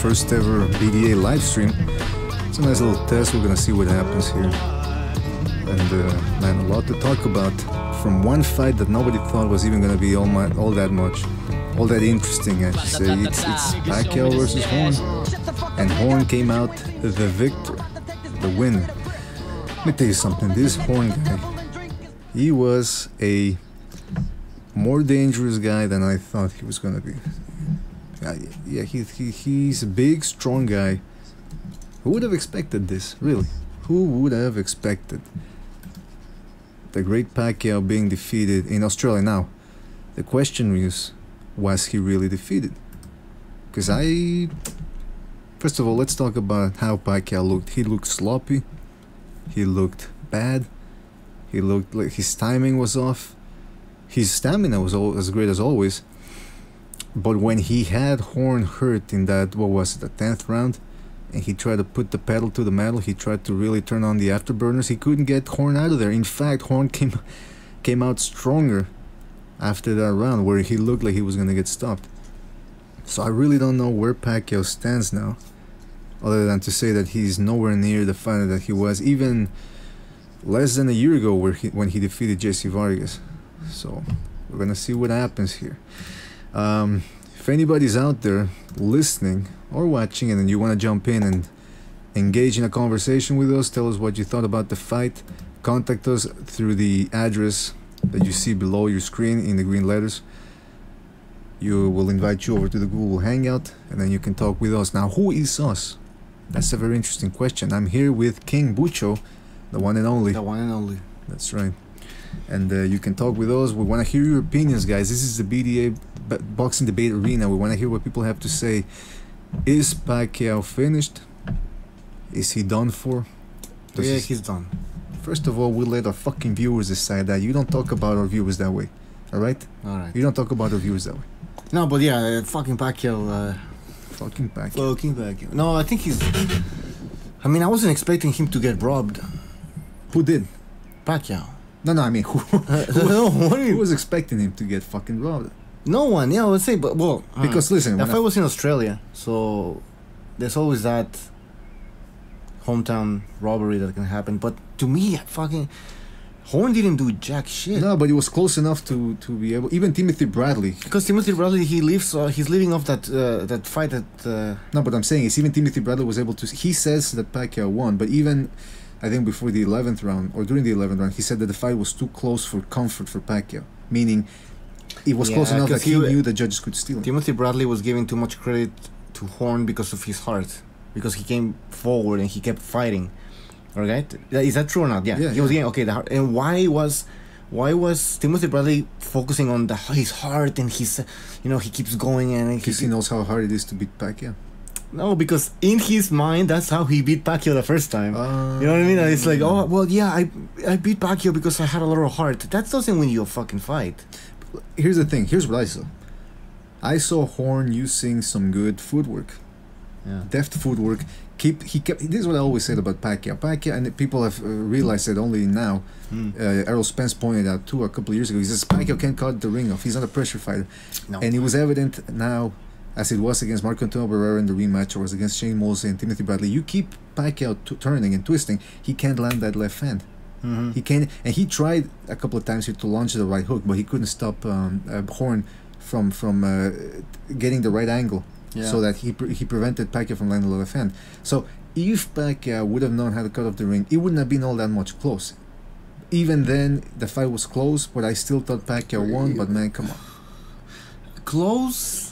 first ever BDA live stream. It's a nice little test. We're gonna see what happens here. And man, a lot to talk about from one fight that nobody thought was even gonna be all that interesting. I should say it's Pacquiao versus Horn, and Horn came out the victor, the winner. Let me tell you something. This Horn guy, he was a more dangerous guy than I thought he was gonna be. Yeah, he's a big, strong guy. Who would have expected this, really? Who would have expected the great Pacquiao being defeated in Australia? Now, the question is, was he really defeated? Because first of all, let's talk about how Pacquiao looked. He looked sloppy. He looked bad. He looked like his timing was off. His stamina was as great as always. But when he had Horn hurt in that, what was it, the 10th round, and he tried to put the pedal to the metal, he tried to really turn on the afterburners, he couldn't get Horn out of there. In fact, Horn came out stronger after that round, where he looked like he was going to get stopped. So I really don't know where Pacquiao stands now, other than to say that he's nowhere near the fighter that he was even less than a year ago when he defeated Jesse Vargas. So we're going to see what happens here. If anybody's out there listening or watching and you want to jump in and engage in a conversation with us, tell us what you thought about the fight, contact us through the address that you see below your screen in the green letters. We'll invite you over to the Google Hangout, and then you can talk with us. Now, who is us? That's a very interesting question. I'm here with King Bucho, the one and only. The one and only. That's right. And you can talk with us. We want to hear your opinions, guys. This is the BDA Boxing Debate Arena. We want to hear what people have to say. Is Pacquiao finished? Is he done for? Yeah, he's done. First of all, we'll let our fucking viewers decide that. You don't talk about our viewers that way. Alright? Alright. You don't talk about our viewers that way. No, but yeah, fucking Pacquiao. Fucking Pacquiao. Fucking Pacquiao. No, I think he's... I mean, I wasn't expecting him to get robbed. Who did? Pacquiao. No, I mean, who was expecting him to get fucking robbed? No one, yeah, I would say, but well... Because listen... The fight was in Australia, so there's always that hometown robbery that can happen. But to me, fucking... Horn didn't do jack shit. No, but he was close enough to be able... Even Timothy Bradley. Because Timothy Bradley, he's living off that fight that... No, but I'm saying is even Timothy Bradley was able to... He says that Pacquiao won, but even... I think before the 11th round, or during the 11th round, he said that the fight was too close for comfort for Pacquiao. Meaning, it was close enough that he knew the judges could steal it. Timothy Bradley was giving too much credit to Horn because of his heart. Because he came forward and he kept fighting. Alright? Is that true or not? Yeah. He was getting, okay, the heart. And why was Timothy Bradley focusing on his heart and his, he keeps going and... Because he knows how hard it is to beat Pacquiao. No, because in his mind, that's how he beat Pacquiao the first time. You know what I mean? It's like, oh, well, yeah, I beat Pacquiao because I had a lot of heart. That doesn't win you a fucking fight. Here's the thing. Here's what I saw. I saw Horn using some good footwork. Yeah. Deft footwork. This is what I always said about Pacquiao. Pacquiao, and people have realized it only now. Errol Spence pointed out too a couple of years ago. He says Pacquiao can't cut the ring off. He's not a pressure fighter. No. And it was evident now, as it was against Marco Antonio Barrera in the rematch, or was against Shane Mosley and Timothy Bradley. You keep Pacquiao turning and twisting, he can't land that left hand. He can, and he tried a couple of times here to launch the right hook, but he couldn't stop Horn from getting the right angle, so that he prevented Pacquiao from landing the left hand. So if Pacquiao would have known how to cut off the ring, it wouldn't have been all that much close. Even then, the fight was close, but I still thought Pacquiao won. But man, come on, close.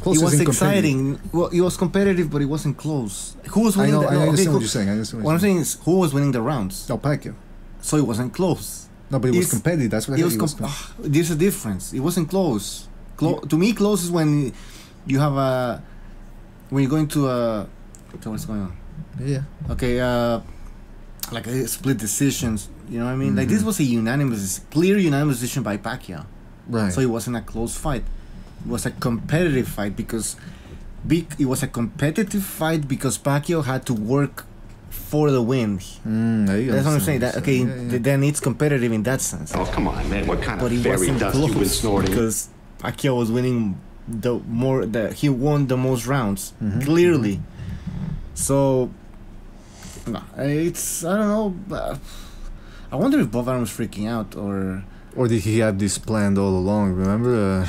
It was exciting. Well, it was competitive, but it wasn't close. Who was winning? I understand what you're saying. What I'm saying is, who was winning the rounds? No, Pacquiao. So it wasn't close. No, but it was competitive. That's what I said. There's a difference. It wasn't close. To me, close is when you have when you're going to okay, what's going on? Yeah. Okay. Like a split decisions. You know what I mean? Like this was a clear unanimous decision by Pacquiao. Right. So it wasn't a close fight. It was a competitive fight because it was a competitive fight because Pacquiao had to work for the win. That's what I'm saying. Then it's competitive in that sense. Oh, come on, man. What kind but of fairy dust you been snorting? Because Pacquiao was winning he won the most rounds clearly. So it's I don't know. I wonder if Bob Arum was freaking out or did he have this planned all along? Remember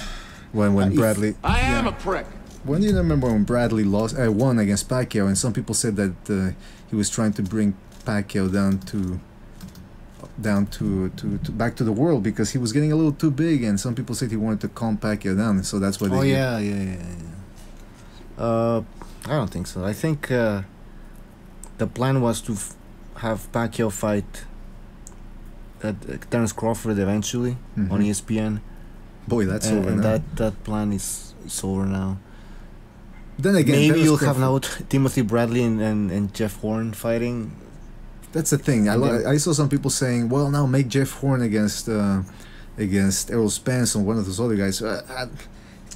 when Bradley? I am a prick. When do you remember when Bradley won against Pacquiao, and some people said that he was trying to bring Pacquiao down to back to the world because he was getting a little too big, and some people said he wanted to calm Pacquiao down, and so that's why they. I don't think so. I think the plan was to have Pacquiao fight Terence Crawford eventually on ESPN. Boy, that's over and now. that plan is over now. Then again, maybe you'll have now Timothy Bradley and Jeff Horn fighting. That's the thing. I saw some people saying, "Well, now make Jeff Horn against Errol Spence or one of those other guys." I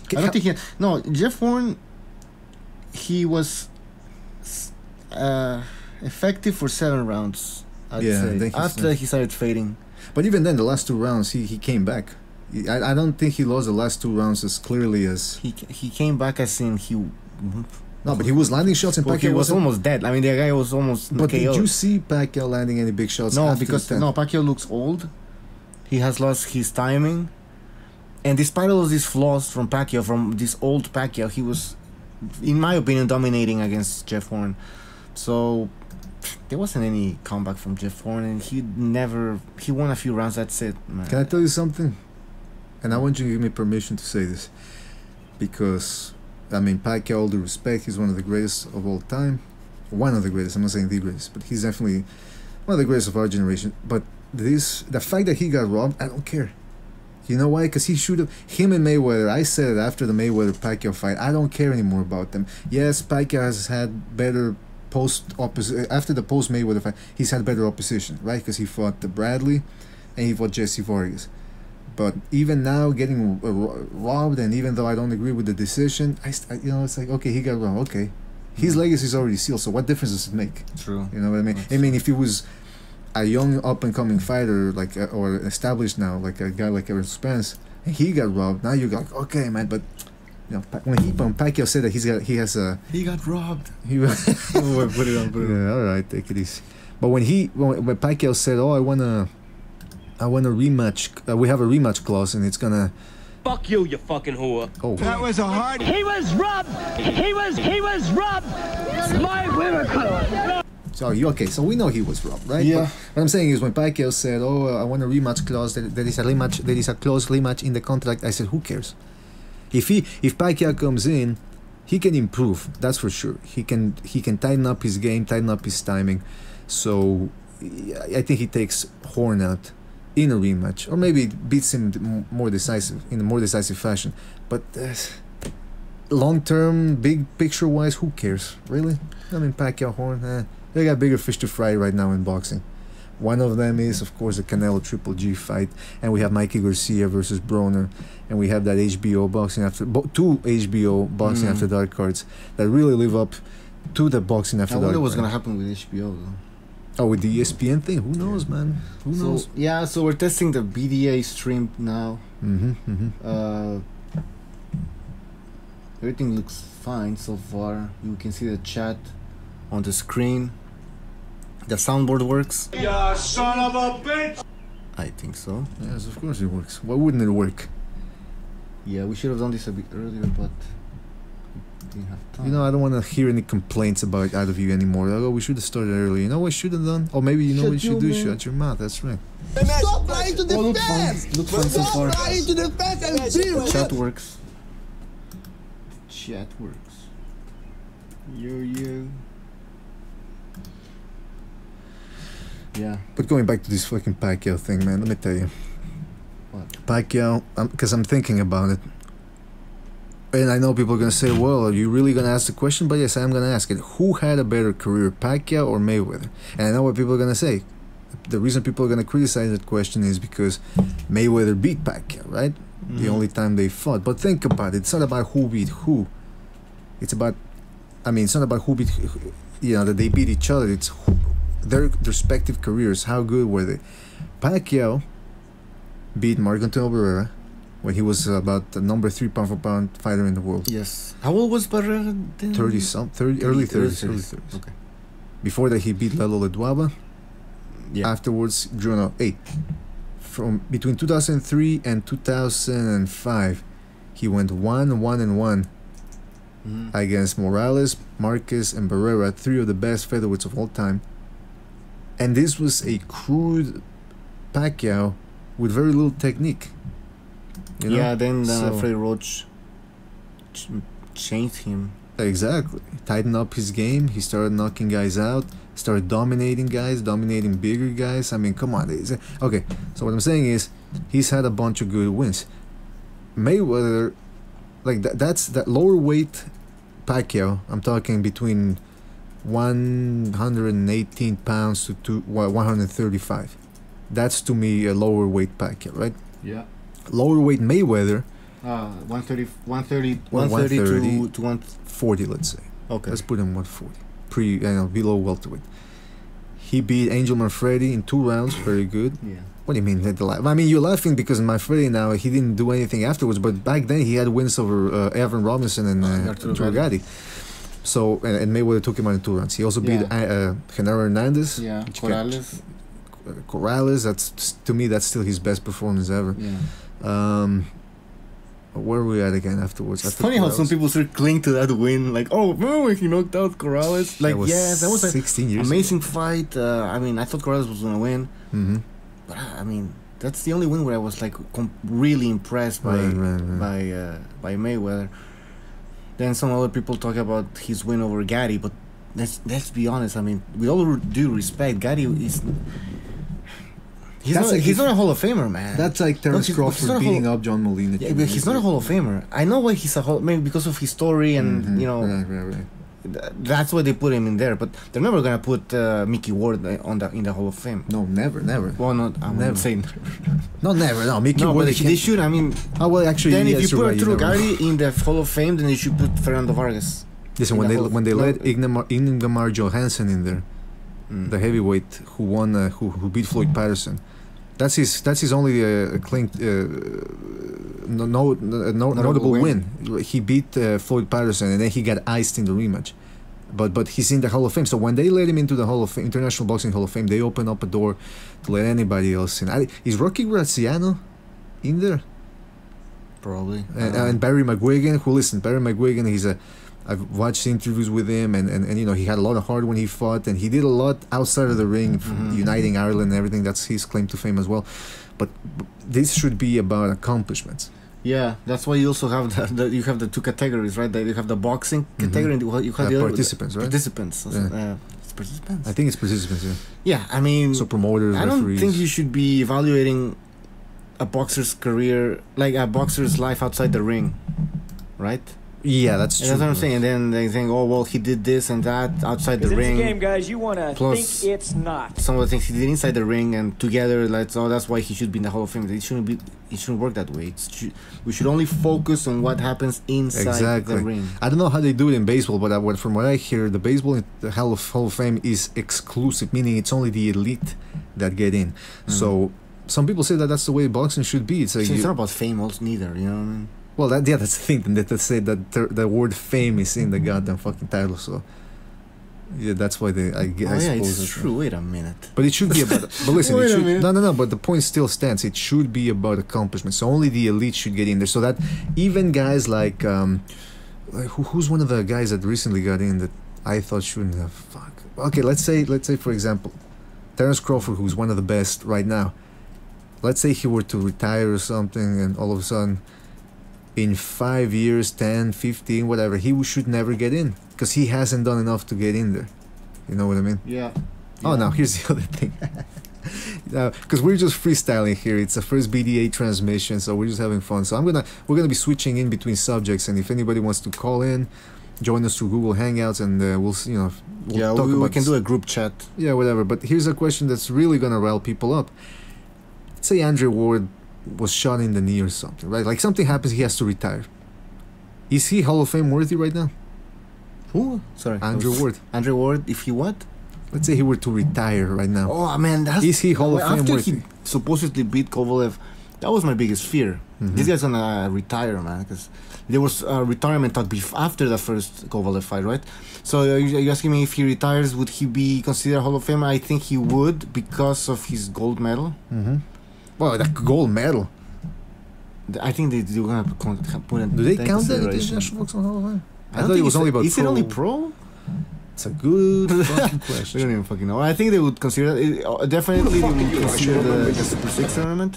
don't think Jeff Horn. He was effective for 7 rounds. I'd say after he started fading. But even then, the last 2 rounds, he came back. I don't think he lost the last 2 rounds as clearly as he came back as in he. No, but he was landing shots, and Pacquiao he was almost dead. I mean, the guy was almost. But KO'd. Did you see Pacquiao landing any big shots? No, because Pacquiao looks old. He has lost his timing, and despite all of these flaws from Pacquiao, from this old Pacquiao, he was, in my opinion, dominating against Jeff Horn. So there wasn't any comeback from Jeff Horn, and he won a few rounds. That's it, man. Can I tell you something? And I want you to give me permission to say this, because I mean, Pacquiao, all due respect, he's one of the greatest of all time. One of the greatest. I'm not saying the greatest, but he's definitely one of the greatest of our generation. But the fact that he got robbed, I don't care. You know why? Because he should have. Him and Mayweather, I said it after the Mayweather-Pacquiao fight, I don't care anymore about them. Yes, Pacquiao has had better after the post-Mayweather fight, he's had better opposition, right? Because he fought the Bradley and he fought Jesse Vargas. But even now, getting robbed, and even though I don't agree with the decision, it's like, okay, he got robbed. Okay, his legacy is already sealed. So what difference does it make? True. You know what I mean? I mean, if he was a young up-and-coming fighter, or established now, like a guy like Errol Spence, and he got robbed, now you go, okay, man. But when Pacquiao said that he got robbed. Put it on. Yeah, all right, take it easy. But when Pacquiao said, "Oh, I want a rematch. We have a rematch clause, and it's gonna." Fuck you, you fucking whore. Oh, that was a hard. He was robbed. He was robbed. My miracle. So okay? So we know he was robbed, right? Yeah. But what I'm saying is, when Pacquiao said, "Oh, I want a rematch clause. There is a rematch. There is a clause rematch in the contract," I said, "Who cares? If Pacquiao comes in, he can improve. That's for sure. He can tighten up his game, tighten up his timing. So I think he takes Horn out in a rematch, or maybe beats him in a more decisive fashion. But long term, big picture wise, who cares, really? I mean, Pacquiao, Horn, they got bigger fish to fry right now in boxing. One of them is, of course, the Canelo Triple G fight, and we have Mikey Garcia versus Broner, and we have that HBO boxing two HBO boxing after dark cards that really live up to the boxing after dark. I wonder what's gonna happen with HBO though. Oh, with the ESPN thing? Who knows, man? Who knows? Yeah, so we're testing the BDA stream now. Everything looks fine so far. You can see the chat on the screen. The soundboard works. Ya son of a bitch! I think so. Yes, of course it works. Why wouldn't it work? Yeah, we should have done this a bit earlier, but didn't have time. I don't want to hear any complaints out of you anymore. Oh, we should have started early. You know what we should have done? Or maybe what you should do? Shut your mouth. That's right. Stop trying to defend! Look fun so far. Stop trying to defend and be Chat works. Chat works. Yo. Yeah. But going back to this fucking Pacquiao thing, man, let me tell you. What? Pacquiao, because I'm thinking about it. And I know people are going to say, well, are you really going to ask the question? But yes, I am going to ask it. Who had a better career, Pacquiao or Mayweather? And I know what people are going to say. The reason people are going to criticize that question is because Mayweather beat Pacquiao, right? The only time they fought. But think about it. It's not about who beat who. It's not about who beat, that they beat each other. It's their respective careers. How good were they? Pacquiao beat Marco Antonio Barrera, when he was about the number 3 pound for pound fighter in the world. Yes. How old was Barrera then? 30, early 30s. Okay. Before that, he beat Lalo Leduaba. Yeah. Afterwards, drew no 8. From between 2003 and 2005, he went 1-1-1 against Morales, Marquez, and Barrera, 3 of the best featherweights of all time. And this was a crude Pacquiao with very little technique. You know? Yeah, then So- Freddie Roach changed him. Exactly. Tightened up his game. He started knocking guys out. Started dominating guys, dominating bigger guys. I mean, come on. Okay, so what I'm saying is, he's had a bunch of good wins. Mayweather, like that's that lower weight Pacquiao. I'm talking between 118 pounds to 135. That's to me a lower weight Pacquiao, right? Yeah. Lower weight Mayweather, 130 to 40, let's say. Okay. Let's put him 140. Below welterweight. He beat Angel Manfredi in 2 rounds. Very good. Yeah. What do you mean? I mean, you're laughing because Manfredi now, he didn't do anything afterwards, but back then he had wins over Evan Robinson and Arturo Gatti. So, and Mayweather took him out in 2 rounds. He also beat Genaro Hernandez. Yeah. which Corrales. Corrales, to me, that's still his best performance ever. Yeah. Where are we at again afterwards? It's funny how some people still cling to that win. Like, oh, remember when he knocked out Corrales? Like, that was a 16 years amazing fight. I mean, I thought Corrales was going to win. Mm-hmm. But, I mean, that's the only win where I was, like, really impressed by Mayweather. Then some other people talk about his win over Gatti. But let's be honest. I mean, with all due respect, Gatti is... He's not a Hall of Famer, man. That's like Terence Crawford beating up John Molina. Yeah, but he's not a Hall of Famer. I know why he's a Hall... Maybe because of his story and, you know... Right. That's why they put him in there. But they're never going to put Mickey Ward in the Hall of Fame. No, never. Well, I'm Never. not saying... No, never. No, Mickey No, Ward. but they should. I mean... Oh, well, actually, Then if yes, you you're put right, Arturo never. Gatti in the Hall of Fame, then you should put Fernando Vargas. Listen, in when the they Hall of- when they no, let Ingemar Johansson in there, the heavyweight who won, who beat Floyd Patterson, that's his only notable win. He beat Floyd Patterson, and then he got iced in the rematch. But he's in the Hall of Fame. So when they let him into the Hall of Fame, International Boxing Hall of Fame, they open up a door to let anybody else in. Is Rocky Graziano in there? Probably. And Barry McGuigan, Barry McGuigan, I've watched interviews with him, and you know, he had a lot of heart when he fought, and he did a lot outside of the ring, uniting Ireland and everything. That's his claim to fame as well. But this should be about accomplishments. Yeah, that's why you also have you have the 2 categories, right? You have the boxing category and you have the other participants, right? Participants. Yeah. It's participants. I think it's participants, yeah. Yeah, I mean, So promoters, I don't referees. think you should be evaluating a boxer's career, like a boxer's life outside the ring, right? Yeah, that's true. And that's what I'm saying. And then they think, oh well, he did this and that outside the It's ring. a game, guys. You want to Plus- think it's not. Some of the things he did inside the ring, and together, that's why he should be in the Hall of Fame. It shouldn't work that way. We should only focus on what happens inside the ring. I don't know how they do it in baseball, but from what I hear, the baseball in the Hall of Fame is exclusive, meaning it's only the elite that get in. So some people say that that's the way boxing should be. It's like See, it's not about fame, also neither. You know what I mean? well, that's the thing. That they say that the word fame is in the goddamn fucking title. So yeah, that's why I suppose it's that's true. Wait a minute. But it should be about. But listen, Wait it a should, minute. no. But the point still stands. It should be about accomplishment. So only the elite should get in there. So that even guys like who's one of the guys that recently got in that I thought shouldn't have. Fuck. Okay, let's say for example, Terence Crawford, who's one of the best right now. Let's say he were to retire or something, and all of a sudden, in 5 years, 10, 15, whatever, he should never get in because he hasn't done enough to get in there. You know what I mean? Yeah. Oh, now here's the other thing. Because we're just freestyling here. It's a first BDA transmission, so we're just having fun. So we're gonna be switching in between subjects, and if anybody wants to call in, join us through Google Hangouts, and we'll talk we about can do a group chat. Yeah, whatever. But here's a question that's really gonna rile people up. Let's say Andre Ward was shot in the knee or something, right? Like something happens, he has to retire. Is he Hall of Fame worthy right now? Who? Sorry. Andre Ward. Andre Ward, if he what? Let's say he were to retire right now. Oh man, Is he Hall of Fame after worthy? he supposedly beat Kovalev, That was my biggest fear. This guy's gonna retire, man, because there was a retirement talk after the first Kovalev fight, right? So are you asking me if he retires, would he be considered Hall of Famer? I think he would because of his gold medal. Well, that gold medal. I think they're gonna put it. Do they count that in the International Boxing Hall of Fame? I thought it was only about Is it only pro? It's a good fucking We question. don't even fucking know. I think they would consider it. Definitely, they would consider the Super 6 tournament.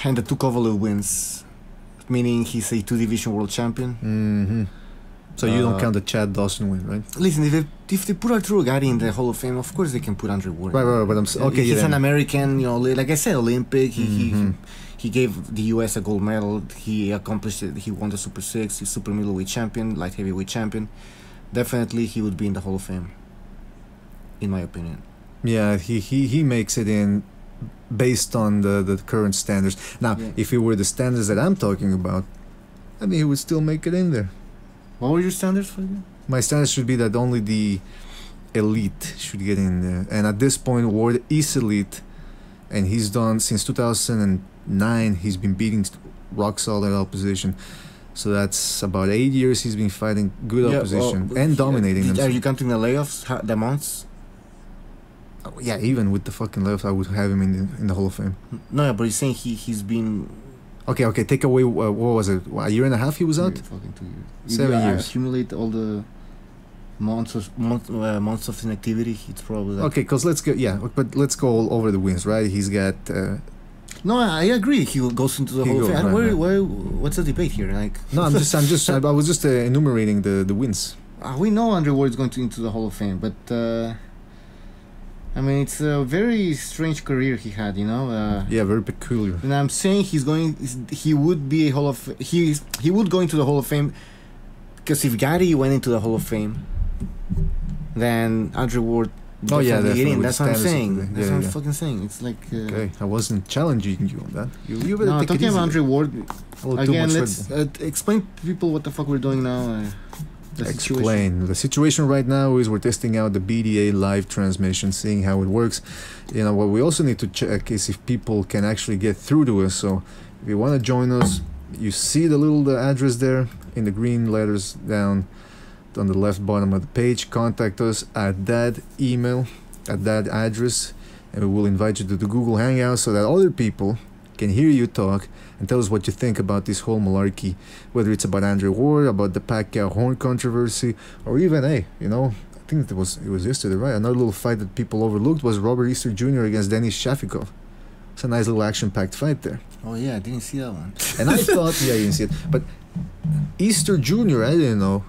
And the two Kovalev wins, meaning he's a 2-division world champion. So you don't count the Chad Dawson win, right? Listen, if they put Arturo Gatti in the Hall of Fame, of course they can put Andre Ward. Right. But I'm okay. He's Yeah, an American, you know, like I said, Olympic. He gave the U.S. a gold medal. He accomplished it. He won the Super 6. He's super middleweight champion, light heavyweight champion. Definitely, he would be in the Hall of Fame, in my opinion. yeah, he makes it in based on the current standards. Now, if it were the standards that I'm talking about, I mean, he would still make it in there. What were your standards for you? My standards should be that only the elite should get in there. And at this point, Ward is elite, and he's done since 2009. He's been beating rock solid opposition. So that's about 8 years he's been fighting good opposition and dominating them. Are you counting the layoffs, the months? Yeah, even with the fucking left, I would have him in the Hall of Fame. No, but he's saying he's been. Okay. Take away what was it? A year and a half he was out. Fucking 2 years. 7 years. Accumulate all the months of inactivity. It's probably like. Okay, because let's go. Yeah, but let's go all over the wins, right? He's got. No, I agree. He goes into the Hall of Fame. What's the debate here? Like. No, I was just enumerating the wins. We know Andre Ward is going into the Hall of Fame, but. I mean, it's a very strange career he had, you know. Yeah, very peculiar. And I'm saying he would be a Hall of. He would go into the Hall of Fame, because if Gatti went into the Hall of Fame, then Andre Ward. Definitely. That's what I'm saying. That's what I'm yeah. fucking saying. It's like. Okay, I wasn't challenging you on that. You better No, take talking it easy. about Andre Ward. Again, too let's explain to people what the fuck we're doing now. Explain. The situation right now is we're testing out the BDA live transmission, seeing how it works. You know, what we also need to check is if people can actually get through to us. So if you want to join us, you see the little address there in the green letters down on the left bottom of the page. Contact us at that email, at that address, and we will invite you to the Google Hangouts so that other people can hear you talk and tell us what you think about this whole malarkey, whether it's about Andre Ward, about the Pacquiao horn controversy, or even, hey, you know, I think it was yesterday, right? Another little fight that people overlooked was Robert Easter Jr. against Denis Shafikov. It's a nice little action-packed fight there. Oh yeah, I didn't see that one. And I thought, yeah, you didn't see it, but Easter Jr., I didn't know,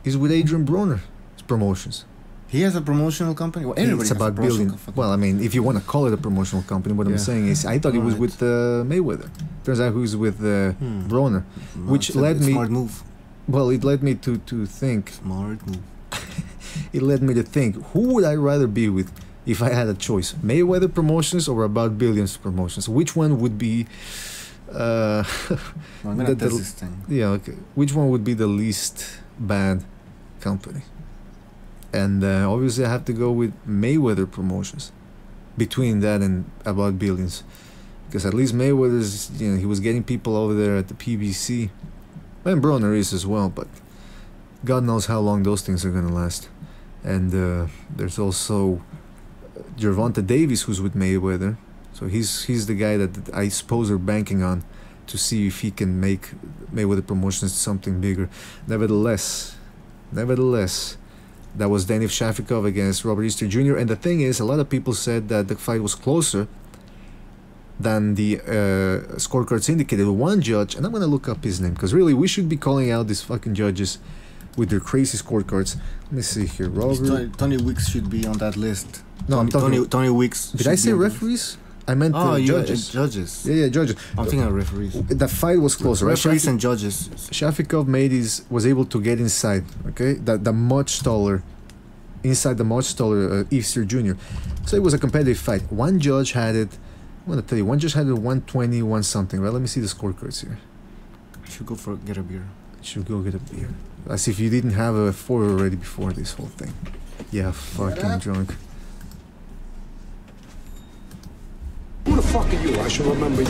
is with Adrian Broner's promotions. He has a promotional company. Well, everybody It's has about a promotional building. company. Well, I mean, if you want to call it a promotional company, what I'm saying is, I thought he was with Mayweather. Turns out he was with Broner, which led me. Smart move. Well, it led me to think. Smart move. It led me to think, who would I rather be with if I had a choice? Mayweather Promotions or About Billions Promotions? Which one would be? I'm gonna test this thing. Yeah. Okay. Which one would be the least bad company? And obviously I have to go with Mayweather Promotions between that and About Billions, because at least Mayweather's, you know, he was getting people over there at the PBC, and Broner is as well, but God knows how long those things are gonna last. And there's also Gervonta Davis, who's with Mayweather, so he's the guy that I suppose are banking on to see if he can make Mayweather Promotions something bigger. Nevertheless, that was Denis Shafikov against Robert Easter Jr. And the thing is, a lot of people said that the fight was closer than the scorecards indicated. One judge, and I'm going to look up his name, because really, we should be calling out these fucking judges with their crazy scorecards. Let me see here. Robert... Tony Wicks should be on that list. No, I'm talking... Tony Wicks. Did I say referees? I meant judges. Judges. Yeah, judges. I'm thinking of referees. The fight was closer, right? Referees and judges. Shafikov was able to get inside, okay? The much taller, inside the much taller Easter Jr. So it was a competitive fight. One judge had it, I'm going to tell you, one judge had it 120, one something, right? Let me see the scorecards here. I should go get a beer. Should go get a beer. As if you didn't have a 4 already before this whole thing. Yeah, fucking drunk. are you? I should remember you.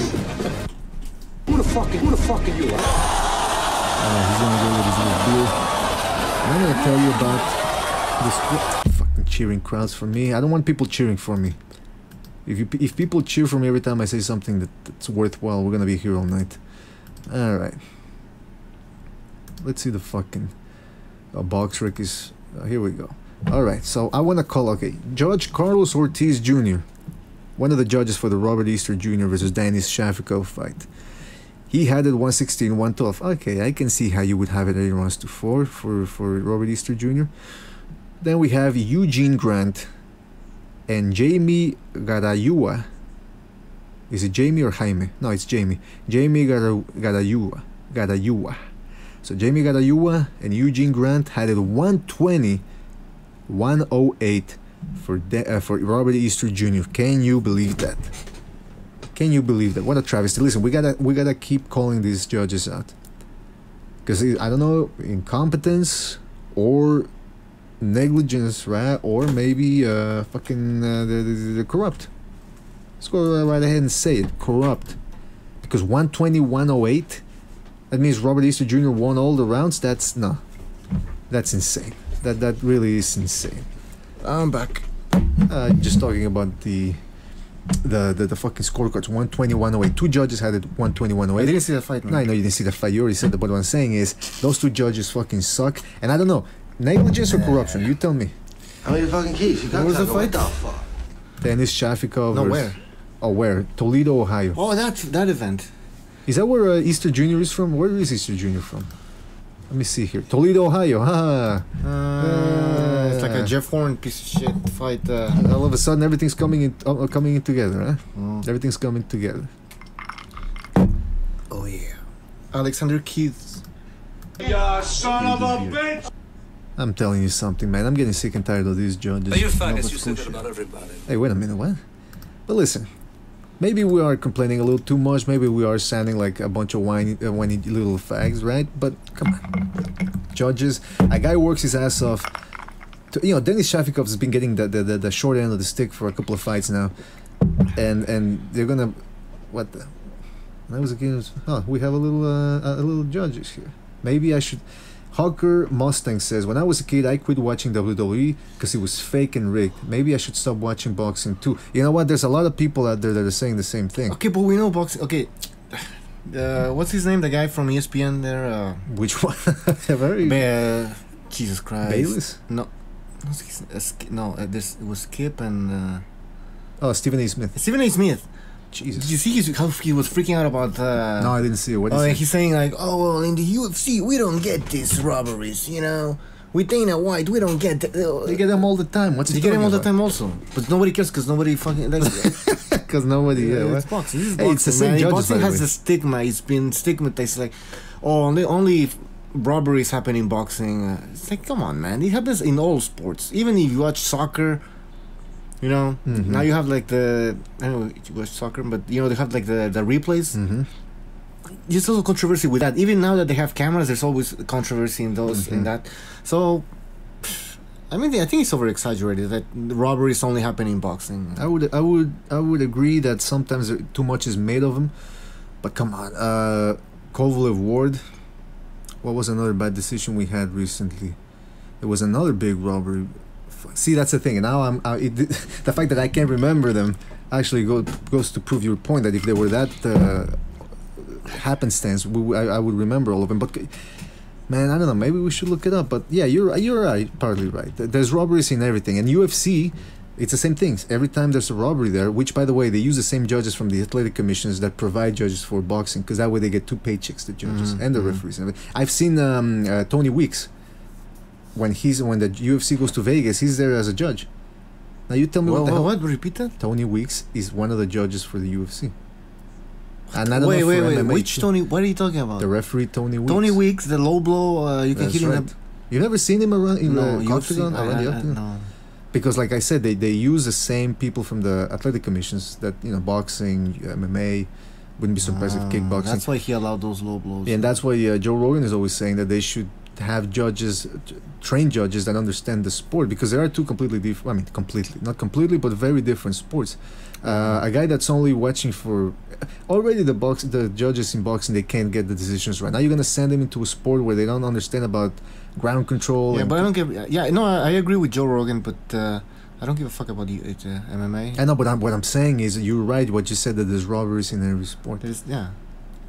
Who the fuck are you? He's gonna go with his little beer. I'm gonna tell you about this fucking cheering crowds for me. I don't want people cheering for me. If people cheer for me every time I say something that's worthwhile, we're gonna be here all night. Alright. Let's see the fucking box rec is... here we go. Alright, so I wanna call... Okay, Judge Carlos Ortiz Jr., one of the judges for the Robert Easter Jr. versus Denis Shafikov fight. He had it 116, 112. Okay, I can see how you would have it 8 rounds to 4 for Robert Easter Jr. Then we have Eugene Grant and Jamie Garayua. Is it Jamie or Jaime? No, it's Jamie. Jamie Garayua. So Jamie Garayua and Eugene Grant had it 120, 108 for Robert Easter Jr. Can you believe that? Can you believe that? What a travesty. Listen, we gotta keep calling these judges out. Because I don't know, incompetence or negligence, right? Or maybe fucking they're corrupt. Let's go right ahead and say it. Corrupt. Because 120, 108, that means Robert Easter Jr. won all the rounds? That's insane. That really is insane. I'm back. Just talking about the fucking scorecards. 120, 108. 2 judges had it 120, 108. I didn't see the fight, man. No, I know you didn't see the fight. You already said that. But what I'm saying is, those 2 judges fucking suck. And I don't know, negligence or corruption? You tell me. How many fucking keys? You got Where's the fight? Denis Shafikov. No, where? Oh, where? Toledo, Ohio. Oh, that event. Is that where Easter Jr. is from? Where is Easter Jr. from? Let me see here. Toledo, Ohio. It's like a Jeff Horn piece of shit fight. All of a sudden, everything's coming in together, huh? Everything's coming together. Oh yeah. Alexander Keith. Ya son of a bitch! I'm telling you something, man. I'm getting sick and tired of these judges. You faggots, you said that about everybody. Hey, wait a minute, what? But listen, maybe we are complaining a little too much. Maybe we are sounding like a bunch of whiny little fags, right? But come on, judges. A guy works his ass off. Denis Shafikov has been getting the short end of the stick for a couple of fights now, and they're gonna what the? That was again. Oh, we have a little judges here. Maybe I should. Hawker Mustang says, when I was a kid, I quit watching WWE because it was fake and rigged. Maybe I should stop watching boxing too. You know what? There's a lot of people out there that are saying the same thing. Okay, but we know boxing. Okay, what's his name? The guy from ESPN there. Which one? Jesus Christ. Bayless? No. It was Skip and. Stephen A. Smith. Stephen A. Smith. Jesus. Did you see how he was freaking out about... No, I didn't see it. What did he say? He's saying like, oh, well, in the UFC, we don't get these robberies, With Dana White, we don't get... They get them all the time. What's he They get them all about? the time also. But nobody cares because nobody fucking... Because nobody... it's boxing. This is boxing, it's the same man. judges, Boxing by the has way. a stigma. It's been stigmatized. Like, only robberies happen in boxing. It's like, come on, man. It happens in all sports. Even if you watch soccer... now you have like I don't know if you watch soccer, but they have like the replays. There's also controversy with that. Even now that they have cameras, there's always controversy in those in that. So, I think it's over exaggerated that robberies only happen in boxing. I would agree that sometimes too much is made of them, but come on, Kovalev Ward. What was another bad decision we had recently? There was another big robbery. See, that's the thing. And now the fact that I can't remember them actually goes to prove your point that if they were that happenstance, I would remember all of them. But man, I don't know. Maybe we should look it up. But yeah, you're right, partly right. There's robberies in everything, and UFC, it's the same things. Every time there's a robbery there, which by the way, they use the same judges from the athletic commissions that provide judges for boxing, because that way they get 2 paychecks, the judges and the referees. I've seen Tony Weeks. When the UFC goes to Vegas, he's there as a judge. Now you tell me what? Repeat that? Tony Weeks is one of the judges for the UFC. And I don't wait. MMA Which Tony? What are you talking about? The referee Tony Weeks. Tony Weeks, the low blow. You can That's hit right. him. You've never seen him around in the UFC, octagon? Around the octagon? No. Because, like I said, they use the same people from the athletic commissions that boxing, MMA. Wouldn't be surprised if kickboxing. That's why he allowed those low blows. And that's why Joe Rogan is always saying that they should to have judges, trained judges that understand the sport, because there are two completely different. I mean, completely, not completely, but very different sports. A guy that's only watching for already the judges in boxing, they can't get the decisions right. Now you're gonna send them into a sport where they don't understand about ground control. Yeah, but I don't give. Yeah, no, I agree with Joe Rogan, but I don't give a fuck about MMA. I know, but what I'm saying is, you're right. What you said, that there's robberies in every sport. Yeah.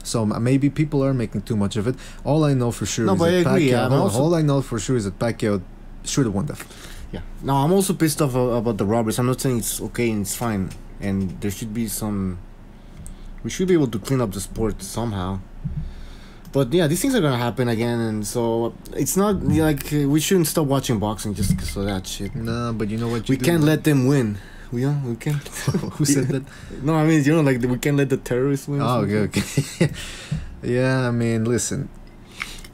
So maybe people are making too much of it. All I know for sure is that Pacquiao. All I know for sure is that Pacquiao should have won that. Yeah. No, I'm also pissed off about the robberies. I'm not saying it's okay and it's fine, and there should be some. We should be able to clean up the sport somehow. But yeah, these things are gonna happen again, and so it's not like we shouldn't stop watching boxing just because of that shit. No, but you know what? We can't let them win. We can't. Who said that? No, I mean, like we can't let the terrorists win. Oh, okay. Yeah, I mean, listen.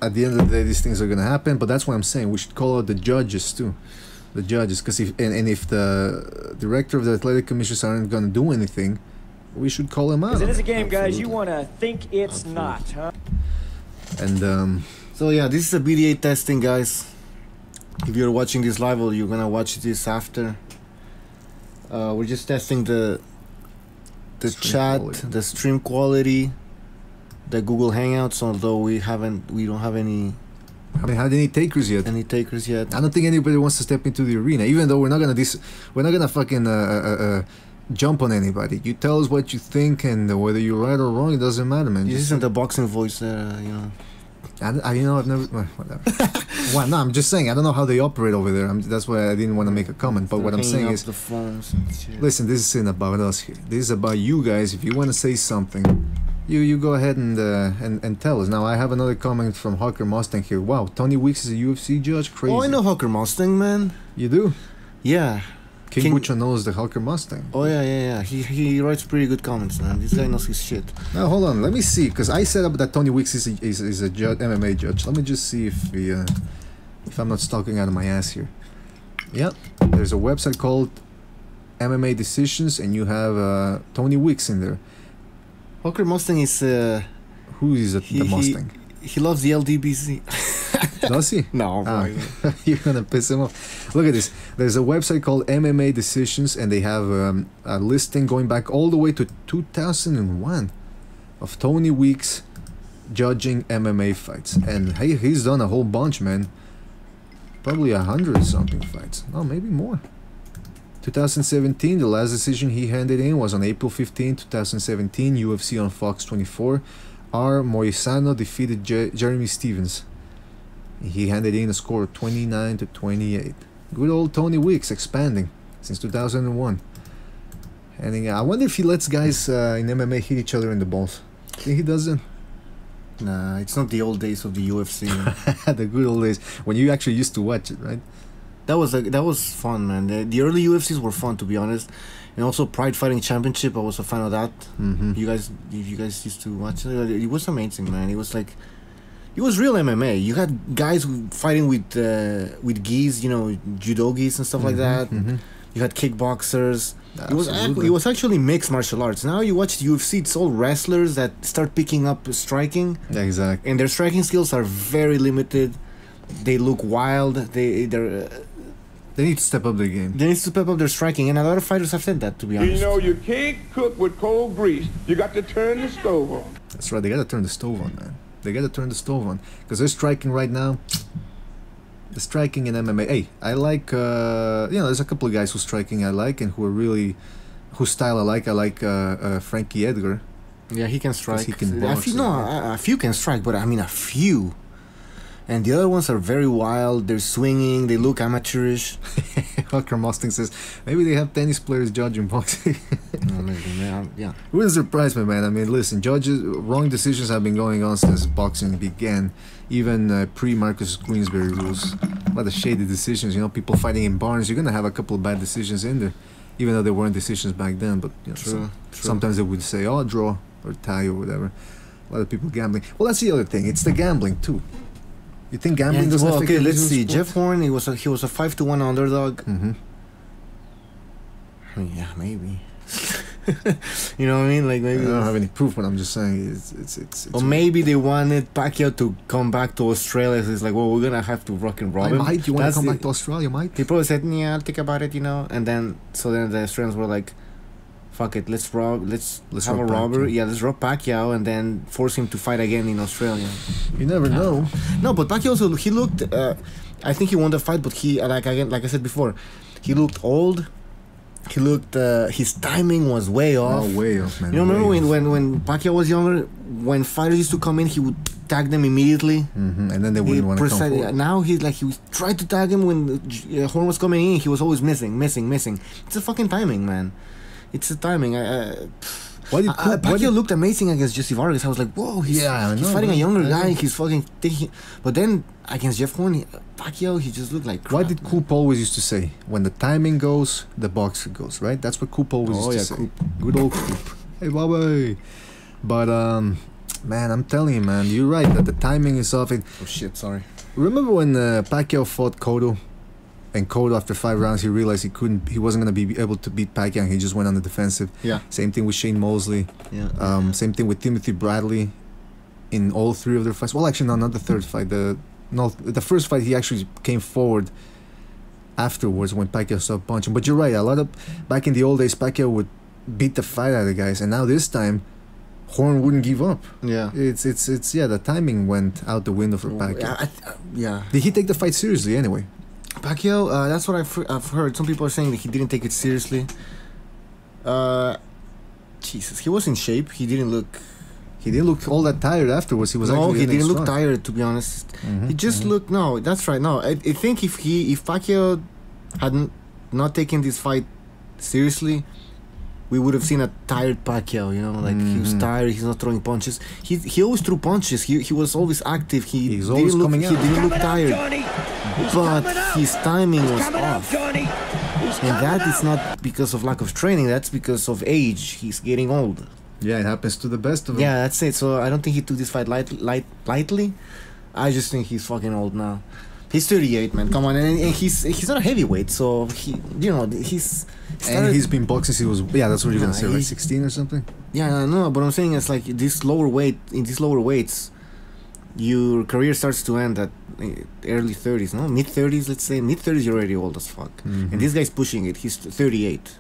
At the end of the day, these things are gonna happen, but that's why I'm saying we should call out the judges too, because if the director of the athletic commissions aren't gonna do anything, we should call him out. It is a game, guys. You want to think it's not, huh? And so yeah, this is a BDA testing, guys. If you're watching this live, or you're gonna watch this after. We're just testing the chat, the stream quality, the Google Hangouts. Although we don't have any. Haven't had any takers yet. I don't think anybody wants to step into the arena, even though we're not gonna fucking jump on anybody. You tell us what you think, and whether you're right or wrong, it doesn't matter, man. This isn't the boxing voice, you know. I've never. Whatever. Well, no, I'm just saying, I don't know how they operate over there. That's why I didn't want to make a comment. But what I'm saying is, the phones and shit. Listen, this isn't about us here. This is about you guys. If you want to say something, you go ahead and tell us. Now, I have another comment from Hawker Mustang here. Wow, Tony Weeks is a UFC judge. Crazy. Oh, I know Hawker Mustang, man. You do? Yeah. King Butcher knows the Hawker Mustang. Oh yeah. He writes pretty good comments, man. This guy knows his shit. Now hold on, let me see, because I said up that Tony Weeks is a MMA judge. Let me just see if I'm not stalking out of my ass here. Yeah, there's a website called MMA Decisions, and you have Tony Weeks in there. Hawker Mustang is who is the Mustang? He loves the LDBC. Does he? No, you're gonna piss him off. Look at this. There's a website called MMA Decisions, and they have a listing going back all the way to 2001 of Tony Weeks judging MMA fights, and hey, he's done a whole bunch, man. Probably 100 something fights. No, maybe more. 2017, the last decision he handed in was on April 15, 2017, UFC on Fox 24. R. Moisano defeated Jeremy Stevens. He handed in a score of 29-28. Good old Tony Weeks, expanding since 2001. And I wonder if he lets guys in MMA hit each other in the balls. Think he doesn't? Nah, it's not the old days of the UFC. The good old days when you actually used to watch it, right? That was fun, man. The early UFCs were fun, to be honest. And also Pride Fighting Championship, I was a fan of that. Mm-hmm. If you guys used to watch it, it was amazing, man. It was like, it was real MMA. You had guys fighting with gis, judo gis and stuff like that. Mm-hmm. You had kickboxers. Absolutely. It was actually mixed martial arts. Now you watch the UFC, it's all wrestlers that start picking up striking. Yeah, exactly. And their striking skills are very limited. They look wild. They need to step up their game. They need to step up their striking, and a lot of fighters have said that, to be honest. You know, you can't cook with cold grease. You got to turn the stove on. That's right, they gotta turn the stove on, man. They gotta turn the stove on. Because they're striking right now. The striking in MMA. Hey, I like, there's a couple of guys who's striking I like, and whose style I like. I like Frankie Edgar. Yeah, he can strike. He can box. A few can strike, but I mean a few. And the other ones are very wild. They're swinging. They look amateurish. Hawker Mustang says maybe they have tennis players judging boxing. Yeah. Wouldn't surprise me, man. I mean, listen, wrong decisions have been going on since boxing began, even pre-Marcus Queensberry rules. A lot of shady decisions. People fighting in barns. You're gonna have a couple of bad decisions in there, even though there weren't decisions back then. But True. Sometimes they would say, "Oh, draw or tie or whatever." A lot of people gambling. Well, that's the other thing. It's the gambling too. You think gambling doesn't affect let's see. Jeff Horn, he was a 5-1 underdog. Mm-hmm. I mean, yeah, maybe. You know what I mean? Like maybe I don't have any proof, but I'm just saying it's or maybe they wanted Pacquiao to come back to Australia. So it's like, well, we're gonna have to fucking rob him. Mate, you want to That's come the- back to Australia, mate? He probably said, "Yeah, I'll think about it," you know. And then the Australians were like, "Fuck it, let's have a rob robbery. Pacquiao. Yeah, let's rob Pacquiao and then force him to fight again in Australia." You never know. No, but Pacquiao also he looked. I think he won the fight, but he like I said before, he looked old. He looked. His timing was way off. Oh, way off, man. You know, remember way off. when Pacquiao was younger, when fighters used to come in, he would tag them immediately. And then they wouldn't want to come forward. Now he tried to tag him when Horn was coming in. He was always missing. It's a fucking timing, man. It's the timing. Why did Pacquiao looked amazing against Jesse Vargas. I was like, whoa, he's fighting a younger guy. He's fucking taking. But then against Jeff Horn, Pacquiao, he just looked like crap. Why did Coop always used to say, when the timing goes, the boxer goes, right? That's what Coop always used to say. Coop. Good old Coop. Hey, Bobby. But, man, I'm telling you, man, you're right that the timing is off. Oh shit, sorry. Remember when Pacquiao fought Cotto? And Cotto, after 5 rounds, he realized he wasn't going to be able to beat Pacquiao, and he just went on the defensive. Yeah. Same thing with Shane Mosley. Yeah. Same thing with Timothy Bradley in all 3 of their fights. Well, actually, no, not the third fight. The first fight, he actually came forward afterwards when Pacquiao stopped punching. But you're right, back in the old days, Pacquiao would beat the fight out of the guys, and now this time, Horn wouldn't give up. Yeah. It's the timing went out the window for Pacquiao. Yeah. Did he take the fight seriously anyway? Pacquiao, that's what I've heard. Some people are saying that he didn't take it seriously. Jesus, he was in shape. He didn't look all that tired afterwards. He was no, actually he didn't strong. look tired, to be honest. He just looked. No, that's right. No, I think if Pacquiao hadn't not taken this fight seriously, we would have seen a tired Pacquiao. You know, like he was tired. He's not throwing punches. He always threw punches. He was always active. He's always coming out. He didn't look tired, but his timing was off. And that is not because of lack of training. That's because of age. He's getting old. Yeah, it happens to the best of them. Yeah, that's it. So I don't think he took this fight lightly. I just think he's fucking old now. He's 38, man. Come on, and he's not a heavyweight, so he's been boxing since he was that's what you're gonna say, like 16 or something. Yeah, no, but I'm saying it's like these lower weights, your career starts to end at early 30s, no, mid 30s. Let's say mid 30s, you're already old as fuck. And this guy's pushing it. He's 38,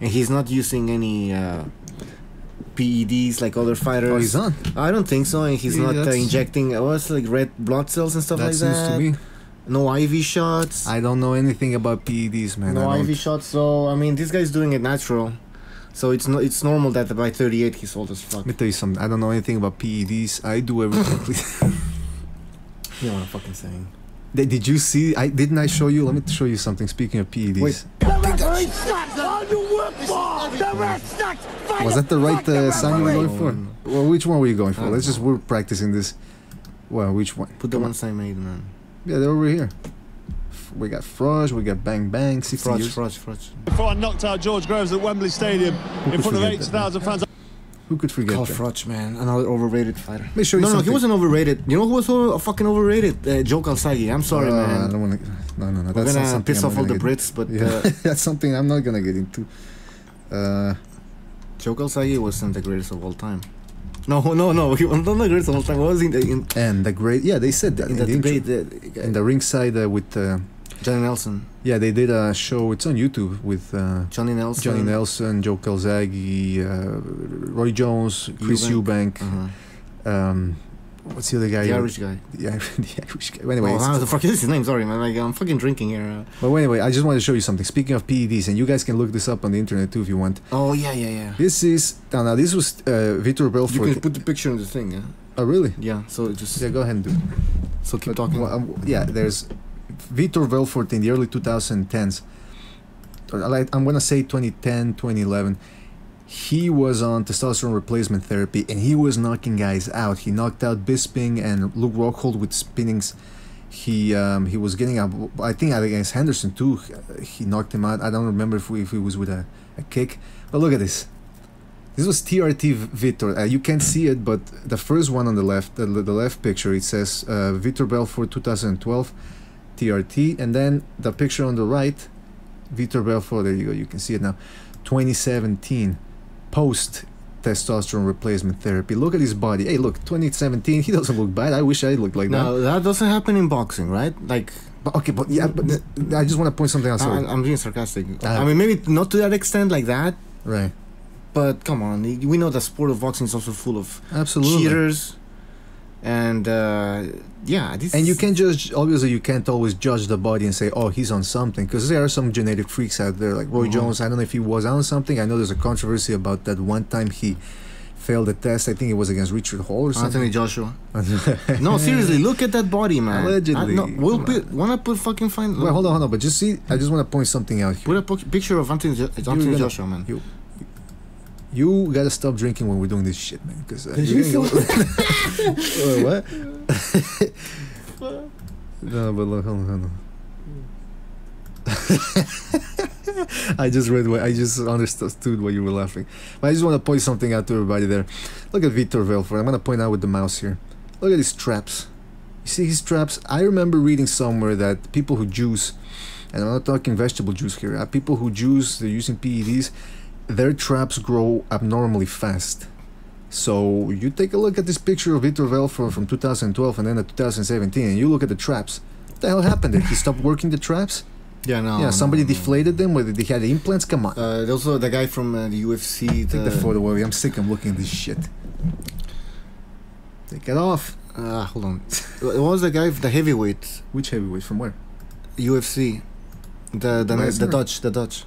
and he's not using any PEDs like other fighters. Oh, he's on. I don't think so, and he's not injecting like red blood cells and stuff like that. That seems to me. No IV shots. I don't know anything about PEDs, man. No IV shots. So I mean, this guy's doing it natural. So it's normal that by 38 he's old as fuck. Let me tell you something. I don't know anything about PEDs. I do everything. You know what I'm fucking saying. Did you see? Didn't I show you? Let me show you something. Speaking of PEDs. Wait. Was that the right sound you were going for? Well, which one were you going for? We're practicing this. Well, which one? Put the ones I made, man. Yeah, they're over here. We got Frosh, we got Bang Bang, 60 years. Frosh. Before I knocked out George Groves at Wembley Stadium in front of 80,000 fans. Who could forget Carl that? Froch, man, another overrated fighter. Let me show you no, something. he wasn't overrated. You know who was fucking overrated? Joe Calzaghe. I'm sorry, man. I don't want to. No. We're That's not gonna something piss I'm off all gonna the get- Brits, but Yeah, that's something I'm not gonna get into. Joe Calzaghe wasn't the greatest of all time. No, he was not the greatest of all time. What was And the great, they said that in the debate? in the ringside with Johnny Nelson. Yeah, they did a show. It's on YouTube with Johnny Nelson, Joe Calzaghe, Roy Jones, Chris Eubank. What's the other guy? The Irish guy. The Irish guy. Anyway, the fuck is his name? Sorry, man. Like, I'm fucking drinking here. But anyway, I just wanted to show you something. Speaking of PEDs, and you guys can look this up on the internet too if you want. Oh yeah. This is now. This was Vitor Belfort. You can put the picture in the thing. Yeah. Oh really? Yeah. So just go ahead and do it. So keep talking. There's Vitor Belfort in the early 2010s. I'm gonna say 2010, 2011. He was on testosterone replacement therapy and he was knocking guys out. He knocked out Bisping and Luke Rockhold with spinnings. He was getting up. I think against Henderson too. He knocked him out. I don't remember if he was with a kick. But look at this. This was TRT Vitor. You can't see it, but the first one on the left, the left picture, it says Vitor Belfort 2012 TRT, and then the picture on the right, Vitor Belfort. There you go. You can see it now. 2017. post testosterone replacement therapy. Look at his body. Hey, look, 2017. He doesn't look bad. I wish I looked like that. No, that doesn't happen in boxing, right? Like, But I just want to point something out. Sorry. I'm being sarcastic. I mean, maybe not to that extent like that. Right. But come on, we know the sport of boxing is also full of Absolutely. cheaters. And and you can't judge. Obviously, you can't always judge the body and say, "Oh, he's on something," because there are some genetic freaks out there, like Roy Jones. I don't know if he was on something. I know there's a controversy about that one time he failed the test. I think it was against Richard Hall or something. Anthony Joshua. No, seriously, look at that body, man. Allegedly. Wanna put fucking fine. Well, hold on. But just see, I just want to point something out here. Put a picture of Anthony Joshua, man. You gotta stop drinking when we're doing this shit, man. Because what? No, but look, hold on. I just understood why you were laughing. But I just want to point something out to everybody there. Look at Vitor Belfort. I'm gonna point out with the mouse here. Look at his traps. You see his traps? I remember reading somewhere that people who juice, and I'm not talking vegetable juice here. People who juice, they're using PEDs. Their traps grow abnormally fast. So you take a look at this picture of Vitor Belfort from 2012 and then 2017, and you look at the traps. What the hell happened there? He stopped working the traps? Yeah, no. Yeah, somebody deflated them, whether they had implants. Come on. There's also the guy from the UFC. Take the photo away. I'm sick. I'm looking at this shit. Take it off. Hold on. What was the guy, the heavyweight? Which heavyweight? From where? UFC. The Dutch. The Dutch.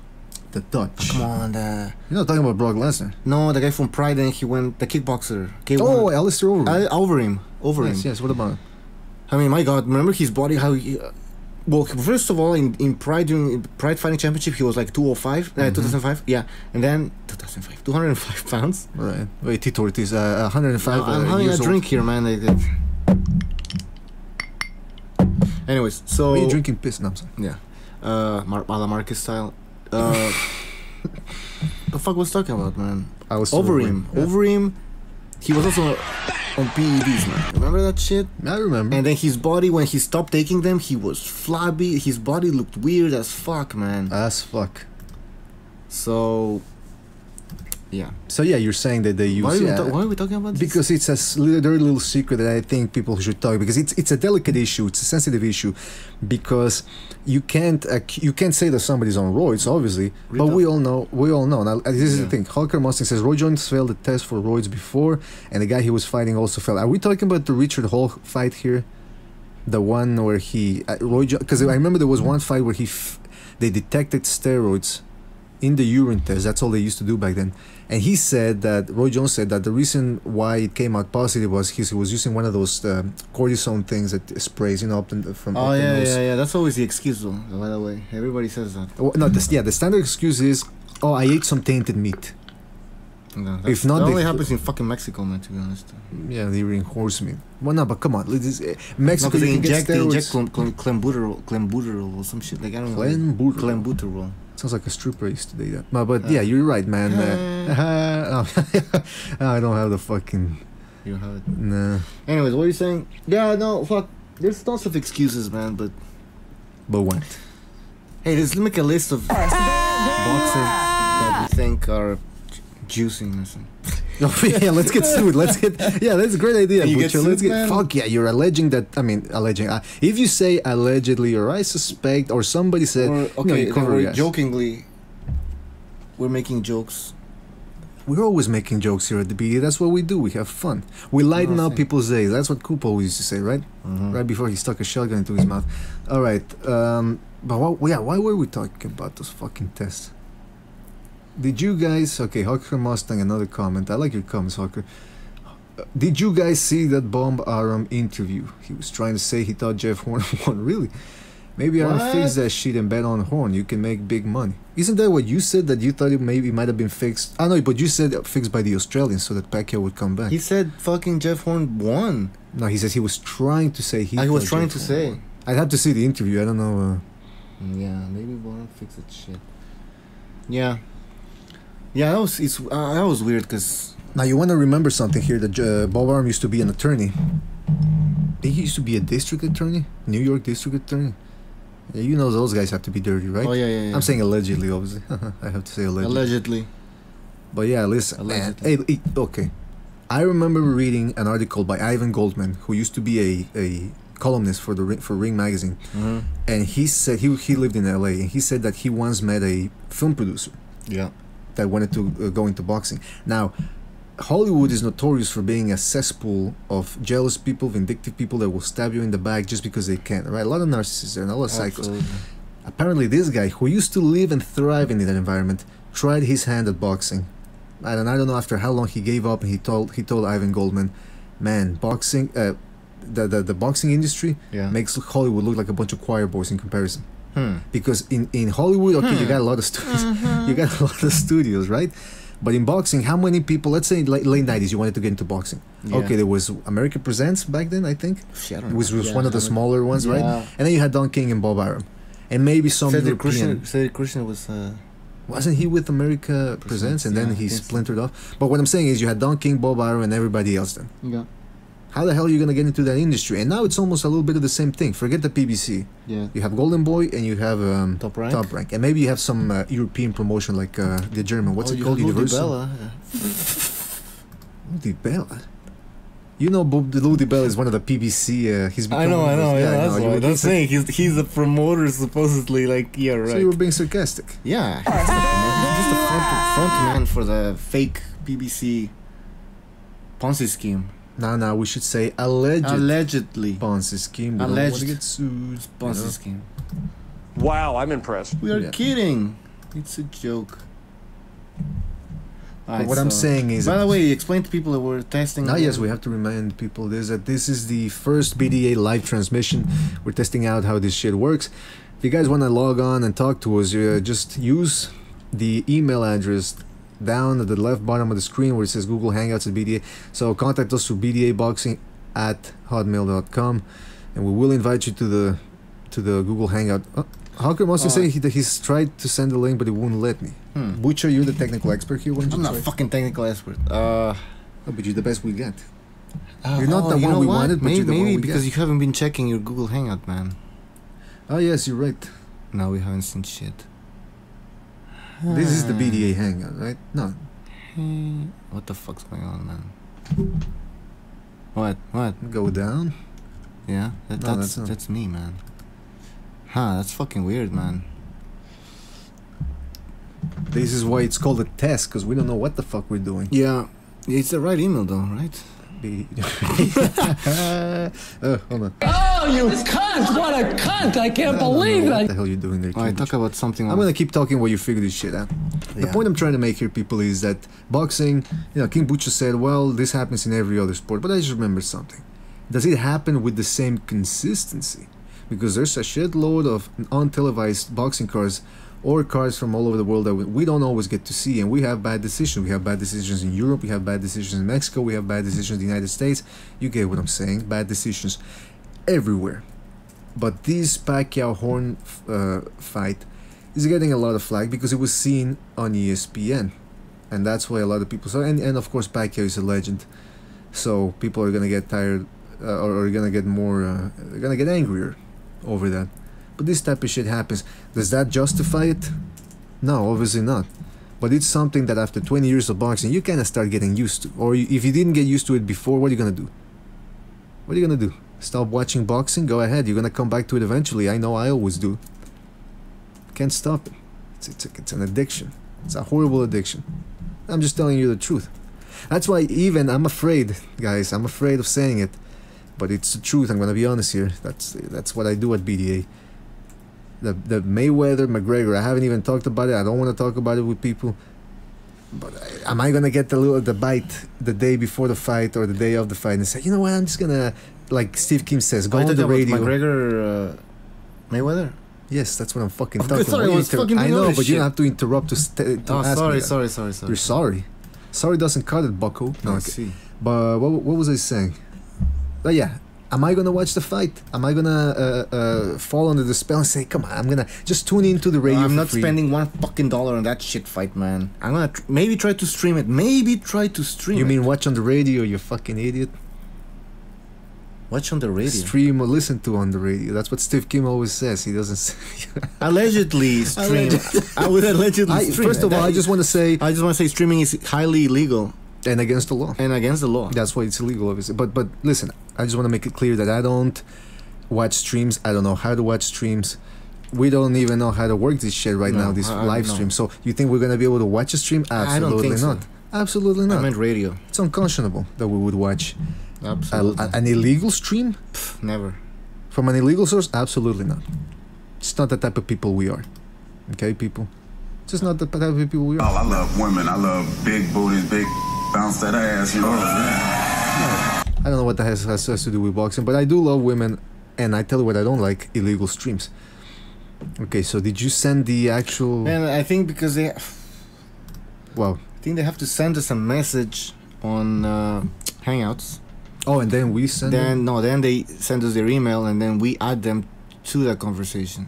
Come on, You're not talking about Brock Lesnar. No, the guy from Pride, and he went the kickboxer. Oh, Alistair Overeem. Over him. Yes. What about him? I mean, my God, remember his body? How he? Well, first of all, in Pride during Pride Fighting Championship, he was like 205, 2005. Yeah, and then 2005, 205 pounds. Right. Wait, Tito Ortiz, 105. I'm having a drink here, man. Anyways, so. Are you drinking piss? No, I'm sorry. Yeah. Mala Marquez style. The fuck was talking about, man? I was Overeem. Yeah. Overeem. He was also on PEDs, man. Remember that shit? I remember. And then his body, when he stopped taking them, he was flabby. His body looked weird as fuck, man. As fuck. So, yeah. So yeah, you're saying that they use. Why are we talking about this? Because it's a very little secret that I think people should talk, because it's a delicate issue, it's a sensitive issue, because you can't say that somebody's on roids, obviously, but we all know. Now this is the thing. Hulker Mustang says Roy Jones failed the test for roids before, and the guy he was fighting also failed. Are we talking about the Richard Hall fight here? The one where because I remember there was one fight where they detected steroids in the urine test. That's all they used to do back then. And Roy Jones said that the reason why it came out positive was he was using one of those cortisone things that sprays, from up the nose. Yeah. That's always the excuse, though. By the way, everybody says that. No, the standard excuse is, I ate some tainted meat. No, if not, that only happens in fucking Mexico, man. To be honest. Yeah, they were in horse meat. Well, no, but come on, Mexico. No, they inject clenbuterol or some shit. Like, I don't know. Clenbuterol. Sounds like a stripper used to do that. But yeah, you're right, man. I don't have the fucking. You have it. Nah. Anyways, what are you saying? Yeah, no, fuck. There's lots of excuses, man. But what? Hey, let's make a list of boxers that we think are juicing or something. Yeah, let's get sued. That's a great idea. Fuck yeah, you're alleging that. I mean, if you say allegedly, or I suspect, or somebody said, we're jokingly, we're making jokes. We're always making jokes here at the BD. That's what we do. We have fun. We lighten up people's days. That's what Kupo used to say, right? Mm-hmm. Right before he stuck a shotgun into his mouth. All right. But why were we talking about those fucking tests? Did you guys... Okay, Hawker Mustang, another comment. I like your comments, Hawker. Did you guys see that Bomb Aram interview? He was trying to say he thought Jeff Horn won. Really? Maybe Aram fixed that shit and bet on Horn. You can make big money. Isn't that what you said? That you thought it might have been fixed? I know, but you said fixed by the Australians so that Pacquiao would come back. He said fucking Jeff Horn won. No, he says he was trying to say he was trying to say. I'd have to see the interview. I don't know. Yeah, maybe Warren fixed that shit. Yeah. Yeah, that was weird, because... Now, you want to remember something here, that Bob Arum used to be an attorney. He used to be a district attorney? New York district attorney? Yeah, you know those guys have to be dirty, right? Oh, yeah. I'm saying allegedly, obviously. I have to say allegedly. Allegedly. But yeah, listen, man. Okay. I remember reading an article by Ivan Goldman, who used to be a columnist for Ring magazine, and he said he lived in LA, and he said that he once met a film producer. Yeah. That wanted to go into boxing. Now, Hollywood is notorious for being a cesspool of jealous people, vindictive people that will stab you in the back just because they can, right? A lot of narcissists and a lot of psychos. Apparently, this guy, who used to live and thrive in that environment, tried his hand at boxing. And I don't know after how long he gave up, and he told Ivan Goldman, man, boxing, the boxing industry makes Hollywood look like a bunch of choir boys in comparison. Because in Hollywood, okay, you got a lot of studios, you got a lot of studios, right? But in boxing, how many people? Let's say late 90s, you wanted to get into boxing. Yeah. Okay, there was America Presents back then, I think. It was one of the smaller ones, right? And then you had Don King and Bob Arum, and maybe some European. Cedric Christian was. Wasn't he with America Presents, and then he splintered off? But what I'm saying is, you had Don King, Bob Arum, and everybody else then. Yeah. How the hell are you gonna get into that industry? And now it's almost a little bit of the same thing. Forget the PBC. Yeah. You have Golden Boy and you have Top Rank, and maybe you have some European promotion like the German. What's it called? Universal. Ludi Bella. You know, Ludi Bella is one of the PBC. He's I know. Yeah, that's what I'm saying. He's a promoter, supposedly. Like, yeah, right. So you were being sarcastic. Yeah. He's just the front man for the fake PBC Ponzi scheme. No, we should say allegedly Ponzi scheme. Alleged get sued. Ponzi scheme. Wow, I'm impressed. We are kidding. It's a joke. Right, what I'm saying is... By the way, explain to people that we're testing... yes, we have to remind people that this is the first BDA live transmission. We're testing out how this shit works. If you guys want to log on and talk to us, just use the email address down at the left bottom of the screen where it says Google Hangouts at BDA. So contact us through bdaboxing@hotmail.com, and we will invite you to the Google Hangout. Hawker must say that he's tried to send the link, but it won't let me. Butcher, you're the technical expert here. I'm not fucking technical expert. But you're the best we got. You're not the one we wanted, but you're the one we because got. you haven't been checking your Google Hangout, man. Oh yes, you're right. No, we haven't seen shit. This is the BDA Hangout, right? No. What the fuck's going on, man? What? Go down? Yeah, that's me, man. That's fucking weird, man. This is why it's called a test, because we don't know what the fuck we're doing. Yeah, it's the right email though, right? Hold on. Oh, you cunt! What a cunt! I can't believe What it! the hell are you doing there? Alright, talk about something else. I'm gonna keep talking while you figure this shit out. The point I'm trying to make here, people, is that boxing, King Butcher said, well, this happens in every other sport, but I just remember something. Does it happen with the same consistency? Because there's a shitload of untelevised boxing cards or cards from all over the world that we don't always get to see, and we have bad decisions. We have bad decisions in Europe, we have bad decisions in Mexico, we have bad decisions in the United States. You get what I'm saying? Bad decisions everywhere. But this Pacquiao Horn fight is getting a lot of flack because it was seen on ESPN, and that's why a lot of people saw. And of course, Pacquiao is a legend, so people are gonna get tired, or are gonna get more, they're gonna get angrier over that. But this type of shit happens. Does that justify it? No, obviously not. But it's something that after 20 years of boxing, you kind of start getting used to. Or if you didn't get used to it before, what are you gonna do? What are you gonna do? Stop watching boxing? Go ahead. You're gonna come back to it eventually. I know I always do. Can't stop it. It's an addiction. It's a horrible addiction. I'm just telling you the truth. That's why even I'm afraid, guys. I'm afraid of saying it, but it's the truth. I'm gonna be honest here. That's what I do at BDA. The Mayweather McGregor. I haven't even talked about it. I don't want to talk about it with people. But am I gonna get the bite the day before the fight or the day of the fight and say, you know what? I'm just gonna, like Steve Kim says, go on the radio. McGregor, Mayweather. Yes, that's what I'm fucking talking sorry, about. I know, but you don't have to interrupt to ask me. Sorry. You're sorry. Sorry doesn't cut it, bucko. No, I okay. see. But what was I saying? But yeah, am I gonna watch the fight? Am I gonna fall under the spell and say, come on, I'm gonna just tune into the radio? I'm not free. spending $1 fucking on that shit fight, man. I'm gonna maybe try to stream it. You mean watch on the radio, you fucking idiot? Watch on the radio. Stream or listen to on the radio. That's what Steve Kim always says. He doesn't say... Allegedly stream. I would allegedly stream. First of all, I just want to say... streaming is highly illegal. And against the law. And against the law. That's why it's illegal, obviously. But listen, I just want to make it clear that I don't watch streams. I don't know how to watch streams. We don't even know how to work this shit right now, this live stream. So you think we're going to be able to watch a stream? Absolutely I don't think not. So. Absolutely not. I meant radio. It's unconscionable that we would watch an illegal stream? Never. From an illegal source? Absolutely not. It's not the type of people we are. Okay, people? It's just not the type of people we are. Oh, I love women. I love big booties, big bounce that ass, you know what I'm saying? I don't know what that has to do with boxing, but I do love women, and I tell you what I don't like, illegal streams. Okay, so did you send the actual... Man, I think because they... Wow. I think they have to send us a message on Hangouts. Oh, and then we send them? No, then they send us their email, and then we add them to that conversation.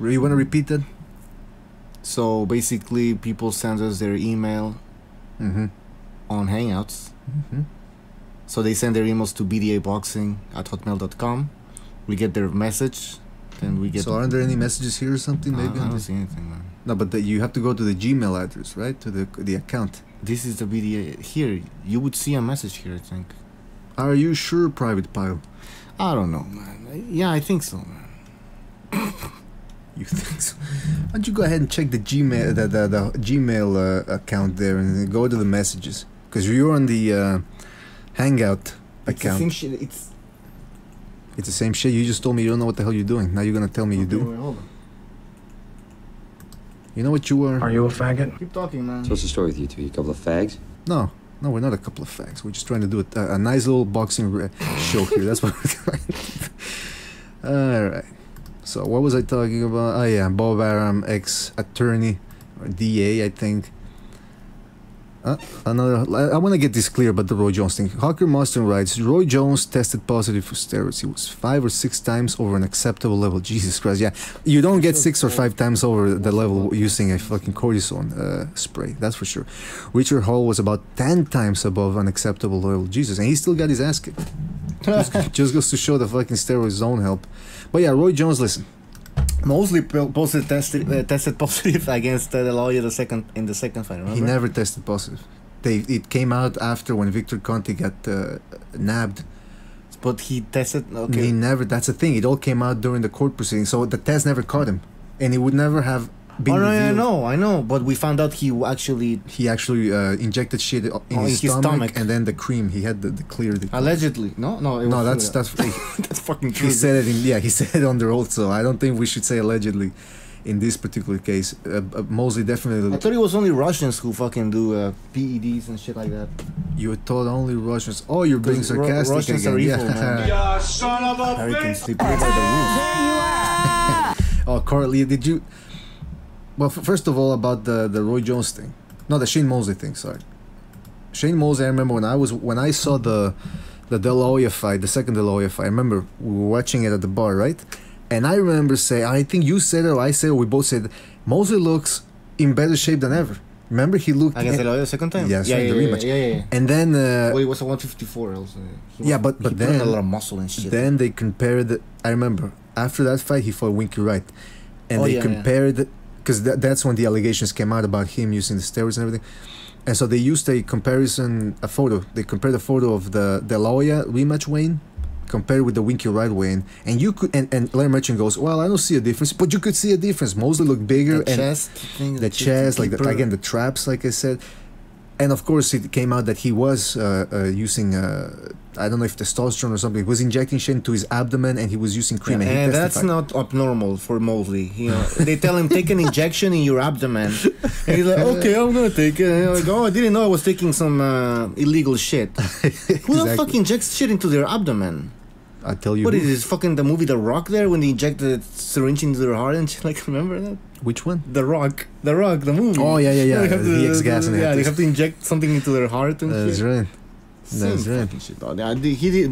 You want to repeat that? So basically, people send us their email on Hangouts. So they send their emails to bdaboxing@hotmail.com. We get their message, then we get... So aren't there any messages here or something? Maybe I don't see anything, man. No, but you have to go to the Gmail address, right? To the account. This is the BDA. Here, you would see a message here, I think. Are you sure, Private Pile? I don't know, man. Yeah, I think so, man. You think so? Why don't you go ahead and check the Gmail, the Gmail account there, and go to the messages, because you're on the Hangout account. It's the same shit. It's the same shit. You just told me you don't know what the hell you're doing. Now you're gonna tell me you do. Wait, hold on. You know what you are? Are you a faggot? Keep talking, man. So what's the story with you two? You a couple of fags? No, we're not a couple of fags. We're just trying to do a nice little boxing show here. That's what we're doing. All right. So what was I talking about? Oh yeah, Bob Arum, ex-attorney, or DA, I think. I want to get this clear about the Roy Jones thing. Hawker Mustang writes, Roy Jones tested positive for steroids. He was 5 or 6 times over an acceptable level. Jesus Christ, yeah. You don't get 6 or 5 times over the level using a fucking cortisone spray, that's for sure. Richard Hall was about 10 times above an acceptable level. Jesus, and he still got his ass kicked. Just goes to show the fucking steroids don't help. But yeah, Roy Jones, listen. Mostly tested positive against the lawyer in the second fight. Remember? He never tested positive. It came out after when Victor Conte got nabbed. But he tested. Okay. He never. That's the thing. It all came out during the court proceedings, so the test never caught him, and he would never have been. Oh, I know. But we found out he actually injected shit in his stomach, and then the cream. He had the clear. Allegedly, no. That's that's fucking true. He said it he said it on the road. So I don't think we should say allegedly in this particular case. Mosley definitely. I thought it was only Russians who fucking do PEDs and shit like that. You thought only Russians? Oh, you're being sarcastic Russians again. Are evil, man. Yeah, son of a Americans sleep by the roof. Oh, Carly, did you? Well, first of all, about the Roy Jones thing. No, the Shane Mosley thing. Sorry, Shane Mosley. I remember when I saw the De La Hoya fight, the second De La Hoya fight. I remember we were watching it at the bar, right? And I remember saying, I think you said it or I said it, we both said, Mosley looks in better shape than ever. Remember, he looked... Against De La Hoya the second time? Yes, right, the rematch. Yeah. And then... well, it was a 154 also. But he then... a lot of muscle and shit. Then they compared... I remember, after that fight, he fought Winky Wright. And they compared... Because that's when the allegations came out about him using the steroids and everything. And so they used a photo. They compared the photo of the De La Hoya rematch weigh-in compared with the Winky Wright weigh-in, and you could and Larry Merchant goes, well, I don't see a difference, but you could see a difference. Mosley looked bigger, the chest, like again the traps, like I said, and of course it came out that he was using I don't know if testosterone or something. He was injecting shit into his abdomen, and he was using cream. And that's not abnormal for Mosley. You know, they tell him take an injection in your abdomen, and he's like, okay, I'm gonna take it. And like, oh, I didn't know I was taking some illegal shit. Who the fuck injects shit into their abdomen? I tell you. What is this? Fucking the movie The Rock there when they inject the syringe into their heart and shit. Like, remember that? Which one? The Rock, the movie. Oh yeah. The ex-gas in it. Yeah, they have to inject something into their heart and shit. That's right. That's right.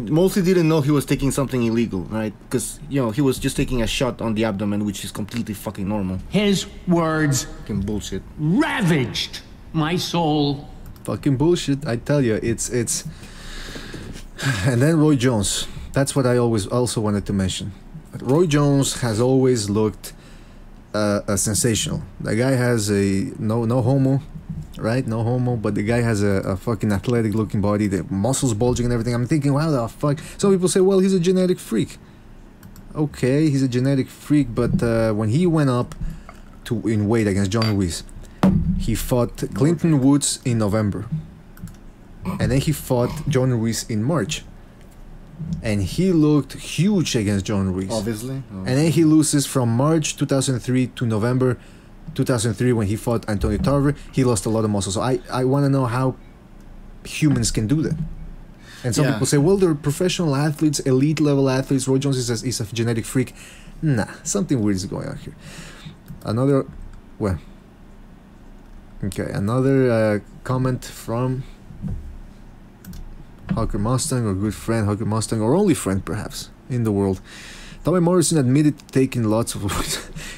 Mostly didn't know he was taking something illegal, right? Because, you know, he was just taking a shot on the abdomen, which is completely fucking normal. His words fucking bullshit ravaged my soul. Fucking bullshit. I tell you, it's And then Roy Jones. That's what I always also wanted to mention. Roy Jones has always looked sensational. The guy has a no homo, right? No homo, but the guy has a fucking athletic looking body, the muscles bulging and everything. I'm thinking, wow, the fuck. Some people say, well, he's a genetic freak. Okay, he's a genetic freak, but when he went up in weight against John Ruiz, he fought Clinton Woods in November, and then he fought John Ruiz in March, and he looked huge against John Ruiz. Obviously. And then he loses from March 2003 to November 2003 when he fought Antonio Tarver. He lost a lot of muscle. So I want to know how humans can do that. And some people say, well, they're professional athletes, elite level athletes. Roy Jones is a genetic freak. Nah, something weird is going on here. Another comment from Hawker Mustang, or good friend Hawker Mustang, or only friend perhaps in the world. Tommy Morrison admitted to taking lots of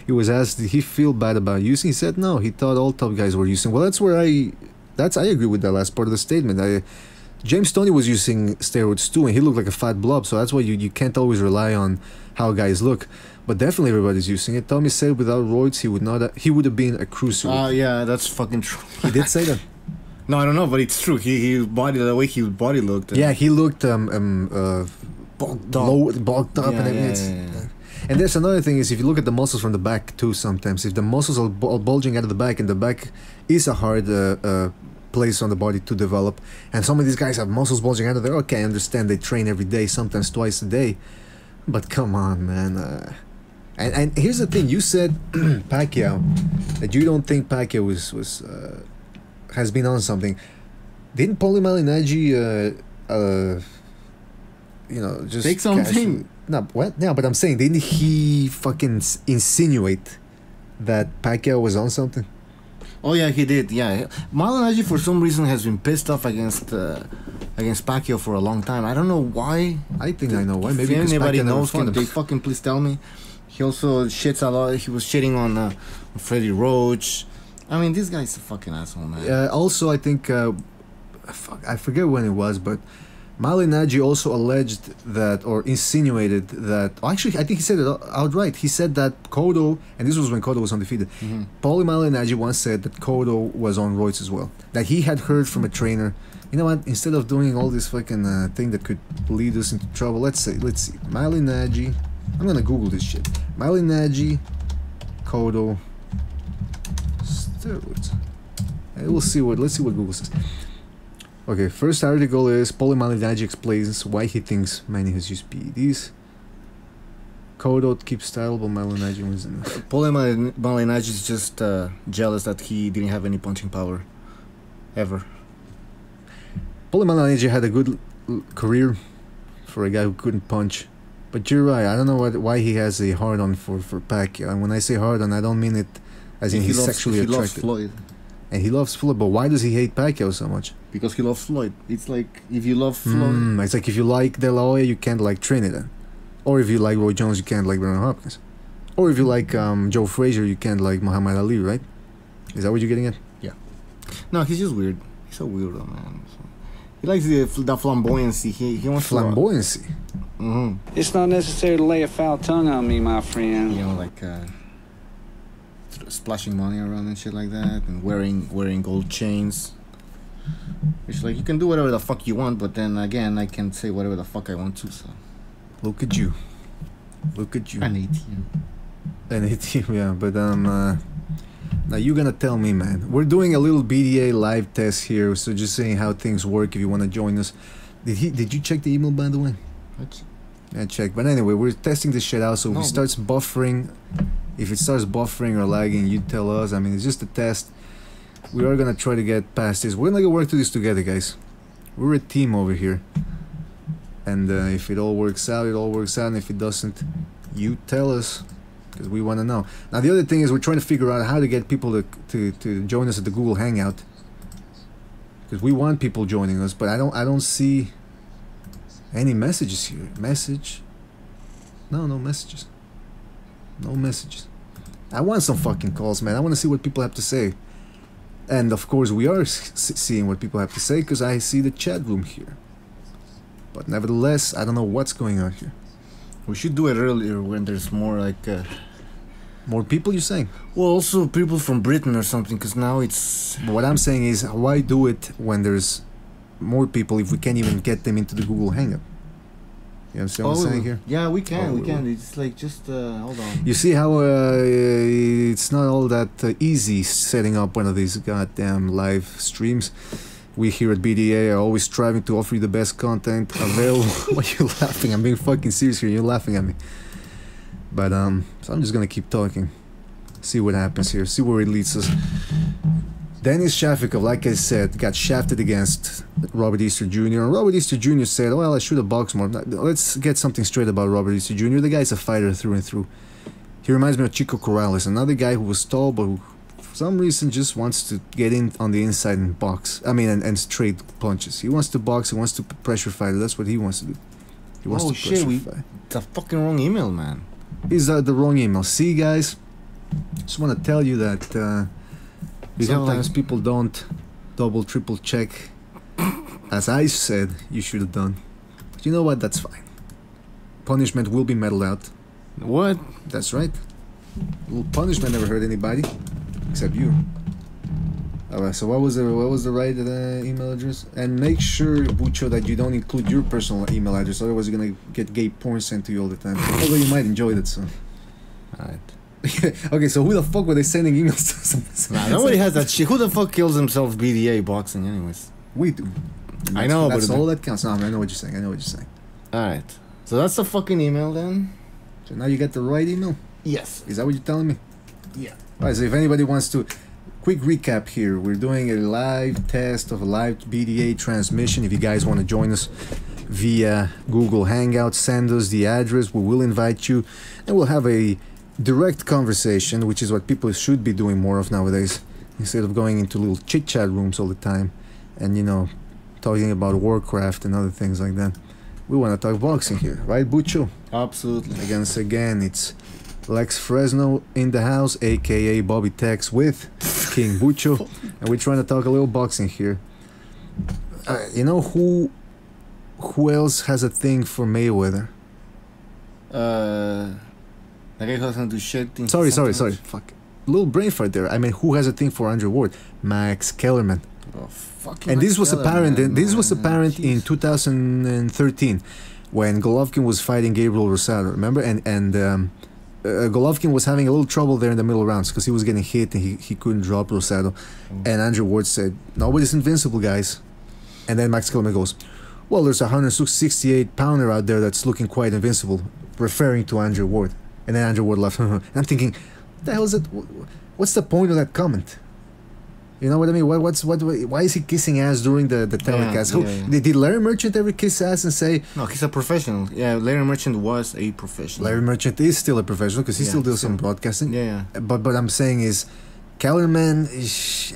he was asked, did he feel bad about using? He said no, he thought all top guys were using. Well, I agree with that last part of the statement. James Toney was using steroids too, and he looked like a fat blob, so that's why you can't always rely on how guys look. But definitely everybody's using it. Tommy said without roids he would have been a cruiser. Yeah, that's fucking true. He did say that. No, I don't know, but it's true. He body, the way his body looked. Yeah, he looked bulked up and everything. Yeah. And there's another thing is, if you look at the muscles from the back too, sometimes if the muscles are bulging out of the back, and the back is a hard place on the body to develop, and some of these guys have muscles bulging out of there. Okay, I understand they train every day, sometimes twice a day, but come on, man. And here's the thing: you said Pacquiao, that you don't think Pacquiao has been on something. Didn't Paulie Malignaggi just take something? No, what? Yeah, but I'm saying, didn't he fucking insinuate that Pacquiao was on something? Oh yeah, he did. Yeah, Malignaggi for some reason has been pissed off against Pacquiao for a long time. I don't know why. I think I know why. Maybe if anybody Pacquiao knows, can they fucking please tell me? He also shits a lot. He was shitting on Freddie Roach. I mean, this guy's a fucking asshole, man. Also, I think I forget when it was, but Malignaggi also alleged that, or insinuated that. Actually, I think he said it outright. He said that Cotto, and this was when Cotto was undefeated. Paulie Malignaggi once said that Cotto was on roids as well. That he had heard from a trainer. You know what? Instead of doing all this fucking thing that could lead us into trouble, let's see. Malignaggi. I'm gonna Google this shit. Malignaggi, Cotto, steroids. Let's see what Google says. Okay, first article is Paulie Malignaggi explains why he thinks Manny has used PEDs. Cotto keeps style, but Malignaggi was in. Paulie Malignaggi is just jealous that he didn't have any punching power, ever. Paulie Malignaggi had a good career for a guy who couldn't punch. But you're right, I don't know why he has a hard-on for Pacquiao. And when I say hard-on, I don't mean it as in he's sexually attracted. He loves Floyd. And he loves Floyd, but why does he hate Pacquiao so much? Because he loves Floyd. It's like, if you love Floyd... It's like if you like De La Hoya, you can't like Trinidad. Or if you like Roy Jones, you can't like Bernard Hopkins. Or if you like Joe Frazier, you can't like Muhammad Ali, right? Is that what you're getting at? Yeah. No, he's just weird. He's so weird, man. He likes the flamboyancy. He wants flamboyancy. It's not necessary to lay a foul tongue on me, my friend. You know, like splashing money around and shit like that, and wearing gold chains. It's like, you can do whatever the fuck you want, but then again, I can say whatever the fuck I want to. So look at you. An 18. An 18, yeah. But now you're gonna tell me, man. We're doing a little BDA live test here, so just saying how things work. If you want to join us, did you check the email, by the way? Yeah, check. But anyway, we're testing this shit out. So if it starts buffering, or lagging, you tell us. I mean, it's just a test. We are gonna try to get past this. We're gonna work through this together, guys. We're a team over here. And if it all works out, it all works out. And if it doesn't, you tell us, because we want to know. Now, the other thing is, we're trying to figure out how to get people to join us at the Google Hangout, because we want people joining us. But I don't see any messages here. No messages. No messages. I want some fucking calls, man. I want to see what people have to say. And of course, we are seeing what people have to say, because I see the chat room here. But nevertheless, I don't know what's going on here. We should do it earlier when there's more like... more people, you're saying? Well, also people from Britain or something, because now it's... But what I'm saying is, why do it when there's more people if we can't even get them into the Google Hangout? You understand what I'm saying here? Yeah, we can, we can. It's like just, hold on. You see how it's not all that easy setting up one of these goddamn live streams. We here at BDA are always striving to offer you the best content available. Why are you laughing? I'm being fucking serious here. You're laughing at me. But so I'm just gonna keep talking. See what happens here. See where it leads us. Denis Shafikov, like I said, got shafted against Robert Easter Jr. And Robert Easter Jr. said, well, I should have boxed more. Let's get something straight about Robert Easter Jr. The guy's a fighter through and through. He reminds me of Chico Corrales, another guy who was tall, but who, for some reason, just wants to get in on the inside and box. I mean, and trade punches. He wants to box, he wants to pressure fight. That's what he wants to do. He wants to pressure fight. It's a fucking wrong email, man. Is that the wrong email? See, guys? Just want to tell you that... sometimes people don't double, triple check, as I said you should have done. But you know what? That's fine. Punishment will be meted out. What? That's right. Well, punishment never hurt anybody, except you. Alright, so what was the right email address? And make sure, Bucho, that you don't include your personal email address, otherwise you're gonna get gay porn sent to you all the time. Although you might enjoy that, so. Alright. Okay, so who the fuck were they sending emails to? Nah, nobody has that shit. Who the fuck kills himself BDA boxing anyways? We do. I know, but that's all that counts. No, I know what you're saying. I know what you're saying. Alright. So that's the fucking email then? So now you get the right email? Yes. Is that what you're telling me? Yeah. Alright, so if anybody wants to... Quick recap here. We're doing a live test of a live BDA transmission. If you guys want to join us via Google Hangouts, send us the address. We will invite you. And we'll have a direct conversation, which is what people should be doing more of nowadays, instead of going into little chit-chat rooms all the time and, you know, talking about Warcraft and other things like that. We want to talk boxing here, right, Bucho? Absolutely. Again, it's Lex Fresno in the house, aka Bobby Tex, with King Bucho, and we're trying to talk a little boxing here. You know who else has a thing for Mayweather? The guy who doesn't do shit. Sorry. Fuck. Little brain fart there. I mean, who has a thing for Andre Ward? Max Kellerman. Oh, fucking. And this was apparent. Man, this was apparent in 2013, when Golovkin was fighting Gabriel Rosado. Remember? And Golovkin was having a little trouble there in the middle rounds because he was getting hit and he couldn't drop Rosado. And Andre Ward said, "Nobody's invincible, guys." And then Max Kellerman goes, "Well, there's a 168 pounder out there that's looking quite invincible," referring to Andre Ward. And then Andrew Ward left. And I'm thinking, what the hell is it? What's the point of that comment? You know what I mean? Why is he kissing ass during the telecast? Did Larry Merchant ever kiss ass and say... No, he's a professional. Yeah, Larry Merchant was a professional. Larry Merchant is still a professional because he still does some broadcasting. Yeah. But I'm saying is, Kellerman,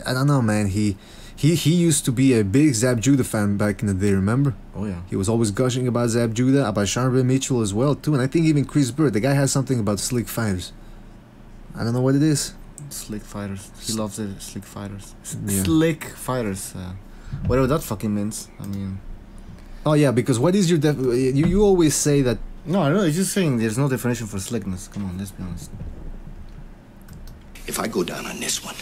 I don't know, man. He used to be a big Zab Judah fan back in the day, remember? Oh, yeah. He was always gushing about Zab Judah, about Sharvin Mitchell as well, too. And I think even Chris Bird. The guy has something about slick fighters. I don't know what it is. Slick fighters. He loves it. Slick fighters. Yeah. Slick fighters. Whatever that fucking means. I mean... Oh, yeah, because what is your... You always say that... No, I know. It's just saying there's no definition for slickness. Come on, let's be honest. If I go down on this one,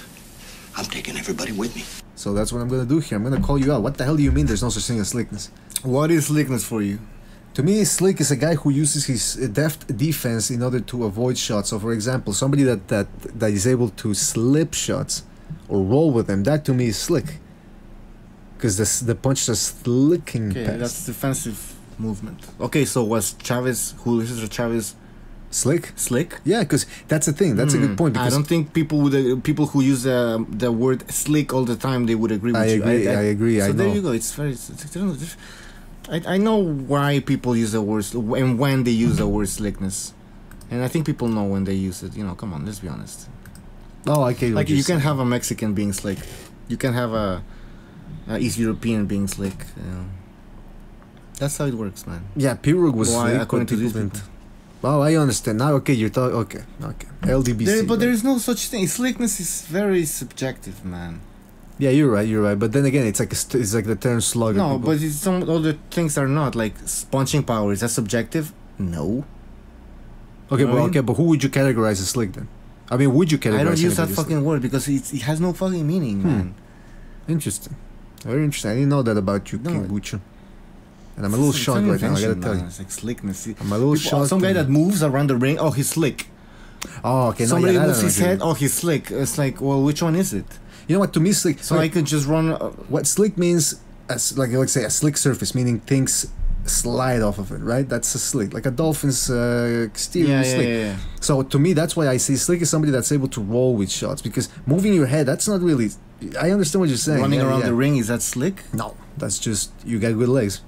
I'm taking everybody with me. So that's what I'm going to do here. I'm going to call you out. What the hell do you mean there's no such thing as slickness? What is slickness for you? To me, slick is a guy who uses his deft defense in order to avoid shots. So, for example, somebody that is able to slip shots or roll with them, that to me is slick. Because the punches are slicking past. Okay, that's defensive movement. Okay, so was Julio Cesar Chavez... Slick? Slick? Yeah, because that's the thing. That's a good point. I don't think people who use the word slick all the time, they would agree with you. I agree. So there you go. It's very... I know why people use the word and when they use the word slickness, and I think people know when they use it. You know, come on, let's be honest. Oh, okay. Like you can have a Mexican being slick, you can have a East European being slick. You know. That's how it works, man. Yeah, Pirog was slick, according to these people. Oh, I understand now. Okay, you're talking. Okay. LDBC. But there is no such thing. Slickness is very subjective, man. Yeah, you're right. But then again, it's like it's like the term slugger. No, people. but some other things are not like punching power. Is that subjective? No. Okay, You know what I mean? but who would you categorize as slick then? I mean, would you categorize? I don't use that anybody as fucking word because it has no fucking meaning, man. Interesting. Very interesting. I didn't know that about you, King Bucho. And I'm a little shocked right now, I gotta tell you. It's like slickness. I'm a little shocked. Some guy that moves around the ring, oh, he's slick. Oh, okay. Somebody moves his head, oh, he's slick. It's like, well, which one is it? You know what? To me, slick. So I could just run. What slick means, as like let's say a slick surface, meaning things slide off of it, right? That's a slick, like a dolphin's exterior slick. Yeah. So to me, that's why I say slick is somebody that's able to roll with shots, because moving your head, that's not really. I understand what you're saying. Running around the ring, is that slick? No, that's just you got good legs.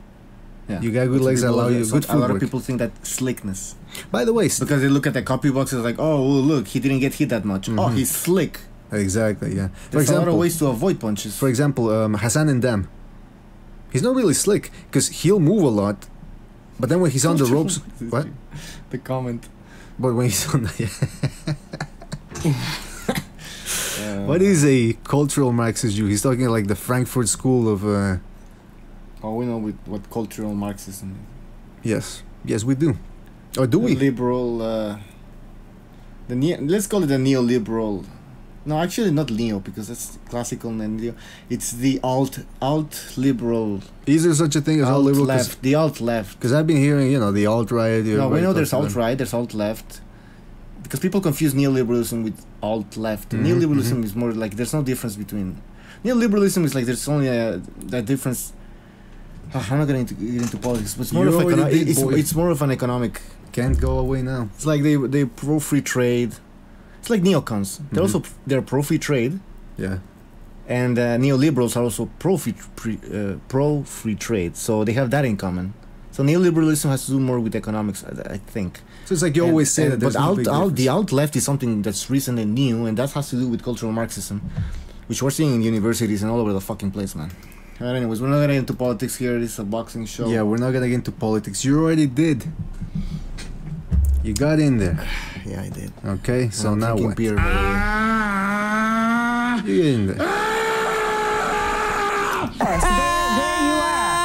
Yeah. You got good legs that allow you good footwork. A lot of people think that slickness. By the way, because they look at the copy box, it's like, oh, well, look, he didn't get hit that much. Oh, he's slick. Exactly, yeah. There's a lot of ways to avoid punches. For example, Hassan and Dam. He's not really slick because he'll move a lot, but then when he's on the ropes, what? The comment. But when he's on the what is a cultural Marxist Jew? He's talking like the Frankfurt School of. Oh, we know what cultural Marxism is. Yes, we do. Or do we? Liberal. Let's call it the neoliberal. No, actually not neo because that's classical and neo. It's the alt liberal. Is there such a thing as alt liberal? Left, the alt left. Because I've been hearing, the alt right. No, we know there's alt right, there's alt left. Because people confuse neoliberalism with alt left. Neoliberalism is more like there's no difference between. Neoliberalism is like there's only that difference. I'm not going to get into politics, but it's more it's more of an economic. Can't go away now. It's like they pro free trade. It's like neocons. They're pro free trade. Yeah. And neoliberals are also pro free trade. So they have that in common. So neoliberalism has to do more with economics, I think. So it's like you always say that. But the alt left is something that's recent and new, and that has to do with cultural Marxism, which we're seeing in universities and all over the fucking place, man. But anyways, we're not gonna get into politics here. This is a boxing show. Yeah, we're not gonna get into politics. You already did. You got in there. Yeah, I did. Okay, so now what? Beer, you get in there.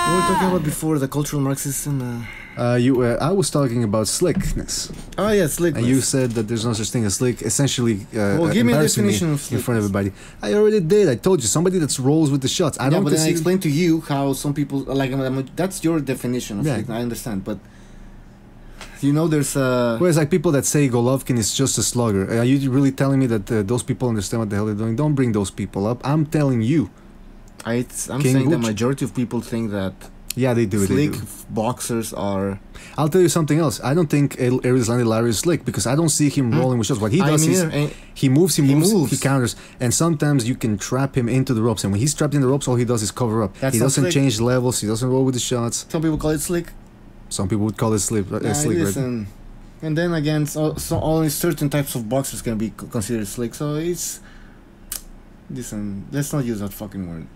What were we talking about before the cultural Marxism? I was talking about slickness. Oh yeah, slickness. And you said that there's no such thing as slick. Essentially, well, give me a definition of in front of everybody. I already did. I told you somebody that rolls with the shots. I don't. But then I explained to you how some people like. That's your definition of slick. I understand, but there's whereas like people that say Golovkin is just a slugger. Are you really telling me that those people understand what the hell they're doing? Don't bring those people up. I'm telling you. I'm saying the majority of people think that. Yeah, they do. Slick boxers are. I'll tell you something else. I don't think Erislandy Larry is slick because I don't see him rolling with shots. What he does is he moves, he counters, and sometimes you can trap him into the ropes. And when he's trapped in the ropes, all he does is cover up. He doesn't change levels. He doesn't roll with the shots. Some people call it slick. Some people would call it slick. Listen. Right? And then again, so only certain types of boxers can be considered slick. So it's. Listen, let's not use that fucking word.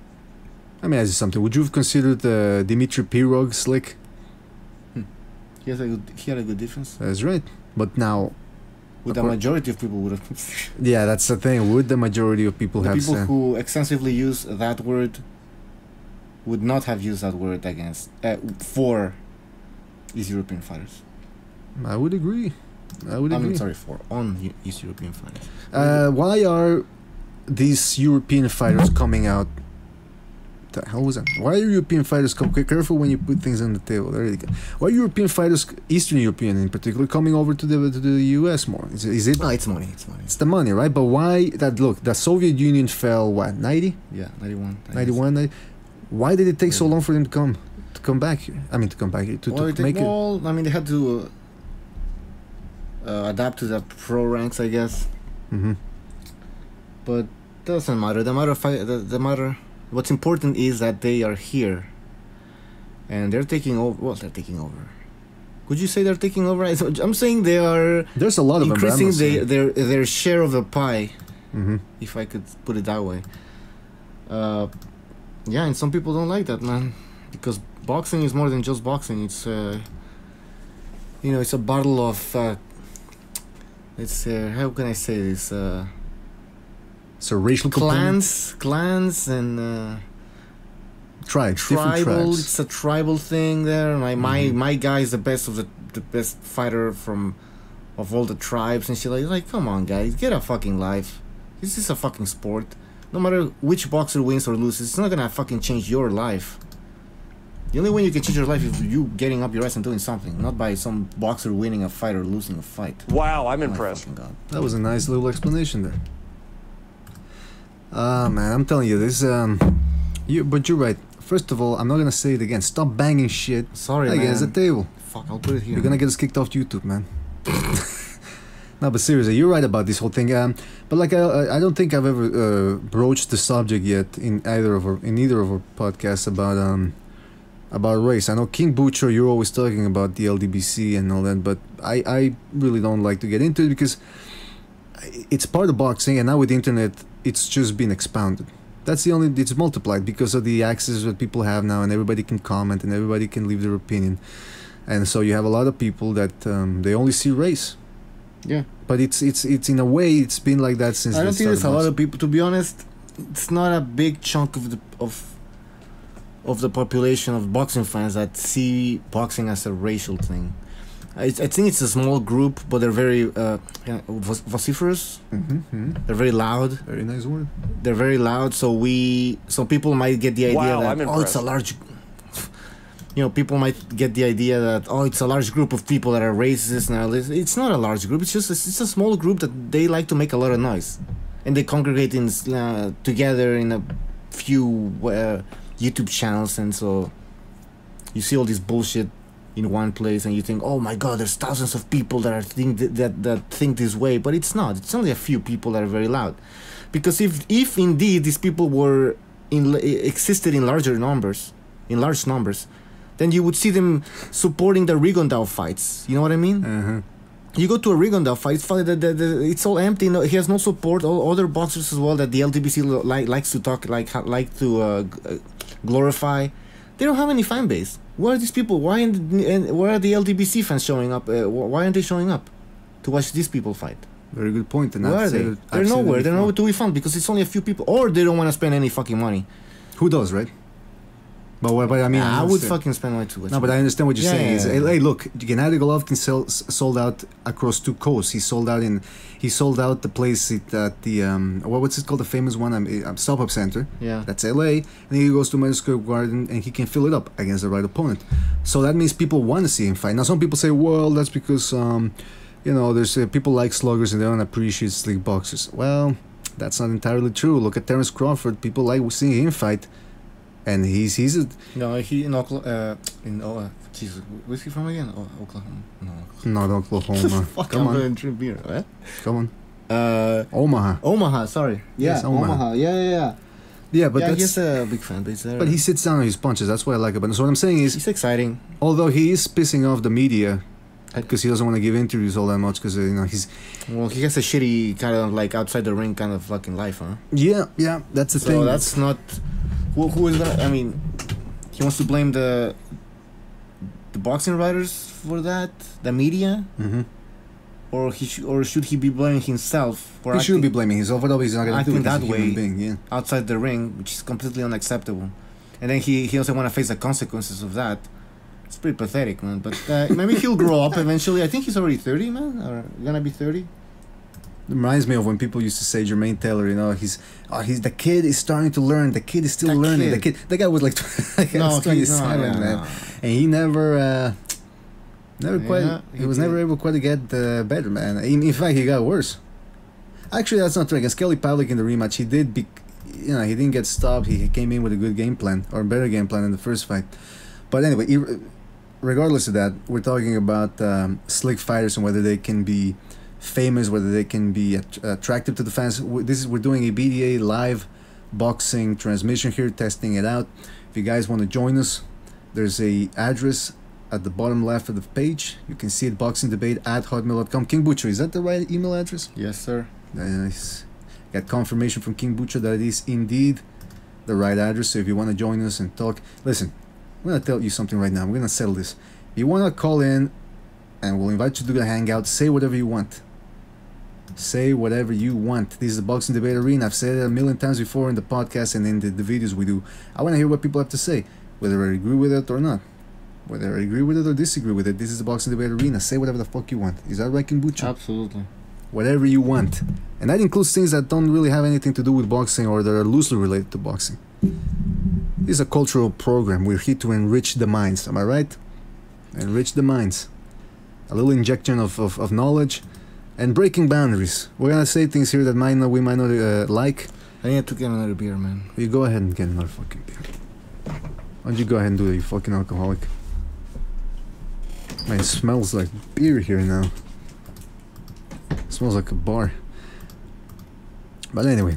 Let me ask you something. Would you have considered Dmitry Pirog slick? He had a good defense. That's right. But now... The majority of people would have... Yeah, that's the thing. Would the majority of people have... People who extensively use that word would not have used that word for East European fighters. I would agree. On East European fighters. Why are these European fighters coming out? The hell was that? Why are European fighters careful when you put things on the table? There you go. Why are European fighters, Eastern European in particular, coming over to the US more? Is it? No, it's money. It's the money, right? But why that? Look, the Soviet Union fell. What 90? Yeah, 91. 91. Why did it take so long for them to come back here? I mean, to come back here to make it. Well, I mean, they had to adapt to the pro ranks, I guess. But doesn't matter. The matter. What's important is that they are here, and they're taking over. Well, they're taking over. Could you say they're taking over? I'm saying they are. There's a lot of increasing their share of the pie, if I could put it that way. Yeah, and some people don't like that, man, because boxing is more than just boxing. It's it's a battle of. How can I say this? So racial clans and tribes. Tribal. It's a tribal thing there. My guy is the best of the best fighter of all the tribes and shit. Like, come on, guys, get a fucking life. This is a fucking sport. No matter which boxer wins or loses, it's not gonna fucking change your life. The only way you can change your life is you getting up your ass and doing something, not by some boxer winning a fight or losing a fight. Wow, I'm impressed. That was a nice little explanation there. Man, I'm telling you, this but you're right. First of all, I'm not gonna say it again. Stop banging shit against the table. Fuck, I'll put it here. You're gonna get us kicked off YouTube, man. No, but seriously, you're right about this whole thing. But like, I don't think I've ever broached the subject yet in either of our podcasts about race. I know King Butcher, you're always talking about the LDBC and all that, but I really don't like to get into it because it's part of boxing, and now with the internet, it's just been expounded. It's multiplied because of the access that people have now, and everybody can comment and everybody can leave their opinion, and so you have a lot of people that they only see race. Yeah, but it's in a way it's been like that since. I don't think there's a lot of people. To be honest, it's not a big chunk of the population of boxing fans that see boxing as a racial thing. I think it's a small group, but they're very vociferous. They're very loud. Very nice word. They're very loud, so people might get the idea that it's a large. People might get the idea that it's a large group of people that are racist now. It's not a large group. It's a small group that they like to make a lot of noise, and they congregate together in a few YouTube channels, and so you see all this bullshit in one place, and you think, oh my god, there's thousands of people that think this way, but it's not. It's only a few people that are very loud, because if indeed these people were existed in large numbers, then you would see them supporting the Rigondeaux fights. You know what I mean? You go to a Rigondeaux fight, it's all empty. No, he has no support. All other boxers as well that the LTBC likes to talk, like to glorify. They don't have any fan base. Where are these people? Why are the LTBC fans showing up? Why aren't they showing up to watch these people fight? Very good point. And where are they? They're nowhere. They're nowhere to be found because it's only a few people, or they don't want to spend any fucking money. Who does, right? But I mean, I would fucking spend money too. No, but I understand what you're saying. Hey, look, Gennady Golovkin sold out across 2 coasts. He sold out the place at the what's it called, the famous one, Stop-Up Center. Yeah, that's LA. And he goes to Madison Square Garden and he can fill it up against the right opponent. So that means people want to see him fight. Now some people say, well, that's because there's people like sluggers and they don't appreciate sleek boxers. Well, that's not entirely true. Look at Terence Crawford. People like seeing him fight. And he's in Oklahoma. Jesus, where's he from again? Oklahoma. No. Not Oklahoma. Fuck, come on. Drink beer. What? Come on. Omaha. Omaha. Sorry. Yeah, yes, Omaha. Yeah. Yeah, but that's he's a big fan base there. But he sits down on his punches. That's what I like about him. So what I'm saying is, it's exciting. Although he is pissing off the media because he doesn't want to give interviews all that much because he's. Well, he has a shitty kind of like outside the ring kind of fucking life, huh? Yeah. That's the thing. So that's not. Who is gonna? I mean, he wants to blame the boxing writers for that, the media, or should he be blaming himself? He should be blaming himself. Although he's not gonna do it that way outside the ring, which is completely unacceptable. And then he doesn't want to face the consequences of that. It's pretty pathetic, man. But maybe he'll grow up eventually. I think he's already 30, man, or gonna be 30. It reminds me of when people used to say Jermaine Taylor, he's the kid is starting to learn. The kid is still learning. The guy was like 27, man, and he never never able quite to get better, man. In fact, he got worse. Actually, that's not true. Against Kelly Pavlik in the rematch, he didn't get stopped. He came in with a good game plan or a better game plan in the first fight. But anyway, regardless of that, we're talking about slick fighters and whether they can be famous, whether they can be attractive to the fans. We're doing a BDA live boxing transmission here, testing it out. If you guys want to join us, there's a address at the bottom left of the page. You can see it, boxingdebate@hotmail.com. King Butcher, is that the right email address? Yes, sir. Nice. Got confirmation from King Butcher that it is indeed the right address. So if you want to join us and talk, listen, I'm going to tell you something right now. I'm going to settle this. If you want to call in and we'll invite you to do the hangout, say whatever you want. Say whatever you want. This is the Boxing Debate Arena. I've said it a million times before in the podcast and in the videos we do. I want to hear what people have to say, whether I agree with it or not. Whether I agree with it or disagree with it. This is the Boxing Debate Arena. Say whatever the fuck you want. Is that right, Kimbucha? Absolutely. Whatever you want. And that includes things that don't really have anything to do with boxing or that are loosely related to boxing. This is a cultural program. We're here to enrich the minds. Am I right? Enrich the minds. A little injection of knowledge and breaking boundaries. We're gonna say things here that we might not like. I need to get another beer, man. You go ahead and get another fucking beer. Why don't you go ahead and do that, you fucking alcoholic? Man, it smells like beer here now. It smells like a bar. But anyway.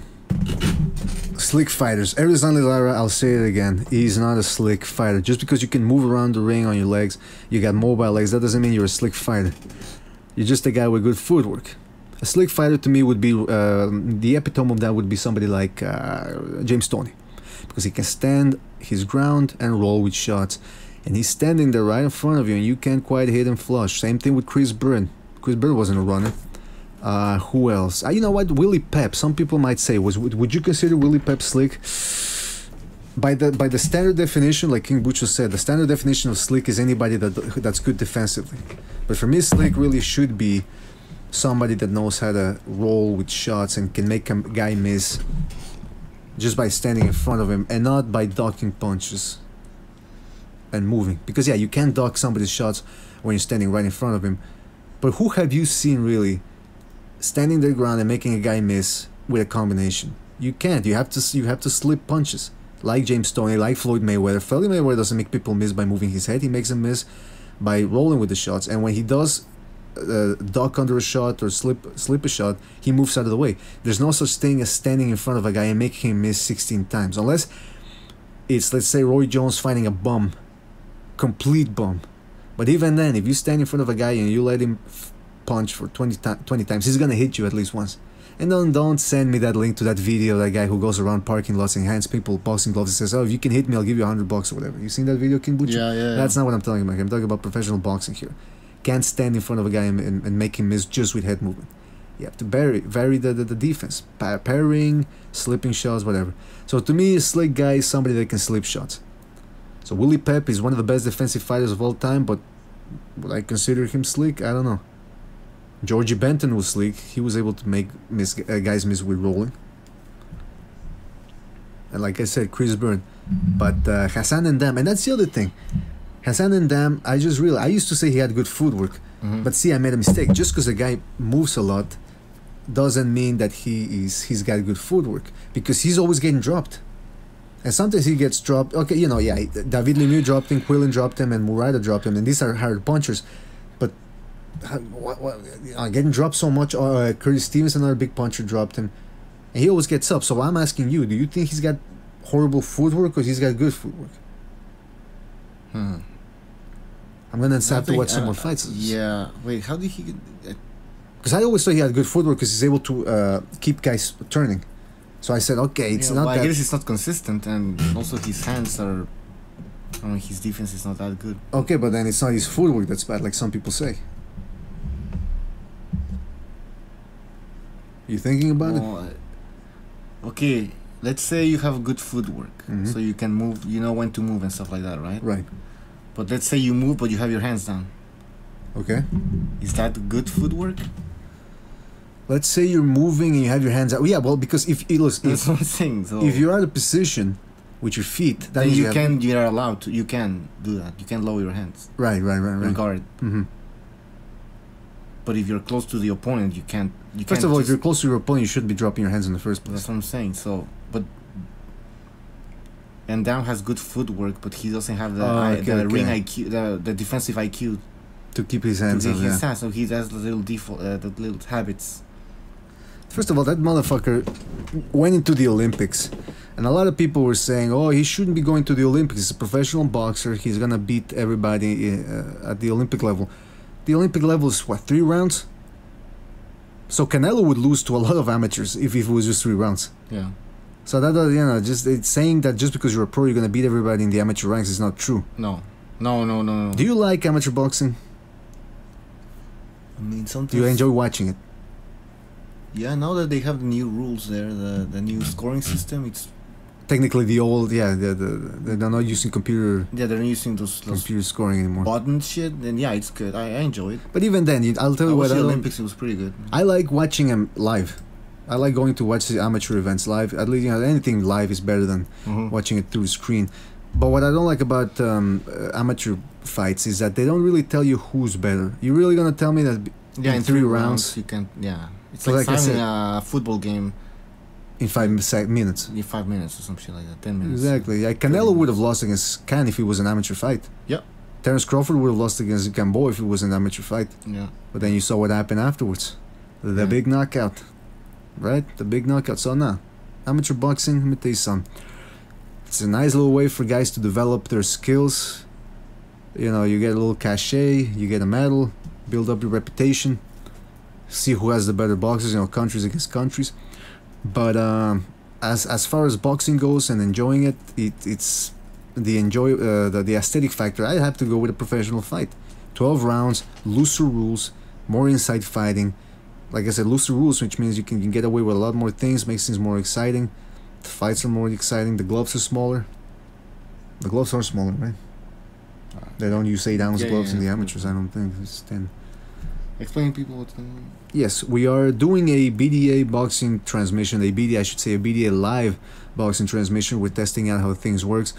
Slick fighters. Erislandy Lara, I'll say it again, he's not a slick fighter. Just because you can move around the ring on your legs, you got mobile legs, that doesn't mean you're a slick fighter. You're just a guy with good footwork. A slick fighter to me would be, the epitome of that would be somebody like James Toney. Because he can stand his ground and roll with shots. And he's standing there right in front of you and you can't quite hit him flush. Same thing with Chris Bird. Chris Bird wasn't a runner. Who else? You know what? Willie Pep. Some people might say, would you consider Willie Pep slick? By the standard definition, like King Butcher said, the standard definition of slick is anybody that's good defensively. But for me, slick really should be somebody that knows how to roll with shots and can make a guy miss just by standing in front of him and not by ducking punches and moving. Because yeah, you can duck somebody's shots when you're standing right in front of him. But who have you seen really standing their ground and making a guy miss with a combination? You can't. You have to slip punches. Like James Toney, like Floyd Mayweather. Floyd Mayweather doesn't make people miss by moving his head. He makes them miss by rolling with the shots. And when he does duck under a shot or slip a shot, he moves out of the way. There's no such thing as standing in front of a guy and making him miss 16 times. Unless it's, let's say, Roy Jones fighting a bum. Complete bum. But even then, if you stand in front of a guy and you let him punch for 20 times, he's gonna hit you at least once. And don't send me that link to that video, that guy who goes around parking lots and hands people boxing gloves and says, oh, if you can hit me, I'll give you $100 or whatever. You seen that video, King Butcher? Yeah. That's not what I'm talking about. I'm talking about professional boxing here. Can't stand in front of a guy and make him miss just with head movement. You have to vary the defense. Parrying, slipping shots, whatever. So to me, a slick guy is somebody that can slip shots. So Willie Pep is one of the best defensive fighters of all time, but would I consider him slick? I don't know. Georgie Benton was slick. He was able to make guys miss with rolling. And like I said, Chris Bird. But Hassan N'Dam, and that's the other thing. Hassan N'Dam, I just realized, I used to say he had good footwork. But see, I made a mistake. Just because a guy moves a lot doesn't mean that he's got good footwork. Because he's always getting dropped. And sometimes he gets dropped. Okay, you know, yeah, David Lemieux dropped him, Quillen dropped him, and Murata dropped him. And these are hard punchers. But getting dropped so much, Curtis Stevens, another big puncher, dropped him. And he always gets up. So I'm asking you, do you think he's got horrible footwork or he's got good footwork? I'm going to have to watch some more fights. Yeah. Wait, how did he get... Because I always thought he had good footwork because he's able to keep guys turning. So I said, okay, it's not that... I guess it's not consistent, and also his hands are... I mean, his defense is not that good. Okay, but then it's not his footwork that's bad, like some people say. You thinking about it? Okay, let's say you have good footwork, so you can move, you know when to move and stuff like that, right? Right. But let's say you move, but you have your hands down. Okay. Is that good footwork? Let's say you're moving and you have your hands out. Yeah, well, because if that's one thing. So if you're out of position with your feet, that then you're allowed to. You can do that. You can lower your hands. Right. Guard. But if you're close to the opponent, you can't. First of all, if you're close to your opponent, you shouldn't be dropping your hands in the first place. That's what I'm saying. So, but N'Dam has good footwork, but he doesn't have the ring IQ, the defensive IQ to keep his hands up. Yeah. So he has the little the little habits. First of all, that motherfucker went into the Olympics, and a lot of people were saying, "Oh, he shouldn't be going to the Olympics. He's a professional boxer. He's gonna beat everybody at the Olympic level." The Olympic level is what, 3 rounds? So Canelo would lose to a lot of amateurs if it was just 3 rounds. Yeah. So that just it's saying that just because you're a pro, you're gonna beat everybody in the amateur ranks is not true. No. Do you like amateur boxing? I mean, sometimes. Do you enjoy watching it? Yeah, now that they have the new rules there, the new scoring system, it's technically the old, they're not using computer. Yeah, they're not using those computer scoring anymore. Button shit. Then yeah, it's good. I enjoy it. But even then, I'll tell you what. The Olympics, it was pretty good. I like watching them live. I like going to watch the amateur events live. At least anything live is better than watching it through the screen. But what I don't like about amateur fights is that they don't really tell you who's better. You're really gonna tell me that in 3 rounds you can it's like having a football game in 5 minutes. In 5 minutes or some shit like that. 10 minutes. Exactly. Yeah, Canelo would have lost against Can if it was an amateur fight. Yeah. Terence Crawford would have lost against Gamboa if it was an amateur fight. Yeah. But then you saw what happened afterwards. The big knockout. Right? The big knockout. So now, amateur boxing, let me tell you something. It's a nice little way for guys to develop their skills. You know, you get a little cachet, you get a medal, build up your reputation, see who has the better boxers, countries against countries. But as far as boxing goes and enjoying it, it's the aesthetic factor. I have to go with a professional fight. 12 rounds, looser rules, more inside fighting. Like I said, looser rules, which means you can get away with a lot more things, makes things more exciting. The fights are more exciting. The gloves are smaller. The gloves are smaller, right? They don't use 8-ounce gloves in the amateurs, I don't think. It's 10. Explain people what's going on. Yes, we are doing a BDA boxing transmission, a BDA live boxing transmission. We're testing out how things works.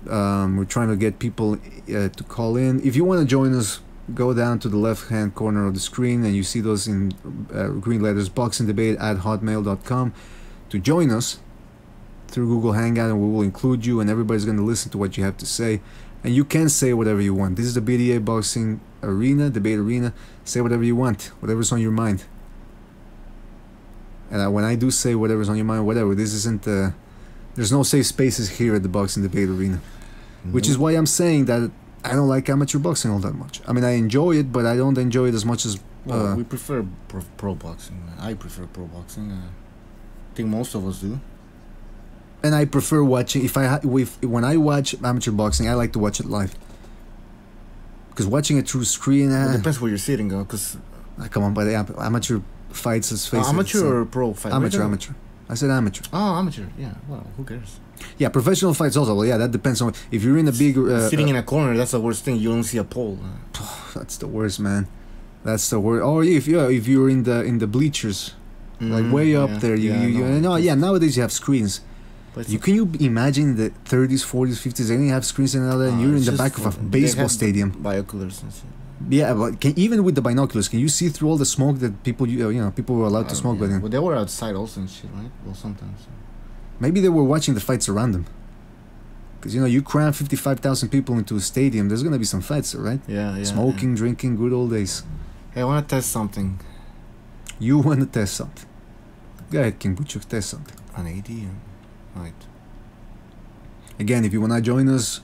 We're trying to get people to call in. If you want to join us, go down to the left-hand corner of the screen and you see those in green letters, boxingdebate@hotmail.com, to join us through Google Hangout, and we will include you, and everybody's going to listen to what you have to say. And you can say whatever you want. This is the BDA boxing debate arena. Say whatever you want, whatever's on your mind. And when I do say whatever's on your mind, whatever, this isn't there's no safe spaces here at the boxing debate arena. Which is why I'm saying that I don't like amateur boxing all that much. I mean, I enjoy it, but I don't enjoy it as much as we prefer pro boxing. I prefer pro boxing. I think most of us do. And I prefer watching. When I watch amateur boxing, I like to watch it live. Because watching it through screen, it depends where you're sitting, though. Because come on, but amateur fights, let's face it. Amateur or pro fight? Amateur. I said amateur. Oh, amateur. Yeah. Well, who cares? Yeah, professional fights also. Well, yeah, that depends on if you're in a big sitting in a corner. That's the worst thing. You don't see a pole. That's the worst, man. That's the worst. Or if you're in the bleachers, like way up there, nowadays you have screens. Can you imagine the 30s, 40s, 50s? They didn't have screens and all that, and you're in the back of a baseball stadium. Binoculars and shit. Yeah, but even with the binoculars, can you see through all the smoke that people were allowed to smoke? But they were outside also and shit, right? Well, sometimes. Maybe they were watching the fights around them. Because you cram 55,000 people into a stadium, there's gonna be some fights, right? Yeah. Smoking, drinking, good old days. Hey, I want to test something. You want to test something? Go ahead, King Butchuk, test something. An AD. Right. Again, if you want to join us,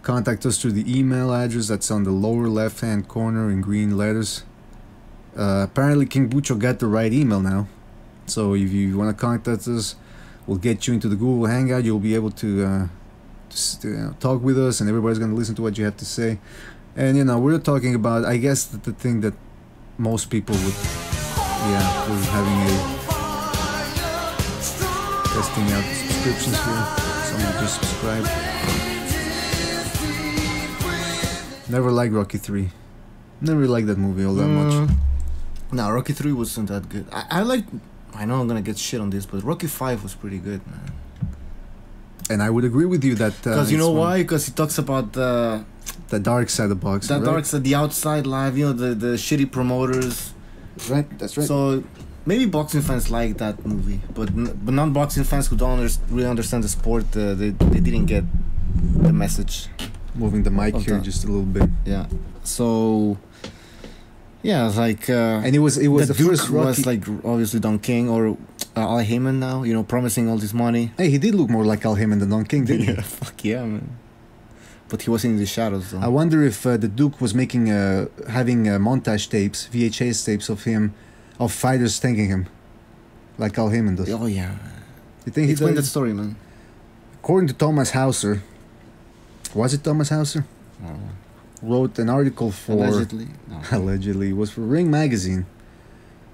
contact us through the email address that's on the lower left-hand corner in green letters. Apparently, King Bucho got the right email now. So if you want to contact us, we'll get you into the Google Hangout. You'll be able to talk with us, and everybody's going to listen to what you have to say. And, we're talking about, I guess, the thing that most people would, we're having a testing out subscriptions here. Somebody just subscribed. Never liked Rocky 3. Never really liked that movie all that much. No, Rocky 3 wasn't that good. I know I'm gonna get shit on this, but Rocky 5 was pretty good, man. And I would agree with you that because you know why? Because he talks about the dark side of boxing. Dark side, the outside life. The shitty promoters. Right, that's right. So maybe boxing fans like that movie, but non-boxing fans who don't really understand the sport, they didn't get the message. Moving the mic here just a little bit. Yeah. So. Yeah, like and it was the Duke first Rocky. Was like obviously Don King or Al Heyman now, promising all this money. Hey, he did look more like Al Heyman than Don King, didn't he? Fuck yeah, man. But he was in the shadows, though. I wonder if the Duke was making having montage tapes, VHS tapes of fighters thanking him, like Al Heyman does. Oh yeah. You think Explain that story, man. According to Thomas Hauser, was it Thomas Hauser? Wrote an article for allegedly. No. Allegedly, it was for Ring magazine,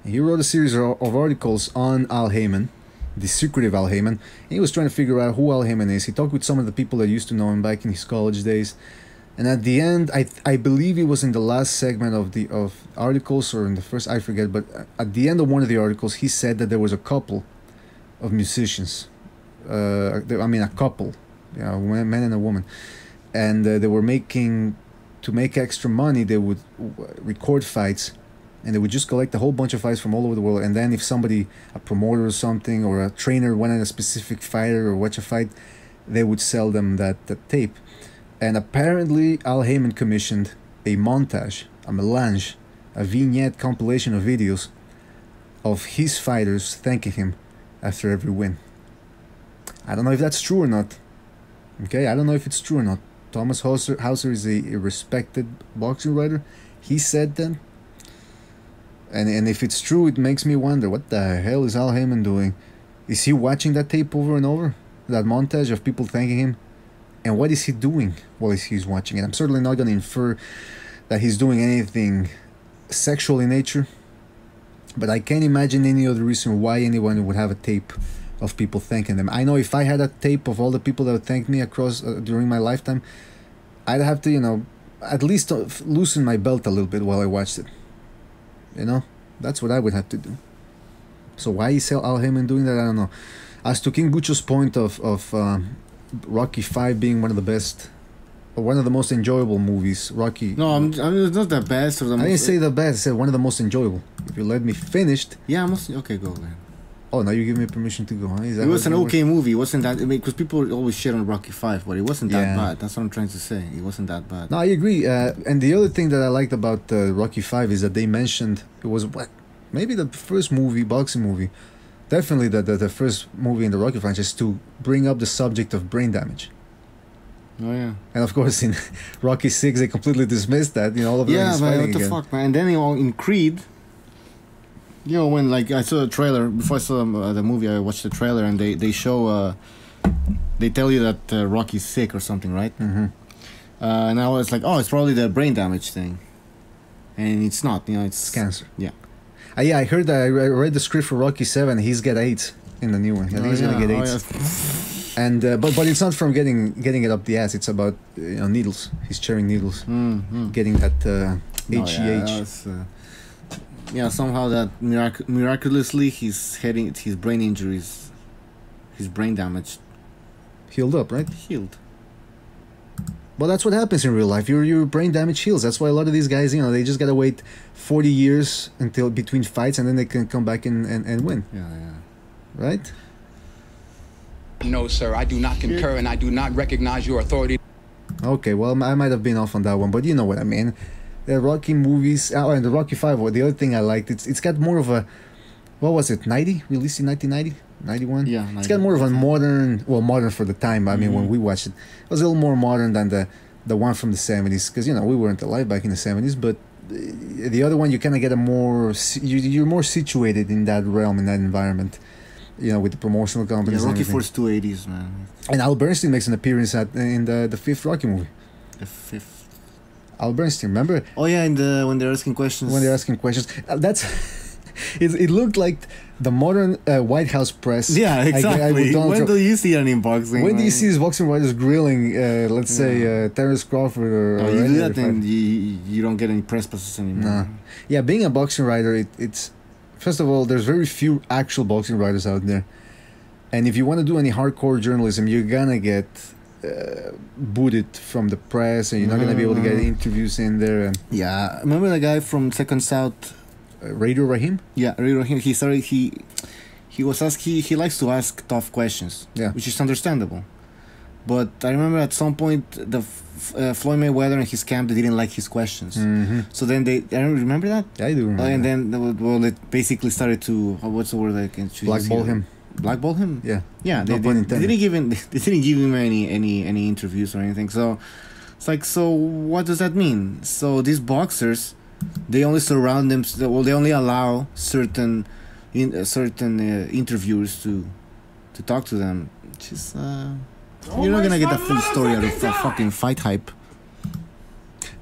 He wrote a series of articles on Al Heyman, the secretive Al Heyman, and he was trying to figure out who Al Heyman is. He talked with some of the people that used to know him back in his college days, and at the end, I believe it was in the last segment of articles or in the first, I forget, but at the end of one of the articles, he said that there was a couple of musicians, a couple, a man and a woman, and they were to make extra money, they would record fights. And they would just collect a whole bunch of fights from all over the world. And then if somebody, a promoter or something, or a trainer wanted a specific fighter or watch a fight, they would sell them that tape. And apparently Al Heyman commissioned a montage, a melange, a vignette compilation of videos of his fighters thanking him after every win. I don't know if that's true or not. Okay, I don't know if it's true or not. Thomas Hauser is a respected boxing writer. He said that. And if it's true, it makes me wonder, what the hell is Al Heyman doing? Is he watching that tape over and over? That montage of people thanking him? And what is he doing while he's watching it? I'm certainly not going to infer that he's doing anything sexual in nature. But I can't imagine any other reason why anyone would have a tape of people thanking them. I know if I had a tape of all the people that would thank me across during my lifetime, I'd have to, at least loosen my belt a little bit while I watched it. That's what I would have to do. So why is Al Heyman doing that? I don't know. As to King Bucho's point of Rocky V being one of the best, or one of the most enjoyable movies, Rocky. No, it's not the best or the most. I didn't say the best. I said one of the most enjoyable. If you let me finish. Yeah, okay, go ahead. Oh, now you give me permission to go, huh? It was an okay movie. It wasn't that... because people always shit on Rocky V, but it wasn't that bad. That's what I'm trying to say. It wasn't that bad. No, I agree. And the other thing that I liked about Rocky V is that they mentioned... It was maybe the first boxing movie. Definitely the first movie in the Rocky franchise to bring up the subject of brain damage. Oh, yeah. And of course, in Rocky VI, they completely dismissed that. All of them is fighting what the again. Fuck, man. And then, in Creed... when I saw the trailer, before I saw the movie, I watched the trailer and they show, they tell you that Rocky's sick or something, right? Mm-hmm. And I was like, oh, it's probably the brain damage thing. And it's not, it's cancer. Yeah. I heard that. I read the script for Rocky 7. He's got AIDS in the new one. I think he's gonna get AIDS. Yeah. And but it's not from getting it up the ass. It's about needles. He's sharing needles, getting that HGH. Yeah, somehow that miraculously his brain injuries, his brain damage, healed up, right? Healed. Well, that's what happens in real life. Your brain damage heals. That's why a lot of these guys, they just gotta wait 40 years until between fights, and then they can come back and win. Yeah. Right? No, sir, I do not concur, and I do not recognize your authority. Okay, well, I might have been off on that one, but you know what I mean. The Rocky movies, and the Rocky V, the other thing I liked, it's got more of a, what was it, 90? Released in 1990? 91? Yeah, 90. It's got more of a modern for the time. I mean, when we watched it was a little more modern than the one from the 70s, because, we weren't alive back in the 70s, but the other one, you kind of get you're more situated in that realm, in that environment, with the promotional companies. Yeah, Rocky IV's 280s, man. And Al Bernstein makes an appearance in the fifth Rocky movie. The fifth. Al Bernstein, remember? Oh yeah, when they're asking questions. That's it looked like the modern White House press. Yeah, exactly. When do you see it in boxing? When do you see these boxing writers grilling, let's say, Terrence Crawford or you do that, and you don't get any press passes anymore. Nah. Yeah, being a boxing writer, it's first of all, there's very few actual boxing writers out there, and if you want to do any hardcore journalism, you're gonna get booted from the press, and you're not gonna be able to get interviews in there. And remember the guy from Second South, Radio Rahim? Yeah, Radio Rahim. He was asked. He likes to ask tough questions. Yeah, which is understandable. But I remember at some point the Floyd Mayweather and his camp, they didn't like his questions. Mm-hmm. So then I don't remember that. Yeah, I do remember. And then it basically started to what's the word I can choose? Blackball him. Blackball him? Yeah. They didn't give him any interviews or anything. So it's like, so what does that mean? So these boxers, they only surround them. Well, they only allow certain interviewers to talk to them. Just you're not gonna get the full story out of fucking Fight Hype.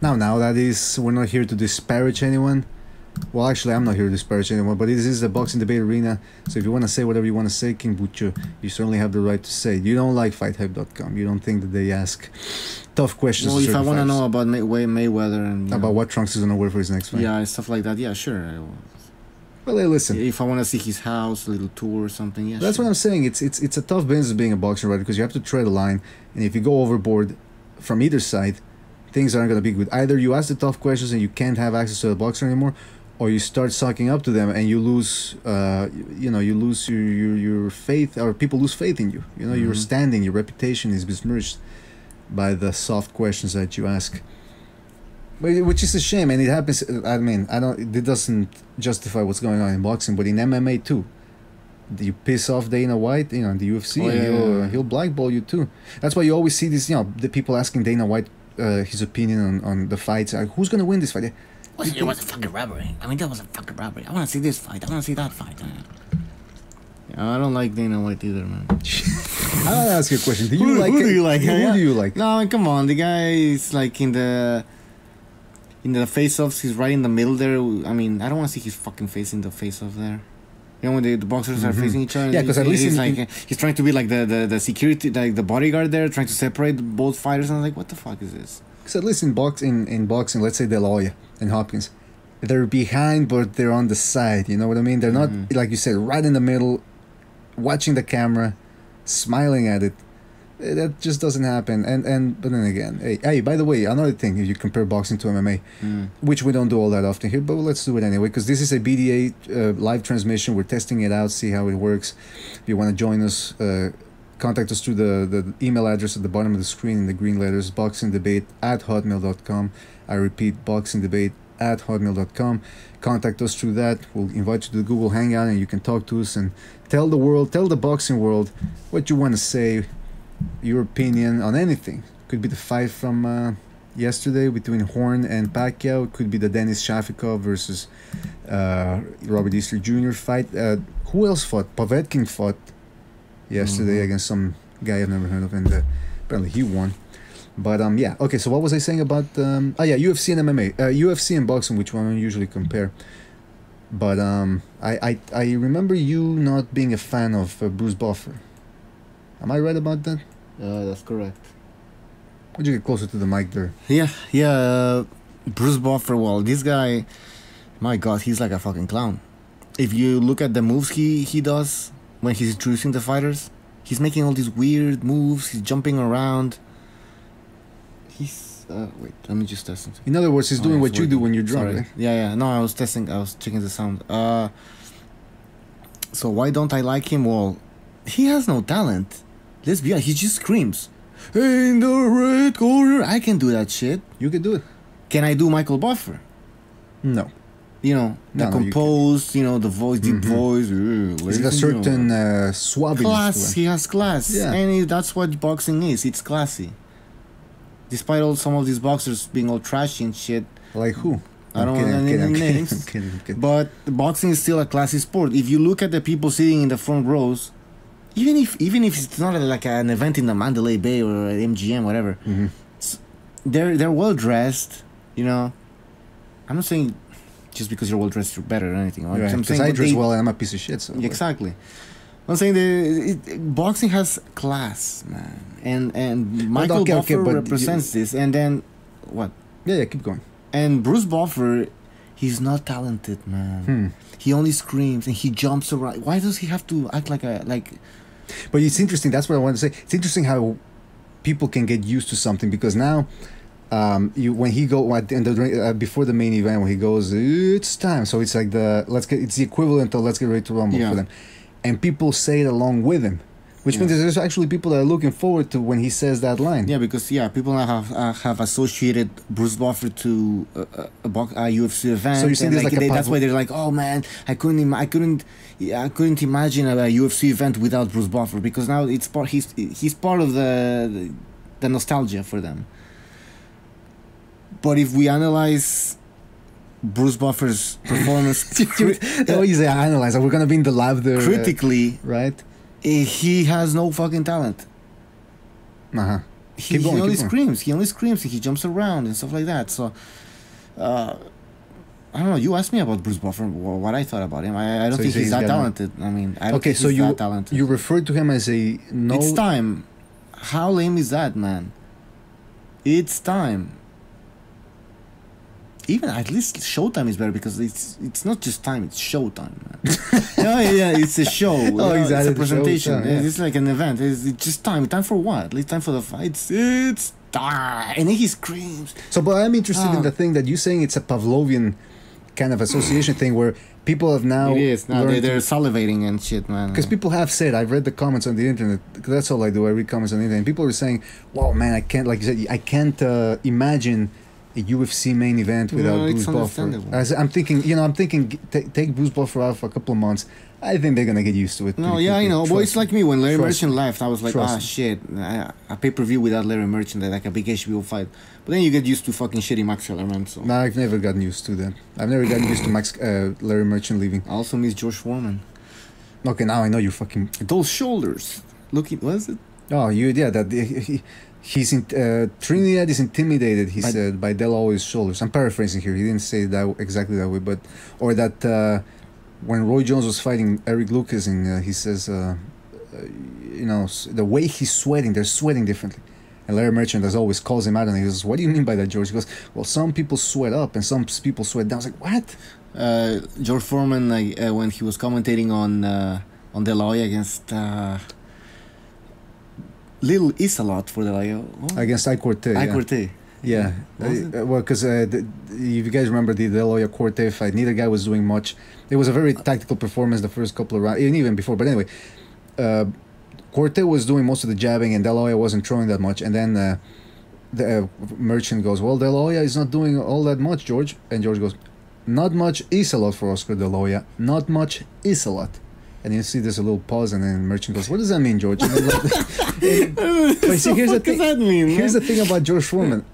Now that is, we're not here to disparage anyone. Well, actually, I'm not here to disparage anyone, but this is a boxing debate arena, so if you want to say whatever you want to say, King Butcher, you certainly have the right to say. You don't like FightHype.com. You don't think that they ask tough questions. Well, if I want to know about Mayweather and about what Trunks is going to wear for his next fight. Yeah, stuff like that. Yeah, sure. Well, hey, listen. If I want to see his house, a little tour or something, yeah. That's sure. what I'm saying. It's a tough business being a boxer, right? Because you have to tread a line, and if you go overboard from either side, things aren't going to be good. Either you ask the tough questions and you can't have access to the boxer anymore, or you start sucking up to them and you lose, you lose your faith, or people lose faith in you. You know, your standing, your reputation is besmirched by the soft questions that you ask. Which is a shame, and it happens. I mean, it doesn't justify what's going on in boxing, but in MMA too. You piss off Dana White, you know, the UFC, and he'll blackball you too. That's why you always see this, you know, the people asking Dana White his opinion on the fights. Like, who's gonna win this fight? It was a fucking robbery. I mean, that was a fucking robbery. I want to see this fight. I want to see that fight. Yeah, I don't like Dana White either, man. I want to ask you a question. Who do you like? Who do you like? No, I mean, come on. The guy is like in the face-offs. He's right in the middle there. I mean, I don't want to see his fucking face in the face-off there. You know, when the boxers are facing each other. Yeah, because at least he's trying to be like the security, like the bodyguard there, trying to separate both fighters. And I'm like, what the fuck is this? Because at least in boxing, let's say De La Hoya and Hopkins, they're behind, but they're on the side. You know what I mean? They're not, like you said, right in the middle, watching the camera, smiling at it. That just doesn't happen. But then again, hey, by the way, another thing, if you compare boxing to MMA, which we don't do all that often here, but let's do it anyway, because this is a BDA live transmission. We're testing it out, see how it works. If you want to join us, contact us through the email address at the bottom of the screen in the green letters, boxingdebate@hotmail.com. I repeat, boxingdebate@hotmail.com. Contact us through that. We'll invite you to the Google Hangout, and you can talk to us and tell the boxing world what you want to say, your opinion on anything. Could be the fight from yesterday between Horn and Pacquiao. It could be the Denis Shafikov versus Robert Easter Jr. fight. Who else fought? Povetkin fought yesterday against some guy I've never heard of, and apparently he won. But yeah, okay, so what was I saying about UFC and MMA? UFC and boxing, which one I usually compare. But I remember you not being a fan of Bruce Buffer. Am I right about that? That's correct. Would you get closer to the mic there? Yeah. Bruce Buffer, well, this guy, my God, he's like a fucking clown. If you look at the moves he does when he's introducing the fighters, he's making all these weird moves. He's jumping around. He's wait, let me just test it. In other words, he's doing what you do when you're drunk. Right? Yeah. No, I was checking the sound. So why don't I like him? Well, he has no talent. Let's be honest, he just screams, "Hey, in the red corner!" I can do that shit. You can do it. Can I do Michael Buffer? No. You know, the composed, you know, the voice, deep voice. He's got a certain suaveness. Class. He has class. Yeah. And that's what boxing is. It's classy. Despite some of these boxers being all trashy and shit. Like who? I don't want any names. I'm kidding. But boxing is still a classy sport. If you look at the people sitting in the front rows, even if it's not like an event in the Mandalay Bay or MGM, whatever, they're well dressed. You know, I'm not saying just because you're well dressed you're better or anything. Right, I'm saying I dress well and I'm a piece of shit. So exactly. I'm saying boxing has class, man, and Michael Buffer represents this. And then what? Yeah, keep going. And Bruce Buffer, he's not talented, man. He only screams and he jumps around. Why does he have to act like a like? But it's interesting. That's what I want to say. It's interesting how people can get used to something, because now, when he go before the main event, when he goes, it's time. So it's like it's the equivalent of let's get ready to rumble for them, and people say it along with him, which means there's actually people that are looking forward to when he says that line. Yeah, because people now have associated Bruce Buffer to a UFC event. So you see, that's why they're like, oh man, I couldn't imagine a UFC event without Bruce Buffer, because now he's part of the nostalgia for them. But if we analyze Bruce Buffer's performance, analyze. We're gonna be in the lab there critically, right? He has no fucking talent. He only screams. He only screams. He jumps around and stuff like that. So, I don't know. You asked me about Bruce Buffer, what I thought about him. I don't think he's that talented. I mean, I don't think he's that talented. You referred to him as a no. It's time. How lame is that, man? It's time. Even at least Showtime is better because it's not just time, it's Showtime, man. yeah, it's a show. It's a presentation. It's like an event. It's just time. Time for what? At least time for the fights. It's time. And then he screams. So, but I'm interested in the thing that you're saying. It's a Pavlovian kind of association thing where people have now. It is. Now they're salivating and shit, man. Because people have said, I've read the comments on the internet. That's all I do. I read comments on the internet. And people are saying, "Wow, man, I can't." Like you said, I can't imagine a UFC main event without Bruce Buffer. I'm thinking, take Bruce Buffer out for a couple of months. I think they're gonna get used to it. No, yeah, I know. But it's like me when Larry Merchant left. I was like, shit, a pay-per-view without Larry Merchant, like a big HBO fight. But then you get used to fucking shitty Max Heller, man. So. No, I've never gotten used to that. I've never gotten used to Larry Merchant leaving. I also miss George Foreman. Okay, now I know you fucking those shoulders. Looking, what is it? Oh, he's in Trinidad is intimidated. He said by Del Hoyo's shoulders. I'm paraphrasing here. He didn't say that exactly that way, but or that when Roy Jones was fighting Eric Lucas, and he says, the way he's sweating, they're sweating differently. And Larry Merchant, as always, calls him out, and he goes, "What do you mean by that, George?" He goes, "Well, some people sweat up, and some people sweat down." I was like, "What?" George Foreman, when he was commentating on De La Hoya against. Little Isalot for the against Corte. Corte. Yeah. Well, because if you guys remember the De La Hoya Corte fight, neither guy was doing much. It was a very tactical performance the first couple of rounds, even before. But anyway, Corte was doing most of the jabbing, and De La Hoya wasn't throwing that much. And then the Merchant goes, "Well, De La Hoya is not doing all that much, George." And George goes, "Not much is a lot for Oscar De La Hoya. Not much is a lot." And you see there's a little pause, and then Merchant goes, "What does that mean, George?" But see, here's the thing. Here's the thing about George Foreman.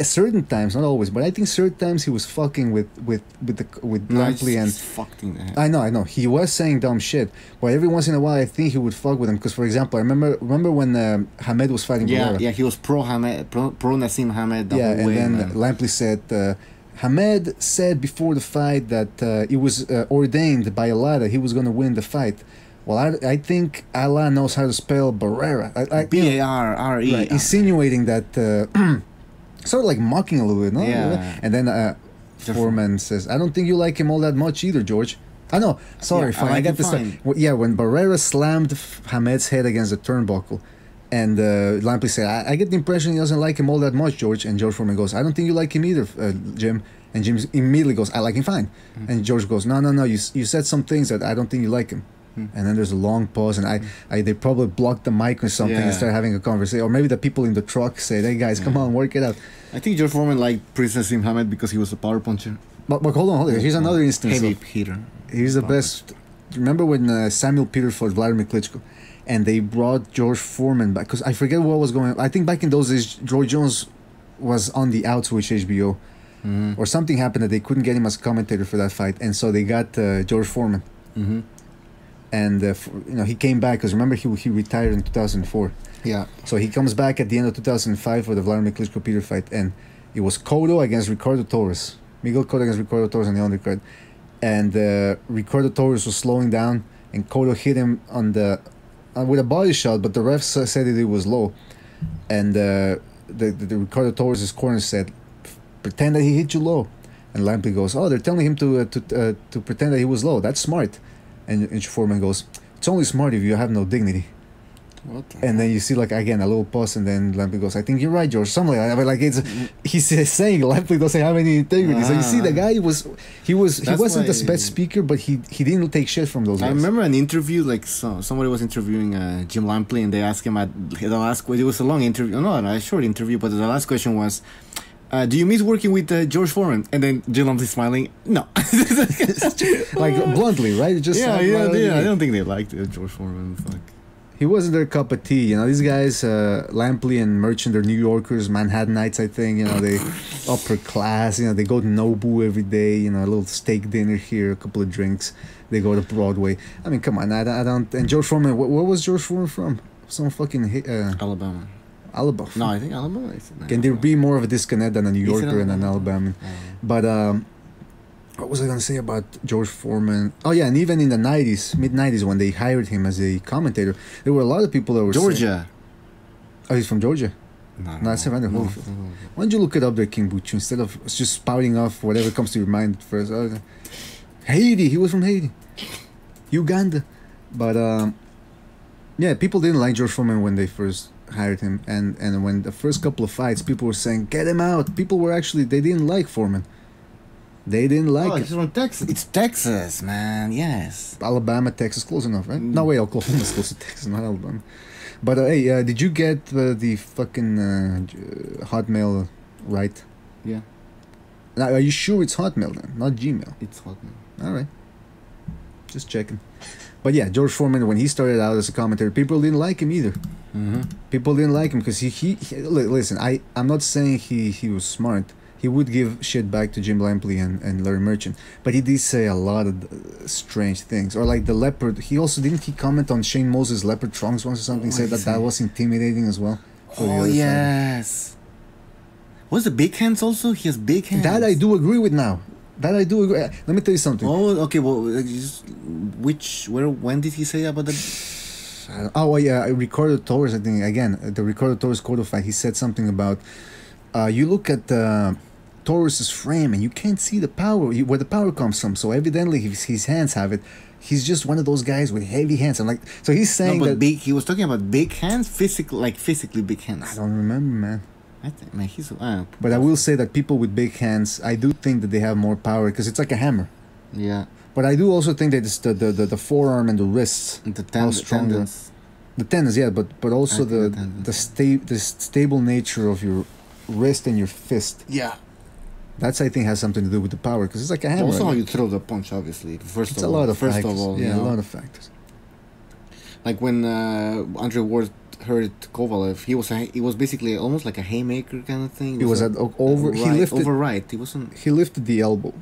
Certain times, not always, but I think certain times he was fucking with Lampley and fucking. I know. He was saying dumb shit, but every once in a while, I think he would fuck with him. Because, for example, I remember when Hamed was fighting. Yeah, he was pro Hamed, pro Nassim Hamed. And then Lampley said. Hamed said before the fight that it was ordained by Allah that he was going to win the fight. Well, I think Allah knows how to spell Barrera. B-A-R-R-E. Right, insinuating that, sort of like mocking a little bit, no? Yeah. And then Foreman says, "I don't think you like him all that much either, George." I know. Sorry, fine. I got this. When Barrera slammed Hamed's head against the turnbuckle, and Lampley said, I get the impression he doesn't like him all that much, George. And George Foreman goes, "I don't think you like him either, Jim." And Jim immediately goes, "I like him fine." And George goes, No, you said some things that I don't think you like him. And then there's a long pause, and they probably blocked the mic or something and start having a conversation. Or maybe the people in the truck say, "Hey guys, come on, work it out." I think George Foreman liked Princess Hamed because he was a power puncher. But hold on. Here's another instance. Heavy hitter. Here's the best. Remember when Samuel Peter fought Vladimir Klitschko? And they brought George Foreman back, because I forget what was going on. I think back in those days, Roy Jones was on the outs with HBO. Or something happened that they couldn't get him as commentator for that fight. And so they got George Foreman. And he came back, because remember he retired in 2004. Yeah. So he comes back at the end of 2005 for the Vladimir Klitschko-Peter fight. And it was Cotto against Ricardo Torres. Miguel Cotto against Ricardo Torres on the undercard. And Ricardo Torres was slowing down, and Cotto hit him on the... with a body shot, but the ref said it was low, and the Ricardo Torres' corner said, "Pretend that he hit you low," and Lampley goes, "Oh, they're telling him to pretend that he was low. That's smart," and Foreman goes, "It's only smart if you have no dignity." And then you see a little pause, and then Lampley goes, "I think you're right, George." Something like that. But he's saying Lampley doesn't have any integrity. So you see, the guy he wasn't the best speaker, but he didn't take shit from those guys. I remember an interview, somebody was interviewing Jim Lampley, and they asked him at the last. It was a long interview, a short interview, but the last question was, "Do you miss working with George Foreman?" And then Jim Lampley smiling, "No." Bluntly, right? Just I don't think they liked George Foreman. Fuck. He wasn't their cup of tea, These guys, Lampley and Merchant, they're New Yorkers, Manhattanites, I think. They upper class. They go to Nobu every day. A little steak dinner here, a couple of drinks. They go to Broadway. I mean, come on, I don't. And George Foreman, where was George Foreman from? Some fucking Alabama. Alabama. No, I think Alabama. Can there be more of a disconnect than a New Yorker and an Alabama? But What was I gonna say about George Foreman? Oh yeah, and even in the 90s, mid-90s, when they hired him as a commentator, there were a lot of people that were Georgia. Oh, he's from Georgia? No, that's Evander Holyfield. Why don't you look it up there, King Butch, instead of just spouting off whatever comes to your mind first? Haiti, he was from Haiti. Uganda. But, yeah, people didn't like George Foreman when they first hired him. And when the first couple of fights, people were saying, get him out. People were actually, they didn't like Foreman. They didn't like it. He's from Texas. It's Texas, man, yes. Alabama, Texas, close enough, right? No, wait, Oklahoma's close to Texas, not Alabama. But hey, did you get the fucking Hotmail right? Yeah. Now, are you sure it's Hotmail then, not Gmail? It's Hotmail. All right. Just checking. But yeah, George Foreman, when he started out as a commentator, people didn't like him either. Mm-hmm. People didn't like him because he listen, I'm not saying he was smart. He would give shit back to Jim Lampley and Larry Merchant, but he did say a lot of strange things. Or like the leopard, didn't he comment on Shane Moses' leopard trunks once or something? Said that was intimidating as well. Oh yes. Was the big hands also? He has big hands. That I do agree with now. That I do agree. Let me tell you something. Oh, okay. Well, when did he say about that? Oh yeah, Ricardo Torres. I think again the Ricardo Torres quarter fight. He said something about you look at Torres's frame and you can't see the power where the power comes from. So evidently his hands have it. He's just one of those guys with heavy hands. I'm like, so he's saying that he was talking about big hands, physically big hands. I don't remember, man. I think, man, but I will say that people with big hands, I do think that they have more power because it's like a hammer. Yeah. But I do also think that it's the forearm and the wrists, the tendons. The tendons, yeah, but also the stable nature of your wrist and your fist. Yeah. That's, I think, has something to do with the power because it's like a hammer. Also, how you throw the punch, obviously. It's a lot of factors. Yeah, a lot of factors. Like when Andre Ward hurt Kovalev, he was basically almost like a haymaker kind of thing. He lifted overright. He lifted the elbow.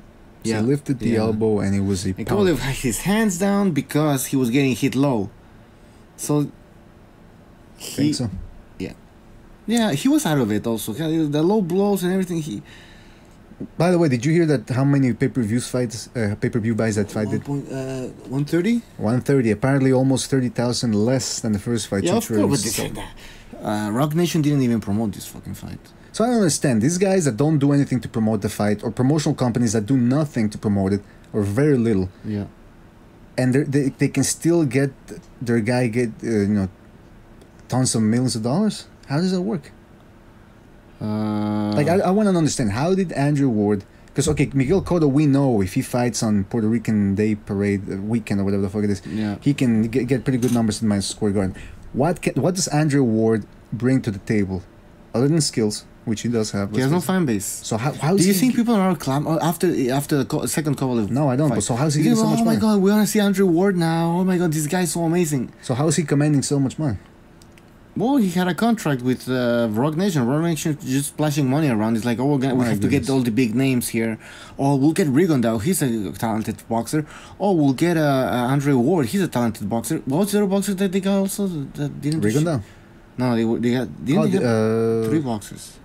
So he lifted the elbow, and it was a. And Kovalev had his hands down because he was getting hit low. So. Think so. Yeah, he was out of it also. The low blows and everything. By the way, did you hear that? How many pay-per-view buys that fight did? 130. 130. Apparently, almost 30,000 less than the first fight. Yeah, of course. But Rock Nation didn't even promote this fucking fight. So I don't understand. These guys that don't do anything to promote the fight, or promotional companies that do nothing to promote it, or very little. Yeah. And they can still get their guy tons of millions of dollars. How does that work? I want to understand, how did Andrew Ward, because okay, Miguel Cotto, we know if he fights on Puerto Rican Day Parade weekend or whatever the fuck it is, he can get pretty good numbers in Madison Square Garden. What does Andrew Ward bring to the table other than skills, which he does have? He has no fan base. So how do you think people are after the second Kovalev? No, I don't. But so how's he getting so much money? Oh my god, we want to see Andrew Ward now. Oh my god, this guy's so amazing. So how is he commanding so much money? Well, he had a contract with Rock Nation. Rock Nation just splashing money around. It's like, we have to get all the big names here. Oh, we'll get Rigondeaux. He's a talented boxer. Oh, we'll get Andre Ward. He's a talented boxer. What was the other boxer that they got also? That didn't Rigondeaux? No, they have 3 boxers.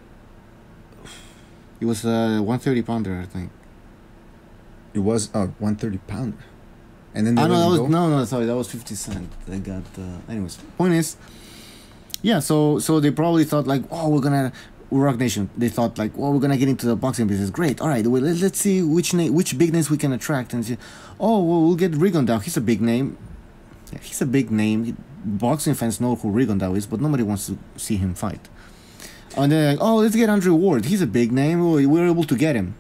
It was a 130 pounder, I think. It was a 130 pounder. And then sorry, that was 50 Cent. They got anyways. Point is, yeah, so they probably thought like, we're gonna Rock Nation. They thought like, we're gonna get into the boxing business. Great, all right. Well, let's see which big names we can attract and see. We'll get Rigondeaux. He's a big name. Yeah, he's a big name. Boxing fans know who Rigondeaux is, but nobody wants to see him fight. And then like, let's get Andrew Ward. He's a big name. We're able to get him.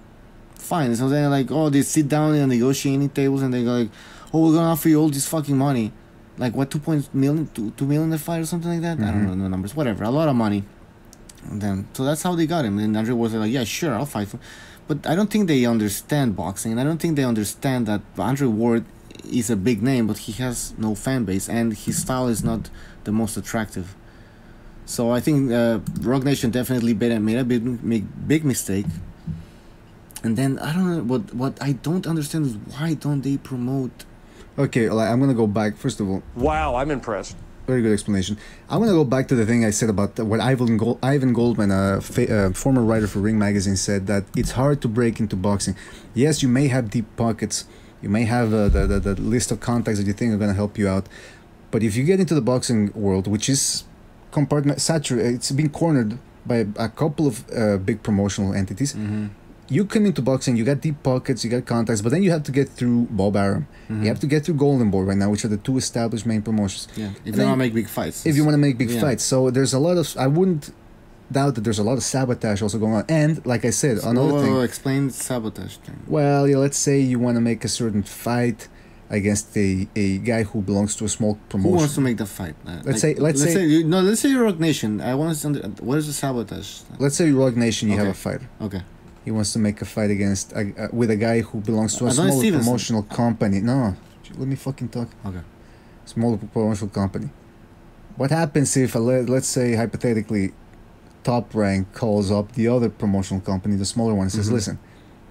Fine. So then like, they sit down in negotiating tables and they go like, we're gonna offer you all this fucking money. Like what, 2 million a fight or something like that? Mm-hmm. I don't know the numbers. Whatever, a lot of money. And then so that's how they got him. And Andrew was like, yeah, sure, I'll fight for. But I don't think they understand boxing, and I don't think they understand that Andrew Ward is a big name, but he has no fan base, and his style is not the most attractive. So I think Rock Nation definitely made a big mistake. And then I don't know what I don't understand is why don't they promote. Okay, I'm gonna go back first of all. Wow, I'm impressed. Very good explanation. I want to go back to the thing I said about what Ivan Goldman, a former writer for Ring Magazine, said that it's hard to break into boxing. Yes, you may have deep pockets. You may have the list of contacts that you think are going to help you out. But if you get into the boxing world, which is saturated, it's been cornered by a couple of big promotional entities. Mm-hmm. You come into boxing, you got deep pockets, you got contacts, but then you have to get through Bob Arum. Mm-hmm. You have to get through Golden Boy right now, which are the two established main promotions. Yeah, if you want to make big fights. If you want to make big fights. So there's a lot of, I wouldn't doubt that there's a lot of sabotage also going on. And like I said, another thing. Explain sabotage thing. Well, yeah, let's say you want to make a certain fight against a guy who belongs to a small promotion. Who wants to make the fight? Let's say you're Rogue Nation. I want to understand, what is the sabotage? Let's say Rogue Nation, you have a fighter. Okay. He wants to make a fight against with a guy who belongs to a small promotional company. No, let me fucking talk. Okay. Small promotional company. What happens if, let's say hypothetically, Top Rank calls up the other promotional company, the smaller one, and says, "Listen,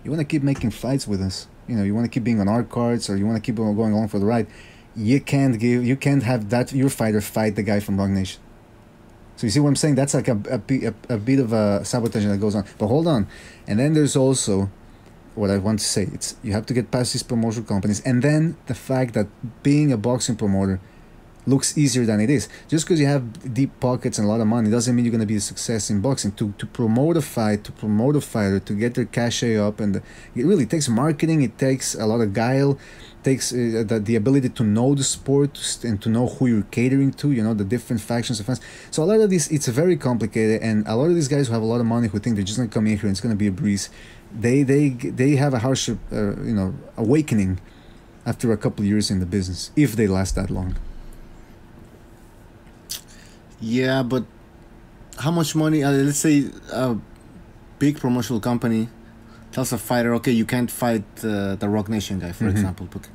you want to keep making fights with us? You know, you want to keep being on our cards, or you want to keep going on for the ride? You can't have that your fighter fight the guy from Rogue Nation." So you see what I'm saying? That's like a bit of a sabotage that goes on. But hold on. And then there's also what I want to say. It's you have to get past these promotional companies. And then the fact that being a boxing promoter looks easier than it is. Just because you have deep pockets and a lot of money doesn't mean you're going to be a success in boxing. To promote a fight, to promote a fighter, to get their cachet up. And it really takes marketing. It takes a lot of guile. Takes the ability to know the sport and to know who you're catering to, you know, the different factions of fans. So a lot of this, it's very complicated, and a lot of these guys who have a lot of money who think they're just gonna come in here and it's gonna be a breeze, they have a harsh awakening after a couple of years in the business, if they last that long. Yeah, but how much money? Let's say a big promotional company tells a fighter, okay, you can't fight the Rogue Nation guy, for example, but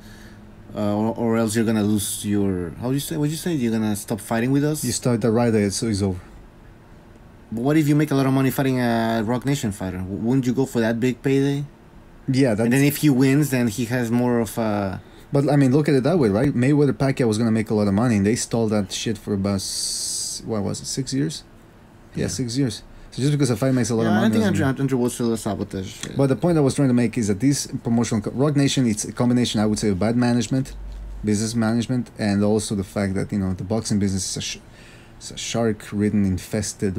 or else you're gonna lose your. How do you say? What you say? You're gonna stop fighting with us. You start the ride, so it's over. But what if you make a lot of money fighting a Rogue Nation fighter? Wouldn't you go for that big payday? Yeah, and then if he wins, then he has more of a. But I mean, look at it that way, right? Mayweather Pacquiao was gonna make a lot of money, and they stalled that shit for about 6 years? Yeah, 6 years. So just because a fight makes a lot of money. I think Andrew was still a sabotage. But the point I was trying to make is that this promotional Rogue Nation, it's a combination, I would say, of bad management, business management, and also the fact that, you know, the boxing business is it's a shark-ridden, infested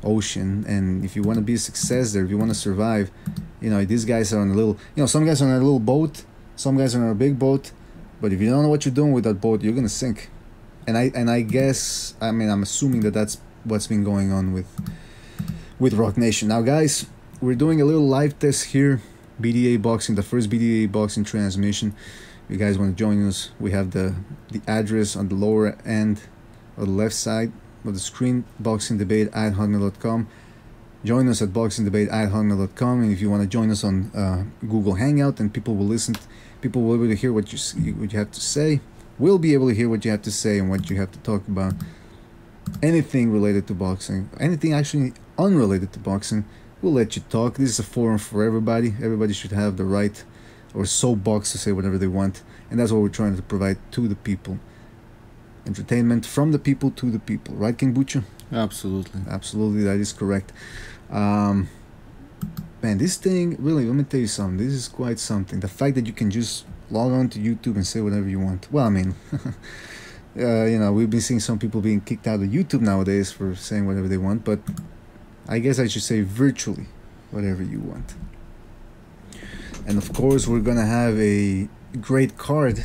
ocean, and if you want to be a success there, if you want to survive, you know, these guys are on a little, you know, some guys are on a little boat, some guys are on a big boat, but if you don't know what you're doing with that boat, you're gonna sink. And I guess, I mean, I'm assuming that that's what's been going on with Rogue Nation. Now, guys, we're doing a little live test here, BDA boxing, the first BDA boxing transmission. If you guys want to join us, we have the address on the lower end of the left side of the screen, boxingdebate@hotmail.com. Join us at boxingdebate@hotmail.com, and if you want to join us on Google Hangout, and people will be able to hear what you have to say. We'll be able to hear what you have to say and what you have to talk about. Anything related to boxing, anything actually unrelated to boxing, we'll let you talk. This is a forum for everybody. Everybody should have the right or soapbox to say whatever they want, and that's what we're trying to provide to the people. Entertainment from the people to the people, right, King Bucho? Absolutely, that is correct. Man, this thing, really, let me tell you something. This is quite something. The fact that you can just log on to YouTube and say whatever you want. Well, I mean, you know, we've been seeing some people being kicked out of YouTube nowadays for saying whatever they want, but I guess I should say virtually whatever you want. And of course, we're gonna have a great card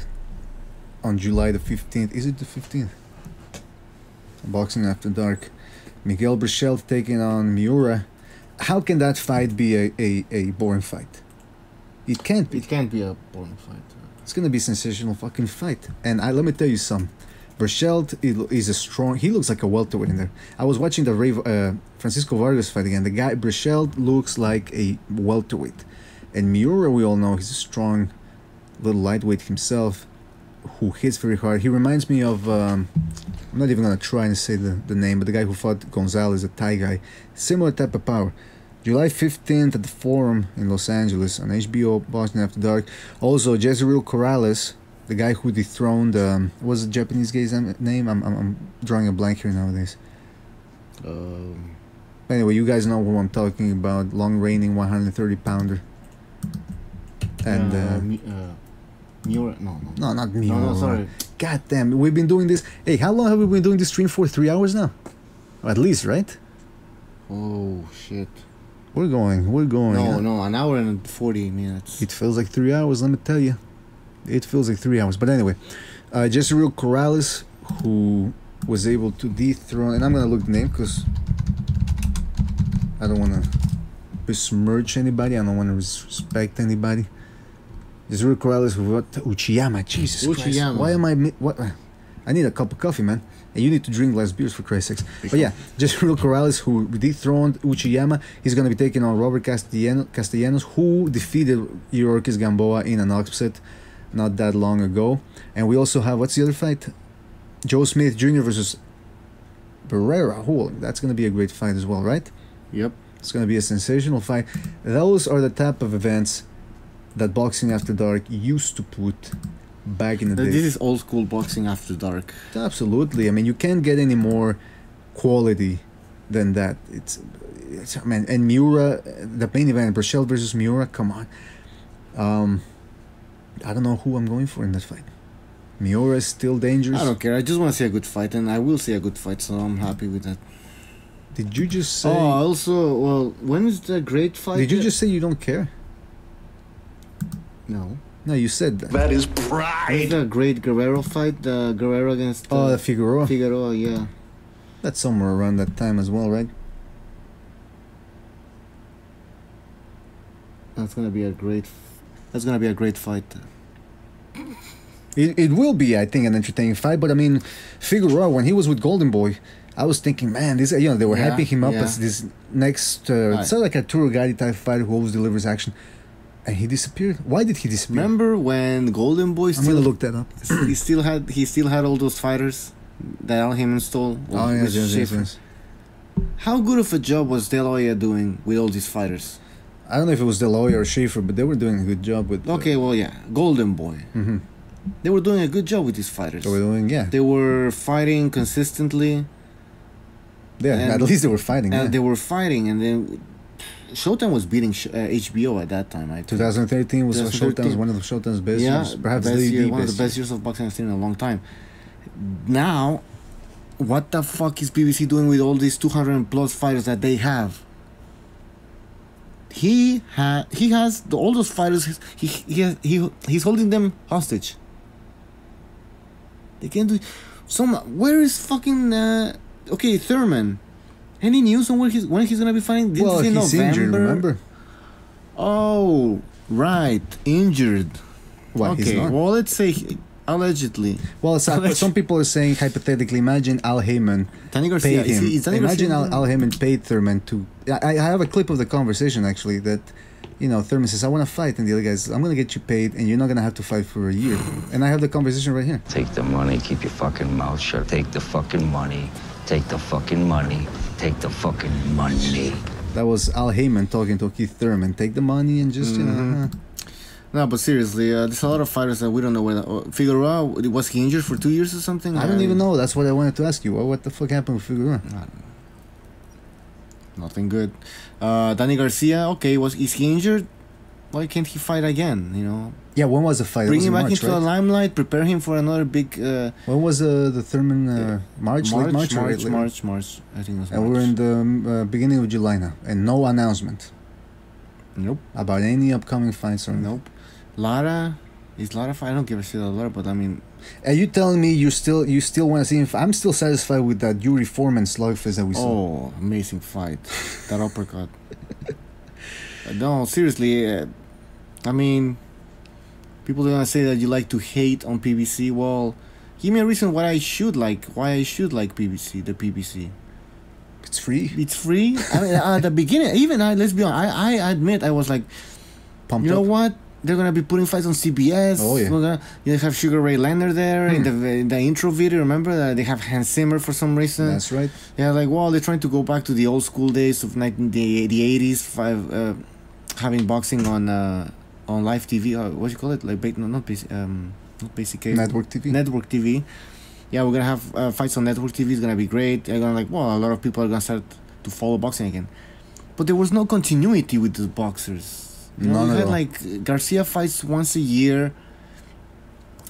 on July the 15th. Is it the 15th? Boxing After Dark. Miguel Brichelt taking on Miura. How can that fight be a boring fight? It can't be. It can't be a boring fight. It's gonna be a sensational fucking fight. And let me tell you something. Brichelt is a strong. He looks like a welterweight in there. I was watching the Francisco Vargas fight again. The guy Brichelt looks like a welterweight, and Miura, we all know, he's a strong little lightweight himself, who hits very hard. He reminds me of. I'm not even gonna try and say the name, but the guy who fought Gonzalez, a Thai guy, similar type of power. July 15th at the Forum in Los Angeles on HBO, Boxing After Dark. Also, Jezreel Corrales The guy who dethroned what was the Japanese guy's name? I'm drawing a blank here nowadays. Anyway, you guys know who I'm talking about. Long reigning 130 pounder. And Miura? No, not Miura. No, sorry. God damn, we've been doing this. Hey, how long have we been doing this stream for? 3 hours now? Or at least, right? Oh shit. We're going. No, an hour and 40 minutes. It feels like 3 hours, let me tell you. It feels like 3 hours. But anyway, Jezreel Corrales, who was able to dethrone, and I'm gonna look the name because I don't want to besmirch anybody. I don't want to respect anybody. Jezreel Corrales, Uchiyama. Jesus Christ. Why am I... What? I need a cup of coffee, man. And you need to drink less beers, for Christ's sakes. But yeah, Jezreel Corrales, who dethroned Uchiyama, he's going to be taking on Robert Castellanos, who defeated Yorkis Gamboa in an upset not that long ago. And we also have, what's the other fight? Joe Smith Jr. versus Barrera. That's going to be a great fight as well, right? Yep. It's going to be a sensational fight. Those are the type of events that Boxing After Dark used to put back in the day. This is old school Boxing After Dark. Absolutely. I mean, you can't get any more quality than that. It's I mean, and Miura, the main event, Burchell versus Miura, come on. I don't know who I'm going for in that fight. Miura is still dangerous. I don't care. I just want to see a good fight, and I will see a good fight, so I'm happy with that. Did you just say... Oh, also, well, when is the great fight? Did you just say you don't care? No. No, you said that. That is pride. Is the great Guerrero fight? The Guerrero against... the Figueroa? Figueroa, yeah. That's somewhere around that time as well, right? That's gonna be a great... That's gonna be a great fight. It will be, I think, an entertaining fight. But I mean, Figueroa, when he was with Golden Boy, I was thinking, man, this, you know, they were hyping him up as this next, sort of like a tour guide type fighter who always delivers action, and he disappeared. Why did he disappear? Remember when Golden Boy? I'm gonna look that up. He still had all those fighters that Al Heyman stole. Yes. How good of a job was De La Hoya doing with all these fighters? I don't know if it was De La Hoya or Schaefer, but they were doing a good job with. Okay, well, yeah, Golden Boy. Mm-hmm. They were doing a good job with these fighters. They were fighting consistently. Yeah, at least they were fighting. They were fighting, and then Showtime was beating HBO at that time. 2013 was Showtime's one of Showtime's best years, perhaps one of the best years of boxing I've seen in a long time. Now, what the fuck is PBC doing with all these 200 plus fighters that they have? He has all those fighters. He's holding them hostage. They can't do. Where is fucking okay, Thurman? Any news on when he's gonna be fighting? Well, he's injured. Remember? Oh, right, injured. Well, okay, he's not. Well, let's say allegedly. Well, some people are saying hypothetically. Imagine Al Heyman paid him. Imagine Al Heyman paid Thurman to. I have a clip of the conversation actually that, you know, Thurman says, "I want to fight," and the other guy says, "I'm gonna get you paid, and you're not gonna have to fight for a year." And I have the conversation right here. Take the money, keep your fucking mouth shut. Take the fucking money. Take the fucking money. Take the fucking money. That was Al Heyman talking to Keith Thurman. Take the money and just, you know. No, but seriously, there's a lot of fighters that we don't know where. Figueroa, was he injured for 2 years or something? I don't even know. That's what I wanted to ask you. What the fuck happened with Figueroa? I don't know. Nothing good. Danny Garcia, okay, is he injured? Why can't he fight again? You know. Yeah, when was the fight? Bring him back into the limelight. Prepare him for another big. When was the Thurman March? March. I think it was March. And we're in the beginning of July now, and no announcement. Nope. About any upcoming fights or nope. Lara, is Lara fight? I don't give a shit about Lara, but I mean. Are you telling me you still want to see him? I'm still satisfied with that Yuri Foreman slugfest that we saw. Oh, amazing fight! That uppercut. No, seriously. I mean, people are gonna say that you like to hate on PBC. Well, give me a reason why I should like PBC. The PBC. It's free. It's free. I mean, at the beginning, even let's be honest. I admit I was like, pumped. You know what? They're gonna be putting fights on CBS. Oh yeah. You have Sugar Ray Leonard there in the intro video. Remember they have Hans Zimmer for some reason. That's right. Yeah, like they're trying to go back to the old school days of the 80s. Having boxing on live TV. What do you call it? Like not basic. basic cable. Network TV. Network TV. Yeah, we're gonna have fights on network TV. It's gonna be great. I'm gonna a lot of people are gonna start to follow boxing again. But there was no continuity with the boxers. You know, we had like Garcia fights once a year.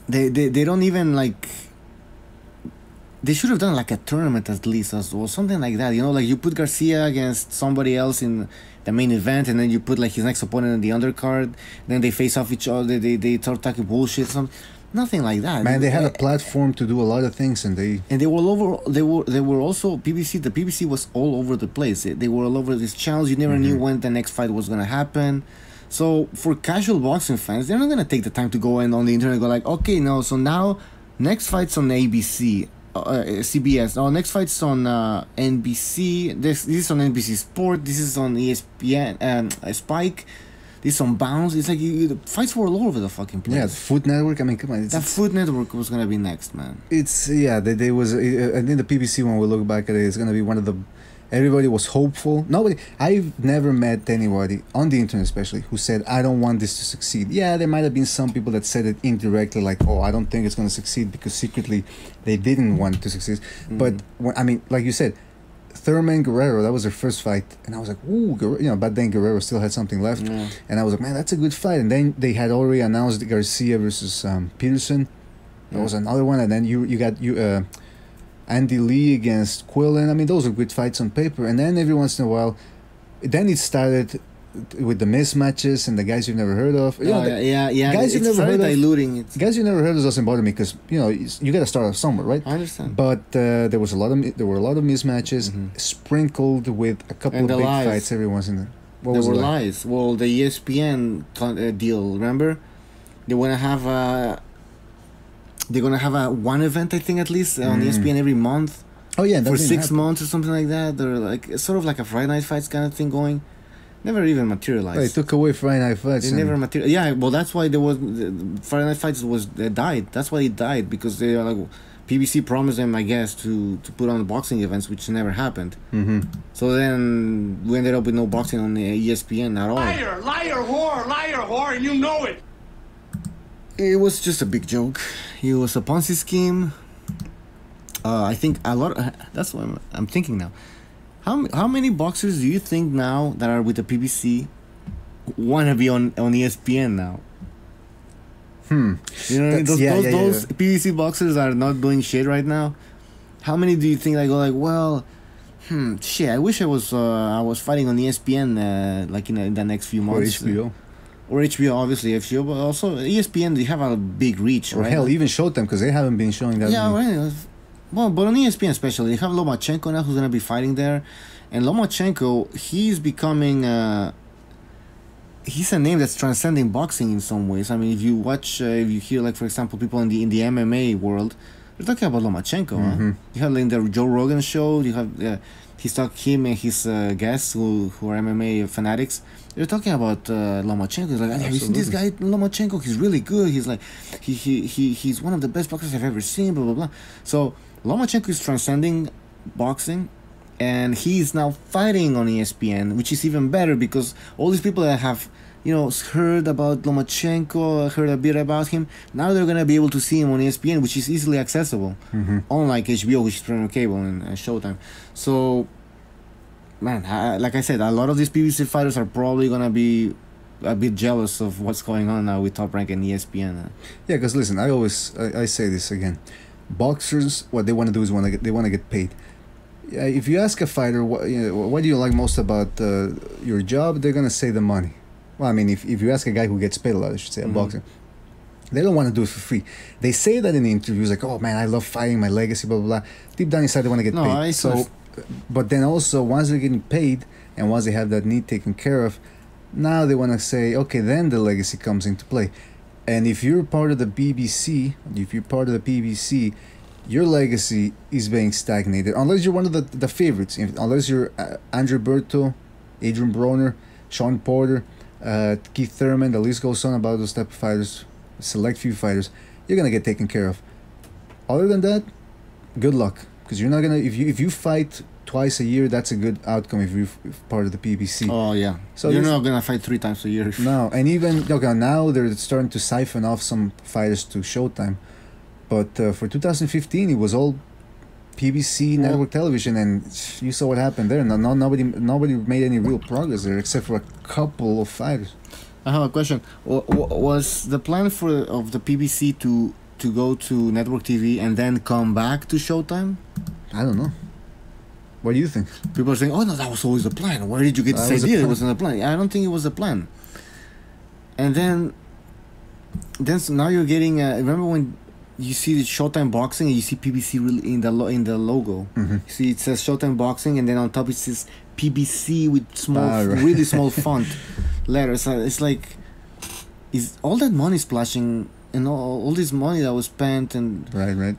They don't even like. They should have done like a tournament at least or something like that. You know, like you put Garcia against somebody else in the main event, and then you put like his next opponent in the undercard. Then they face off each other. They start talking bullshit. Nothing like that. Man, they had a platform to do a lot of things, and they were all over. They were also PBC. The PBC was all over the place. They were all over these channels. You never knew when the next fight was gonna happen. So for casual boxing fans, they're not gonna take the time to go in on the internet and go like, okay, no. So now next fight's on ABC. CBS. Oh, next fight's on NBC. This is on NBC Sport. This is on ESPN. Spike. This is on Bounce. It's like the fights were all over the fucking place. Yeah, Food Network. I mean, come on. That Food Network was gonna be next, man. It's They was. I think the PBC, when we look back at it, is gonna be one of the. Everybody was hopeful. I've never met anybody on the internet, especially, who said, "I don't want this to succeed." Yeah, there might have been some people that said it indirectly, like, "Oh, I don't think it's going to succeed," because secretly they didn't want it to succeed. But like you said, Thurman Guerrero, that was their first fight, and I was like, "Ooh, but then Guerrero still had something left," and I was like, "Man, that's a good fight." And then they had already announced Garcia versus Peterson. That was another one, and then you got Andy Lee against Quillen. I mean, those are good fights on paper. And then every once in a while, then it started with the mismatches and the guys you've never heard of. Guys you've never heard of. Diluting it. Guys you've never heard of doesn't bother me because you got to start off somewhere, right? I understand. But there were a lot of mismatches sprinkled with a couple of big fights every once in a while. There were lies. Well, the ESPN deal. Remember, they want to have they're gonna have one event, I think, at least on ESPN every month. Oh yeah, for 6 months or something like that. They're like sort of like a Friday Night Fights kind of thing going. Never even materialized. They took away Friday Night Fights. They never materialized. Yeah, well, that's why there was Friday Night Fights died. That's why it died, because they are like PBC promised them, I guess, to put on boxing events, which never happened. So then we ended up with no boxing on the ESPN at all. Liar, whore, and you know it. It was just a big joke. It was a Ponzi scheme. I think a lot. That's what I'm thinking now. How many boxers do you think now that are with the PBC want to be on ESPN now? You know, those PBC boxers are not doing shit right now. How many do you think I go like, well, shit, I wish I was fighting on ESPN like in the next few months. Or HBO, obviously HBO, but also ESPN. They have a big reach, right? Or hell, even Showtime, because they haven't been showing that. Yeah, right. Well, but on ESPN especially, they have Lomachenko now, who's gonna be fighting there, and Lomachenko, he's becoming. He's a name that's transcending boxing in some ways. I mean, if you watch, if you hear, like, for example, people in the MMA world, they're talking about Lomachenko. Huh? You have in the Joe Rogan show, you have him and his guests who are MMA fanatics. They're talking about Lomachenko. He's like, have you seen this guy Lomachenko? He's really good. He's like, he's one of the best boxers I've ever seen. Blah blah blah. So Lomachenko is transcending boxing, and he's now fighting on ESPN, which is even better because all these people that have heard about Lomachenko, heard a bit about him, now they're gonna be able to see him on ESPN, which is easily accessible, unlike HBO, which is premium cable and Showtime. So. Man, like I said, a lot of these PBC fighters are probably gonna be a bit jealous of what's going on now with Top Rank and ESPN. Yeah, because listen, I say this again, boxers, what they want to do is they want to get paid. If you ask a fighter what do you like most about your job, they're gonna say the money. Well, I mean, if you ask a guy who gets paid a lot, I should say, a boxer, they don't want to do it for free. They say that in the interviews, like, "Oh man, I love fighting, my legacy, blah blah blah." Deep down inside, they want to get paid. But then also, once they're getting paid and once they have that need taken care of, now they want to say, okay, then the legacy comes into play. And if you're part of the BBC, if you're part of the PBC, your legacy is being stagnated. Unless you're one of the favorites. Unless you're Andrew Berto, Adrian Broner, Sean Porter, Keith Thurman, the list goes on about those type of fighters, select few fighters, you're going to get taken care of. Other than that, good luck. Because you're not gonna if you fight twice a year, that's a good outcome if you're part of the PBC. Oh yeah. So you're not gonna fight 3 times a year. No, and even now they're starting to siphon off some fighters to Showtime, but for 2015 it was all PBC network television, and you saw what happened there. Nobody made any real progress there except for a couple of fighters. I have a question. Was the plan of the PBC to go to network TV and then come back to Showtime? I don't know. What do you think? People are saying, "Oh no, that was always the plan. Where did you get this idea? It wasn't a plan." I don't think it was a plan. And then so now you're getting. Remember when you see the Showtime Boxing and you see PBC in the logo? Mm-hmm. You see, it says Showtime Boxing, and then on top it says PBC with small, really small font letters. It's like, is all that money splashing and all this money that was spent and right.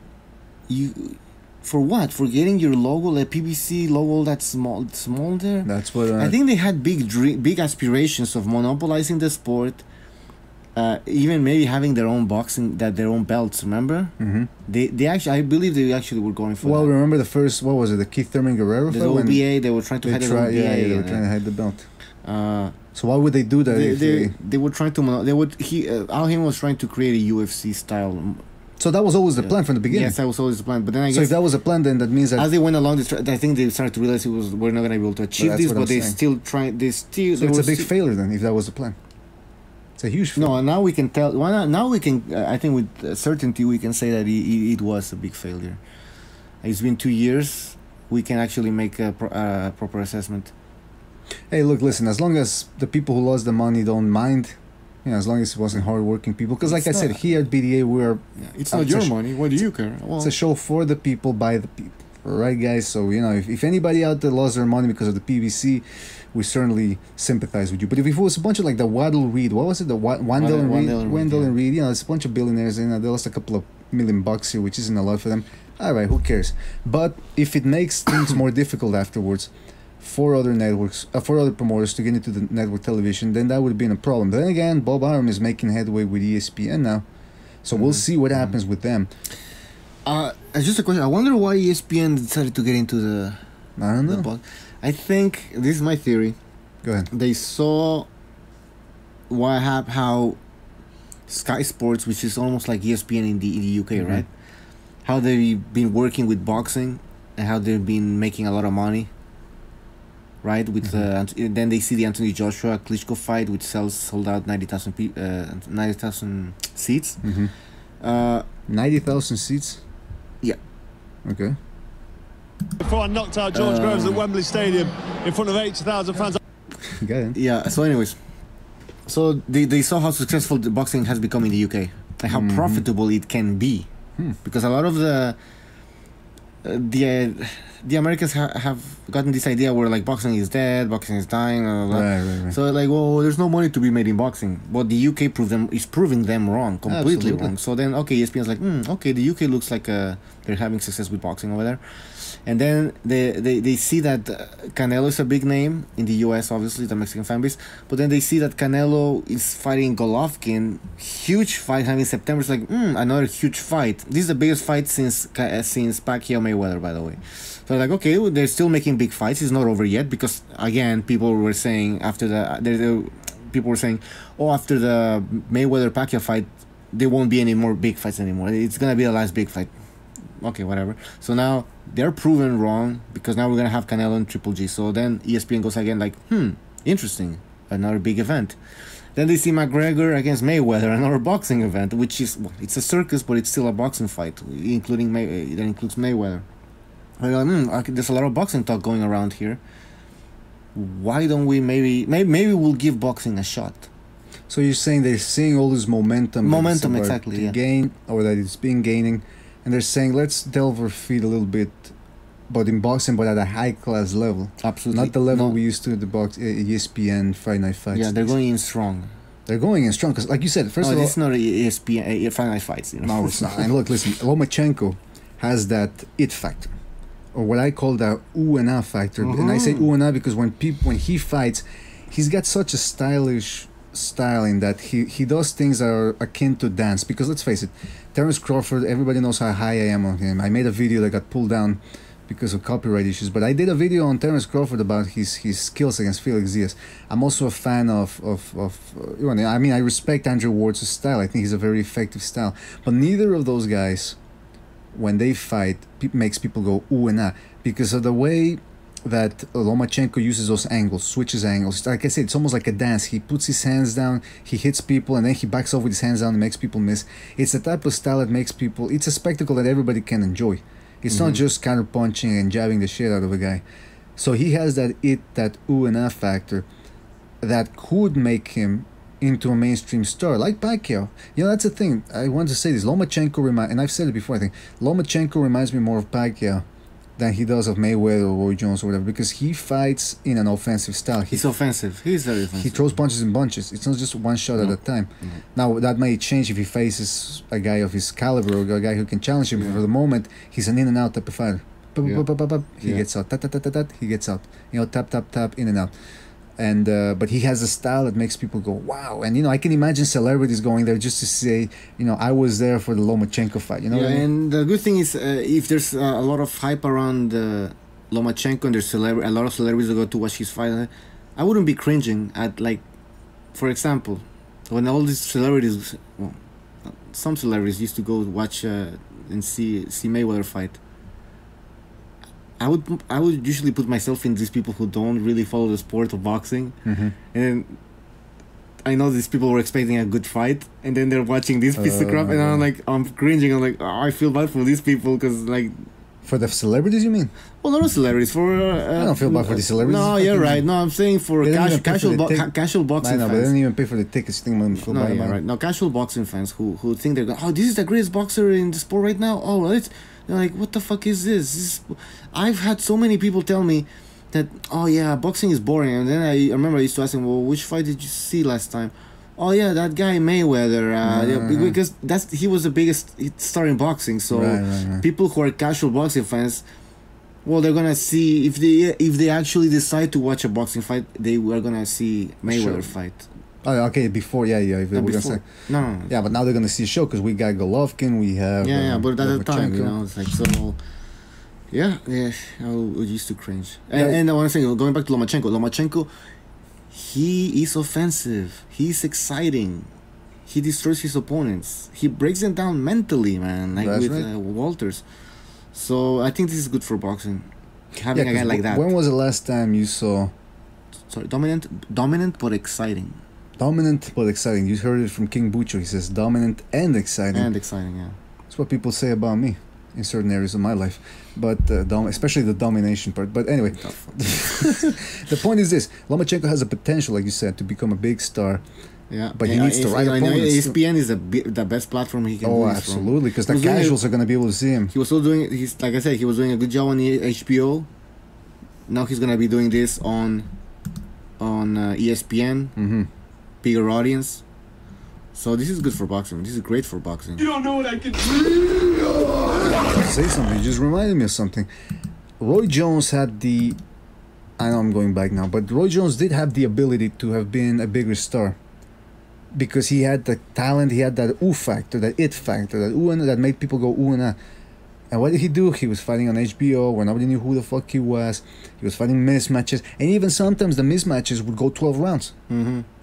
You. For what? For getting your logo, like PBC logo, that's small there. That's what I think they had big aspirations of monopolizing the sport. Even maybe having their own their own belts. Remember? Mm-hmm. They actually, I believe they actually were going for. Well, remember the first, what was it? The Keith Thurman Guerrero fight? The OBA. They were trying to hide the OBA. Yeah, they were trying to hide the belt. So why would they do that? They were trying to. Al Haymon was trying to create a UFC style. So that was always the plan from the beginning. Yes, that was always the plan. But then I guess, so if that was a plan, then that means that as they went along, I think they started to realize we're not going to be able to achieve this. But they still trying. So it's a big failure then, if that was the plan. It's a huge failure. No, now we can tell. Now we can. I think with certainty we can say that it was a big failure. It's been 2 years. We can actually make a proper assessment. Hey, look, listen. As long as the people who lost the money don't mind. As long as it wasn't hard-working people. Because like I said, here at BDA, we're... it's not your money. What do you care? Well, it's a show for the people, by the people. Right, guys? So, if anybody out there lost their money because of the PBC, we certainly sympathize with you. But if it was a bunch of like the Waddle Reed, what was it? The Wendell and Reed. It's a bunch of billionaires, and they lost a couple of $1 million here, which isn't a lot for them. All right, who cares? But if it makes things more difficult afterwards... for other networks, for other promoters to get into the network television, then that would have been a problem. Then again, Bob Arum is making headway with ESPN now, so we'll see what happens with them. Just a question. I wonder why ESPN decided to get into the. I don't know. I think this is my theory. Go ahead. They saw how Sky Sports, which is almost like ESPN in the UK, right? How they've been working with boxing and how they've been making a lot of money. Right, with then they see the Anthony Joshua Klitschko fight, which sold out 90,000 seats. 90,000 seats. Yeah. Okay. Before I knocked out George Groves at Wembley Stadium in front of 80,000 fans. Yeah. So, anyways, so they saw how successful the boxing has become in the UK and how profitable it can be, because a lot of the Americans have gotten this idea where like boxing is dead, boxing is dying, blah, blah, blah. Right. So like, well, there's no money to be made in boxing, but the UK is proving them wrong, completely wrong. So then, okay, ESPN's like, okay, the UK looks like they're having success with boxing over there, and then they see that Canelo is a big name in the US, obviously the Mexican fan base, but then they see that Canelo is fighting Golovkin, huge fight having September. It's like another huge fight. This is the biggest fight since Pacquiao Mayweather, by the way. So like, okay, they're still making big fights. It's not over yet because again, people were saying after the Mayweather Pacquiao fight, there won't be any more big fights anymore. It's gonna be the last big fight. Okay, whatever. So now they're proven wrong because now we're gonna have Canelo and Triple G. So then ESPN goes again like, interesting, another big event. Then they see McGregor against Mayweather, another boxing event, which is it's a circus, but it's still a boxing fight, including that includes Mayweather. There's a lot of boxing talk going around here. Why don't we maybe we'll give boxing a shot? So you're saying they're seeing all this momentum exactly, gain, or that it's been gaining, and they're saying let's delve our feet a little bit, but in boxing, but at a high class level. Absolutely, not the level we used to in the ESPN Friday Night Fights. Yeah, they're going in strong. They're going in strong because, like you said, first of all, it's not ESPN Friday Night Fights. No, it's not. And look, listen, Lomachenko has that it factor, or what I call the ooh and ah factor. And I say ooh and ah because when he fights, he's got such a stylish style in that he does things that are akin to dance. Because let's face it, Terence Crawford, everybody knows how high I am on him. I made a video that got pulled down because of copyright issues. But I did a video on Terence Crawford about his skills against Felix Diaz. I'm also a fan of I mean, I respect Andrew Ward's style. I think he's a very effective style. But neither of those guys, when they fight, makes people go ooh and ah, because of the way that Lomachenko uses those angles, switches angles. Like I said, it's almost like a dance. He puts his hands down, he hits people, and then he backs off with his hands down and makes people miss. It's the type of style that makes people... It's a spectacle that everybody can enjoy. It's not just counter punching and jabbing the shit out of a guy. So he has that ooh and ah factor that could make him into a mainstream star, like Pacquiao. You know, that's the thing. I want to say this. Lomachenko and I've said it before, I think. Lomachenko reminds me more of Pacquiao than he does of Mayweather or Roy Jones or whatever, because he fights in an offensive style. He's offensive. He's very offensive. He throws punches in bunches. It's not just one shot at a time. Now, that may change if he faces a guy of his caliber or a guy who can challenge him. But for the moment, he's an in-and-out type of fighter. He gets out. He gets out. You know, tap, in and out. And but he has a style that makes people go wow. And you know, I can imagine celebrities going there just to say, you know, I was there for the Lomachenko fight. You know what I mean? And the good thing is, if there's a lot of hype around Lomachenko and there's a lot of celebrities that go to watch his fight, I wouldn't be cringing at, like, for example, when all these celebrities, well, some celebrities used to go watch and see Mayweather fight. I would usually put myself in these people who don't really follow the sport of boxing, and I know these people were expecting a good fight, and then they're watching this piece of crap, and I'm cringing. I'm like, oh, I feel bad for these people because, like, for the celebrities, you mean? Well, not celebrities. For I don't feel bad for the celebrities. No, you're right. No, I'm saying for casual boxing no, fans. But they don't even pay for the tickets. You think I'm feel bad about right. No, casual boxing fans who think they're going, oh, this is the greatest boxer in the sport right now. Oh, they're like, what the fuck is this? I've had so many people tell me that, oh yeah, boxing is boring. And then I remember I used to ask them, well, which fight did you see last time? Oh yeah, that guy Mayweather, because he was the biggest star in boxing. So people who are casual boxing fans, well, they're gonna see if they actually decide to watch a boxing fight, they are gonna see Mayweather fight. Oh, okay. Before, if we're gonna say, no. Yeah, but now they're gonna see a show because we got Golovkin, we have but at the time, you know, it's like so. Yeah, I used to cringe. And I want to say, going back to Lomachenko, he is offensive. He's exciting. He destroys his opponents. He breaks them down mentally, man, like with Walters. So I think this is good for boxing. Having a guy like that. When was the last time you saw? Sorry, dominant but exciting. Dominant but exciting. You heard it from King Bucho. He says dominant and exciting. And exciting, yeah. That's what people say about me in certain areas of my life, but especially the domination part. But anyway, the point is this: Lomachenko has a potential, like you said, to become a big star. Yeah, but he needs the right opponents. ESPN is the best platform he can do. Oh, absolutely, because the casuals are going to be able to see him. He was also doing. Like I said, he was doing a good job on the HBO. Now he's going to be doing this on ESPN. Bigger audience. So this is good for boxing. This is great for boxing. You don't know what I can do. Say something. You just reminded me of something. Roy Jones had the... I know I'm going back now, but Roy Jones did have the ability to have been a bigger star. Because he had the talent, he had that ooh factor, that it factor, that ooh and that made people go ooh and ah. And what did he do? He was fighting on HBO where nobody knew who the fuck he was. He was fighting mismatches. And even sometimes the mismatches would go 12 rounds.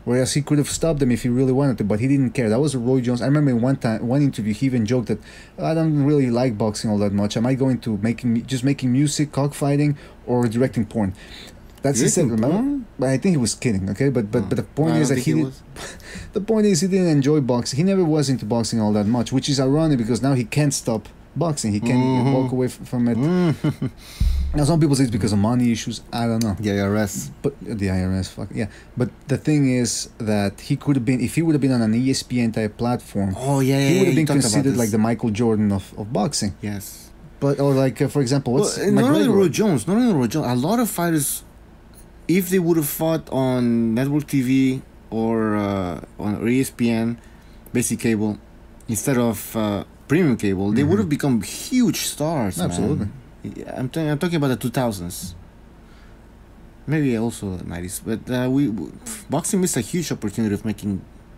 Whereas he could have stopped them if he really wanted to, but he didn't care. That was Roy Jones. I remember in one interview, he even joked that I don't really like boxing all that much. Am I going to making music, cockfighting, or directing porn? That's he said. Remember? But I think he was kidding. Okay, but the point is that the point is he didn't enjoy boxing. He never was into boxing all that much, which is ironic because now he can't stop boxing. He can't walk away from it. Now some people say it's because of money issues. I don't know. The IRS. But the IRS, fuck yeah. But the thing is that he could have been, if he would have been on an ESPN type platform. He would have been considered like the Michael Jordan of boxing. Yes. But or like for example, what's not only Roy Jones. A lot of fighters, if they would have fought on network TV or on ESPN, basic cable, instead of premium cable, they would have become huge stars. Absolutely. Man. I'm talking about the 2000s, maybe also the 90s. But boxing missed a huge opportunity of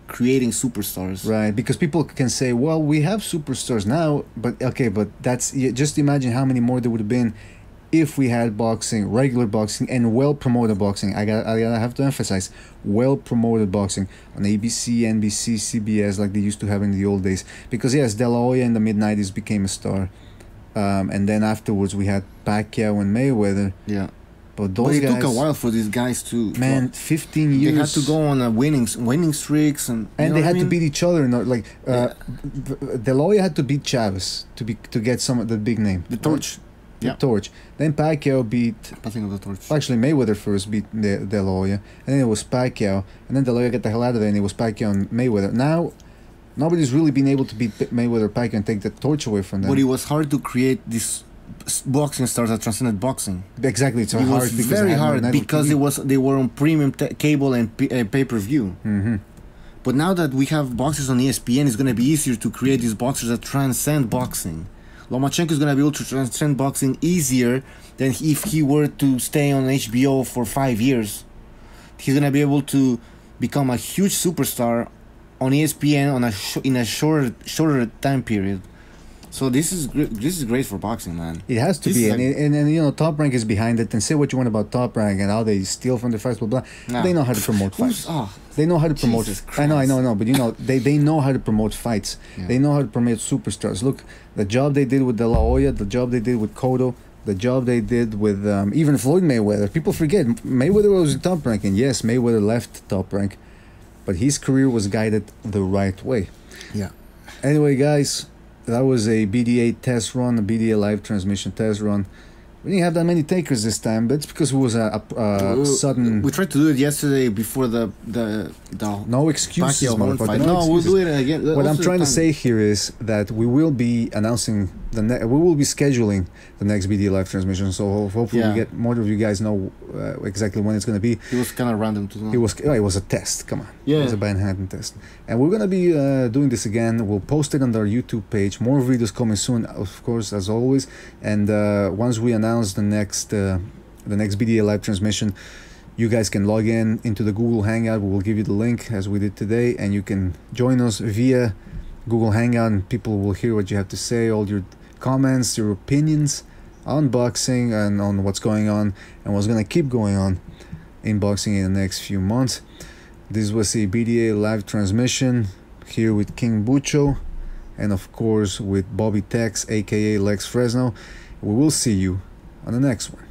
creating superstars. Right, because people can say, well, we have superstars now, but okay, but that's just imagine how many more there would have been if we had boxing, regular boxing, and well-promoted boxing. I have to emphasize, well-promoted boxing on ABC, NBC, CBS, like they used to have in the old days. Because yes, De La Hoya in the mid-90s became a star. And then afterwards we had Pacquiao and Mayweather. Yeah. But those it guys, took a while for these guys to... Man, 15 years. They had to go on a winning streaks. And they had to beat each other. Like, De La Hoya had to beat Chavez to get some of the big name. The Torch. The Torch. Then Pacquiao beat... Passing of the Torch. Actually, Mayweather first beat De La Hoya. And then it was Pacquiao. And then De La Hoya got the hell out of there and it was Pacquiao and Mayweather. Now, nobody's really been able to beat Mayweather or Pacquiao and take the torch away from them. But it was hard to create this boxing stars that transcended boxing. Exactly. It was very hard because they were on premium cable and pay-per-view. Mm-hmm. But now that we have boxers on ESPN, it's going to be easier to create these boxers that transcend boxing. Lomachenko is going to be able to transcend boxing easier than if he were to stay on HBO for 5 years. He's going to be able to become a huge superstar on ESPN in a shorter time period. So this is great for boxing, man. It has to be, and you know, Top Rank is behind it. And say what you want about Top Rank and how they steal from the fights, blah blah. No. They know how to promote fights. They know how to promote. I know, but you know, they know how to promote fights. Yeah. They know how to promote superstars. Look, the job they did with De La Hoya, the job they did with Cotto, the job they did with even Floyd Mayweather. People forget Mayweather was in Top Rank, and yes, Mayweather left Top Rank, but his career was guided the right way. Yeah. Anyway, guys. That was a BDA test run, a BDA live transmission test run. We didn't have that many takers this time, but it's because it was a sudden... We tried to do it yesterday before the no excuses, motherfucker. No, we'll do it again. What I'm trying to say here is that we will be announcing we will be scheduling the next BDA live transmission. So hopefully we get more of you guys know exactly when it's going to be. It was kind of random to know. It was a test. Come on. Yeah. It was a Manhattan test. And we're going to be doing this again. We'll post it on our YouTube page. More videos coming soon, of course, as always. And once we announce the next BDA live transmission, you guys can log into the Google Hangout. We will give you the link as we did today, and you can join us via Google Hangout, and people will hear what you have to say, all your comments, your opinions on boxing and on what's going on and what's going to keep going on in boxing in the next few months. This was a BDA live transmission here with King Bucho and of course with Bobby Tex, aka Lex Fresno. We will see you on the next one.